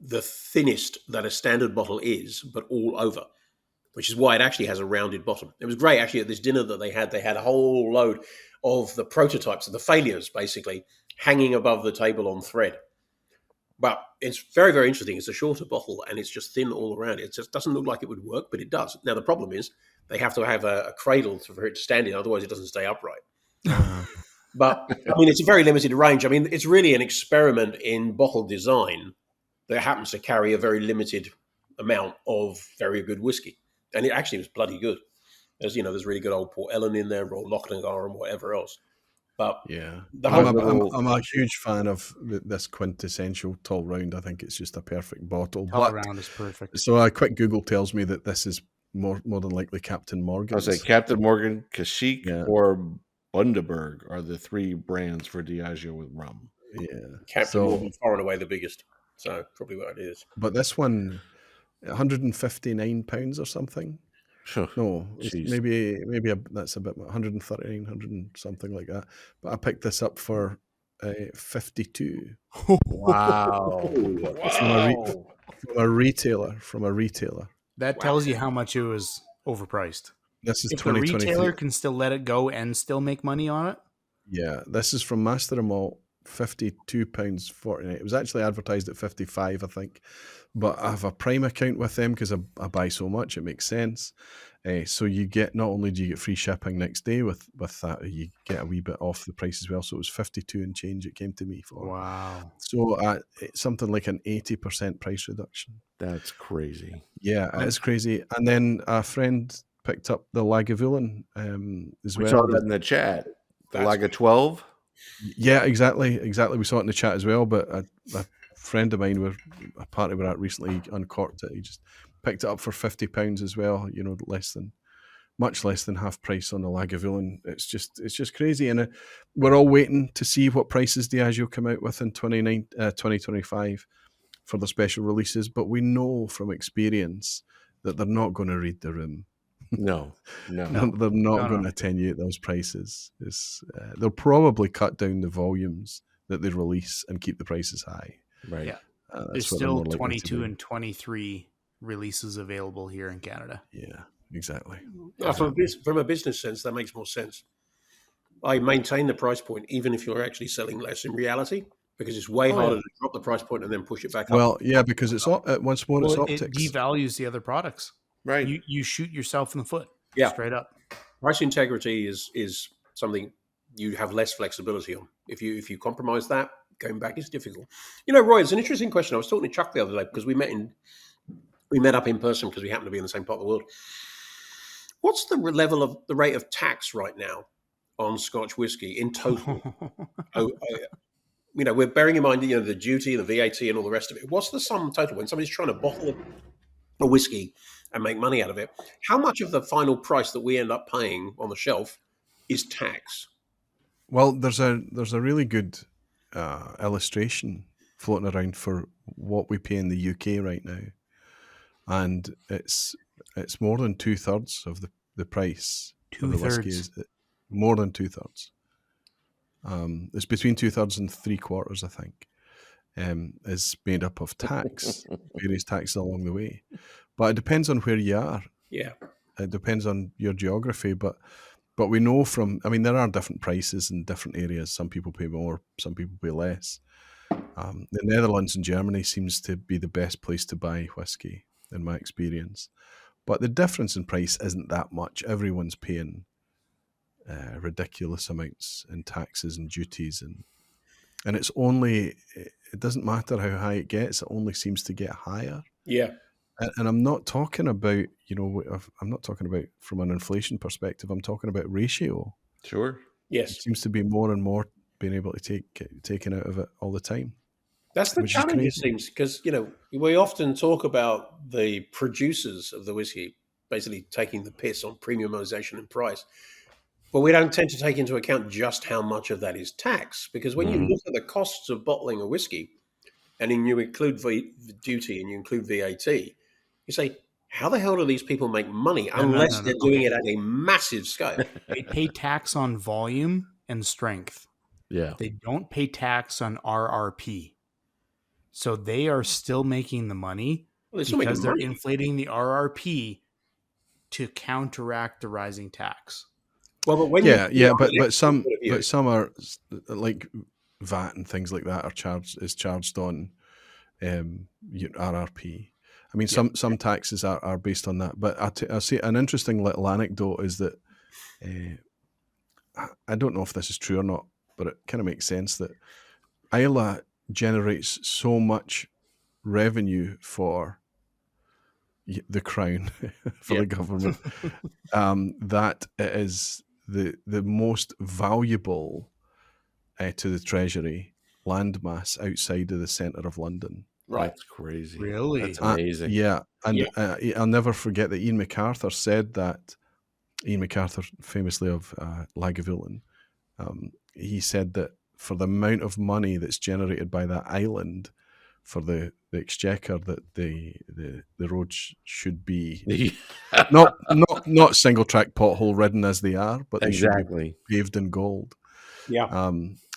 the thinnest that a standard bottle is, but all over, which is why it actually has a rounded bottom. It was great, actually, at this dinner that they had a whole load of the prototypes, of the failures, basically, hanging above the table on thread. But it's very, very interesting. It's a shorter bottle, and it's just thin all around. It just doesn't look like it would work, but it does. Now, the problem is they have to have a cradle for it to stand in, otherwise it doesn't stay upright. But, I mean, it's a very limited range. I mean, it's really an experiment in bottle design that happens to carry a very limited amount of very good whiskey. And it actually was bloody good. There's really good old Port Ellen in there, or Lochnagar and whatever else. But yeah, the I'm a huge fan of this quintessential tall round. I think it's just a perfect bottle. All But around is perfect. so a quick Google tells me that this is more than likely Captain I Morgan's. was like Captain Morgan, Kashyyyk, Yeah. or Bundaberg are the three brands for Diageo with rum. Yeah, Captain Morgan, far and away the biggest. So probably what it is. but this one, £159 or something. Sure. No, Jeez. maybe that's a bit 139, 100 and something like that. But I picked this up for 52 Wow. from a retailer. That tells you how much it was overpriced. This is If the 2023. retailer can still let it go and still make money on it, Yeah, this is from Master and Malt, £52.49. It was actually advertised at 55, I think. But I have a Prime account with them because I buy so much, it makes sense. So you get, not only do you get free shipping next day with that, you get a wee bit off the price as well. So it was 52 and change it came to me for. wow. So it's something like an 80% price reduction. That's crazy. Yeah, it's crazy. And then a friend picked up the Lagavulin as We well. saw that in the chat. The Lager 12. Yeah, exactly. We saw it in the chat as well. But a friend of mine, a party we're at recently, uncorked it. He just picked it up for £50 as well. Less than much less than half price on the Lagavulin. It's just crazy, and we're all waiting to see what prices Diageo come out with in 2025 for the special releases. But we know from experience that they're not going to read the room. No. They're not going to attenuate those prices. They'll probably cut down the volumes that they release and keep the prices high. Right. Yeah. That's There's what they're still more likely to 22 do. and 23 releases available here in Canada. Yeah, exactly. From a business sense, that makes more sense. I maintain the price point, even if you're actually selling less in reality, because it's way harder to drop the price point and then push it back up. Well, yeah, because it's once more it's optics. It devalues the other products. Right. You shoot yourself in the foot. Yeah. Straight up. Price integrity is something you have less flexibility on. If you compromise that, going back is difficult. Roy, it's an interesting question. I was talking to Chuck the other day because we met up in person because we happen to be in the same part of the world. What's the level of the rate of tax right now on Scotch whiskey in total? We're bearing in mind, the duty, the VAT, and all the rest of it. What's the sum total when somebody's trying to bottle a whiskey and make money out of it? How much of the final price that we end up paying on the shelf is tax? Well, there's a really good illustration floating around for what we pay in the UK right now, and it's more than 2/3 of the price of the whiskey. Is more than 2/3. It's between 2/3 and 3/4, I think, is made up of tax, various taxes along the way. But it depends on where you are. Yeah. It depends on your geography. But we know there are different prices in different areas. Some people pay more, some people pay less. The Netherlands and Germany seems to be the best place to buy whiskey, in my experience. But the difference in price isn't that much. Everyone's paying ridiculous amounts in taxes and duties, and it doesn't matter how high it gets, it only seems to get higher. Yeah. And I'm not talking about, from an inflation perspective, I'm talking about ratio. Sure. Yes. It seems to be more and more being able to taken out of it all the time. That's the challenge, it seems, because, we often talk about the producers of the whiskey basically taking the piss on premiumization and price. But we don't tend to take into account just how much of that is tax, because when you look at the costs of bottling a whiskey, and then you include duty and you include VAT, you say, how the hell do these people make money unless they're doing it at a massive scale? They pay tax on volume and strength. Yeah. They don't pay tax on RRP. So they are still making the money because they're inflating the RRP to counteract the rising tax. Well, but when but some are like VAT and things like that are charged on RRP. I mean, some taxes are based on that. But I'll say an interesting little anecdote is that I don't know if this is true or not, but it kind of makes sense that Islay generates so much revenue for the Crown, for the government, that it is the most valuable to the Treasury landmass outside of the centre of London. Right. That's crazy. Really? That's amazing. I'll never forget that Ian MacArthur said that. Ian MacArthur, famously of Lagavulin, he said that for the amount of money that's generated by that island for the exchequer, that the roads should be not single track pothole ridden as they are, but they should be paved in gold. Yeah.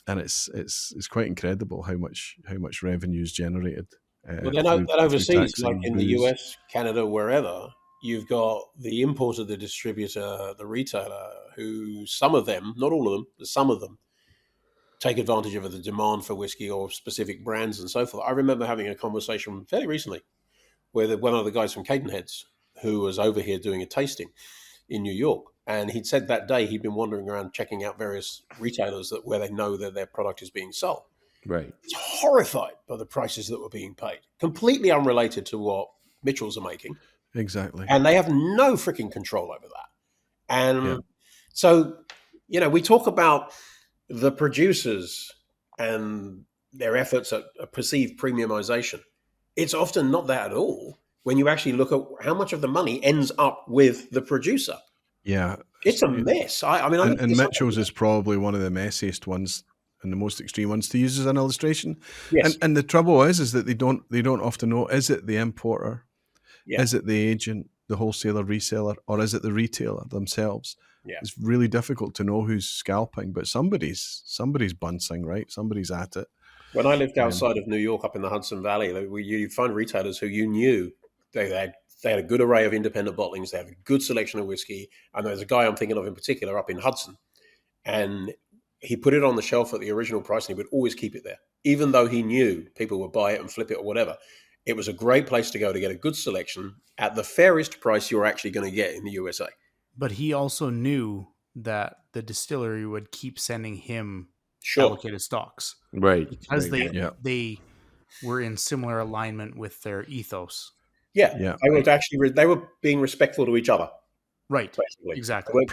And it's quite incredible how much revenue is generated. Well, then overseas, like in the US, Canada, wherever, you've got the importer, the distributor, the retailer, who some of them, not all of them, but some of them, take advantage of the demand for whiskey or specific brands and so forth. I remember having a conversation fairly recently with one of the guys from Cadenheads who was over here doing a tasting in New York. And he'd said that day he'd been wandering around checking out various retailers where they know that their product is being sold. Right. He's horrified by the prices that were being paid, completely unrelated to what Mitchell's are making. Exactly. And they have no freaking control over that. And so, we talk about the producers and their efforts at a perceived premiumization. It's often not that at all when you actually look at how much of the money ends up with the producer. Yeah. It's a mess. I mean, and Mitchell's is probably one of the messiest ones and the most extreme ones to use as an illustration. yes, And the trouble is that they don't often know, is it the importer? yeah, Is it the agent, the wholesaler, reseller, or is it the retailer themselves? yeah. It's really difficult to know who's scalping, but somebody's bunsing, right? Somebody's at it. When I lived outside of New York, up in the Hudson Valley, you'd find retailers who you knew they had a good array of independent bottlings. They have a good selection of whiskey. And there's a guy I'm thinking of in particular up in Hudson, and he put it on the shelf at the original price, and he would always keep it there, even though he knew people would buy it and flip it or whatever. It was a great place to go to get a good selection at the fairest price you're actually going to get in the USA. But he also knew that the distillery would keep sending him Sure. allocated stocks Right. because Right. they were in similar alignment with their ethos. Yeah. They were being respectful to each other. Right. Basically. Exactly.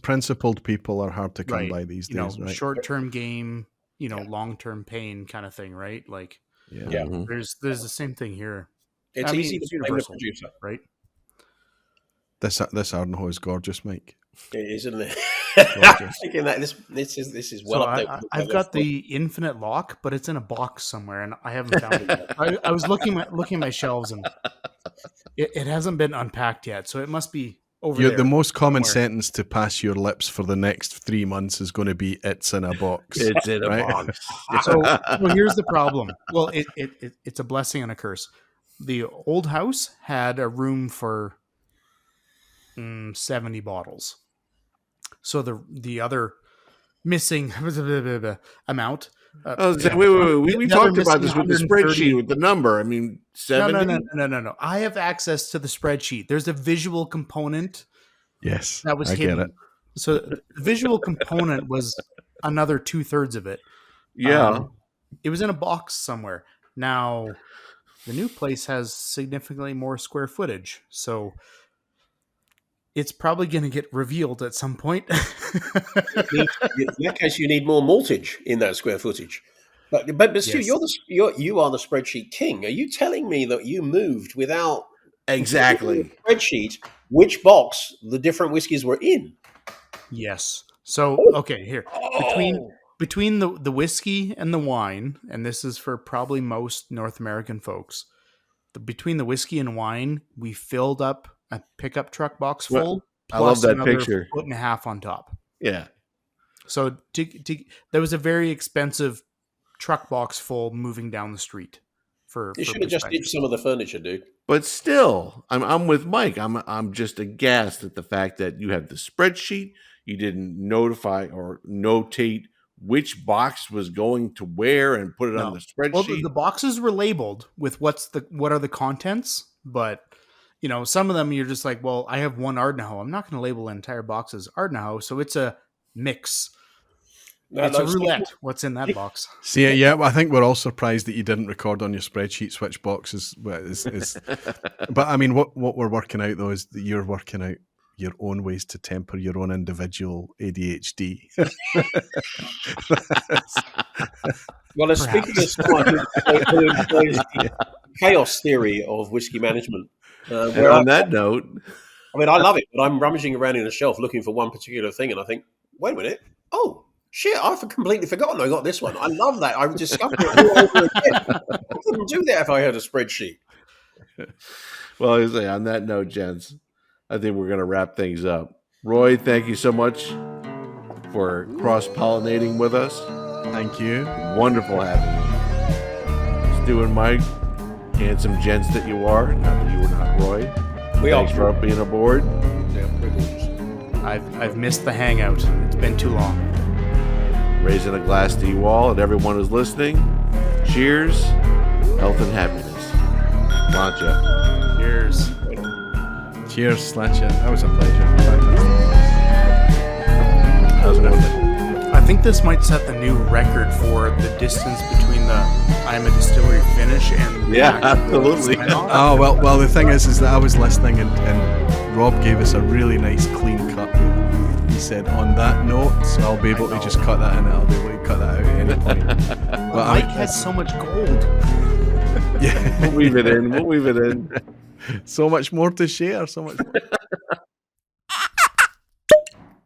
Principled people are hard to come Right. by these days, right? Short-term gain, long-term pain kind of thing, right? Like, Yeah. Mhm. there's the same thing here. It's I mean, easy it's to blame the universal. producer, Right? This Ardenhoe is gorgeous, Mike. isn't it? Gorgeous. Thinking that this is well So updated. I've got the infinite lock, but it's in a box somewhere, and I haven't found it yet. I was looking at my shelves, and it hasn't been unpacked yet, so it must be over there. The most common somewhere. sentence to pass your lips for the next 3 months is going to be, "It's in a box." It's in a Right? box. So here's the problem. Well, it's a blessing and a curse. The old house had a room for 70 bottles. So the other missing amount. Wait. We the other talked about missing this with the 130 spreadsheet with the number. I mean, 70. No. I have access to the spreadsheet. There's a visual component Yes, that was I hidden. get it. So the visual component was another 2/3 of it. Yeah. It was in a box somewhere. Now, the new place has significantly more square footage, so it's probably going to get revealed at some point. In that case, you need more maltage in that square footage. But Stu, Yes. you are the spreadsheet king. Are you telling me that you moved without Exactly. spreadsheet which box the different whiskeys were in? Yes. So, okay, here. Between the whiskey and the wine, and this is for probably most North American folks, between the whiskey and wine, we filled up a pickup truck box full. Well, I love plus that another picture. 1.5 feet on top. Yeah. So there was a very expensive truck box full moving down the street. You should have just did some of the furniture, dude. But still, I'm with Mike. I'm just aghast at the fact that you had the spreadsheet. You didn't notify or notate which box was going to where and put it on the spreadsheet. Well, the boxes were labeled with what are the contents, but some of them you're just like, well, I have one Ardnahoe. I'm not going to label an entire box as Ardnahoe, so it's a mix. It's a roulette. What's in that box? See, yeah, I think we're all surprised that you didn't record on your spreadsheet which boxes is. But I mean, what we're working out though is that you're working out your own ways to temper your own individual ADHD. Well, speaking of someone who employs the chaos theory of whiskey management, And on that note, I mean, I love it, but I'm rummaging around in a shelf looking for one particular thing, and I think, wait a minute, oh shit, I've completely forgotten I got this one. I love that. I've discovered it all over again. I couldn't do that if I had a spreadsheet. well, I say on that note, gents, I think we're going to wrap things up. Roy, thank you so much for cross-pollinating with us. Thank you. Wonderful having you. Stu and Mike, handsome gents that you are. Not that you were not Roy. Thanks for being aboard. I've missed the hangout. It's been too long. Raising a glass to you all and everyone who's listening. Cheers, health and happiness. Plancha. Cheers. Cheers, Slatcha. That was a pleasure. That was worth it. I think this might set the new record for the distance between the I'm a Distillery finish and the Yeah, actual absolutely. sign-off. Oh, well, the thing is that I was listening and Rob gave us a really nice clean cut. He said, on that note, so I'll be able to just cut that in. I'll be able to cut that out at any point. But Mike has so much gold. yeah, We'll weave it in. so much more to share. So much more.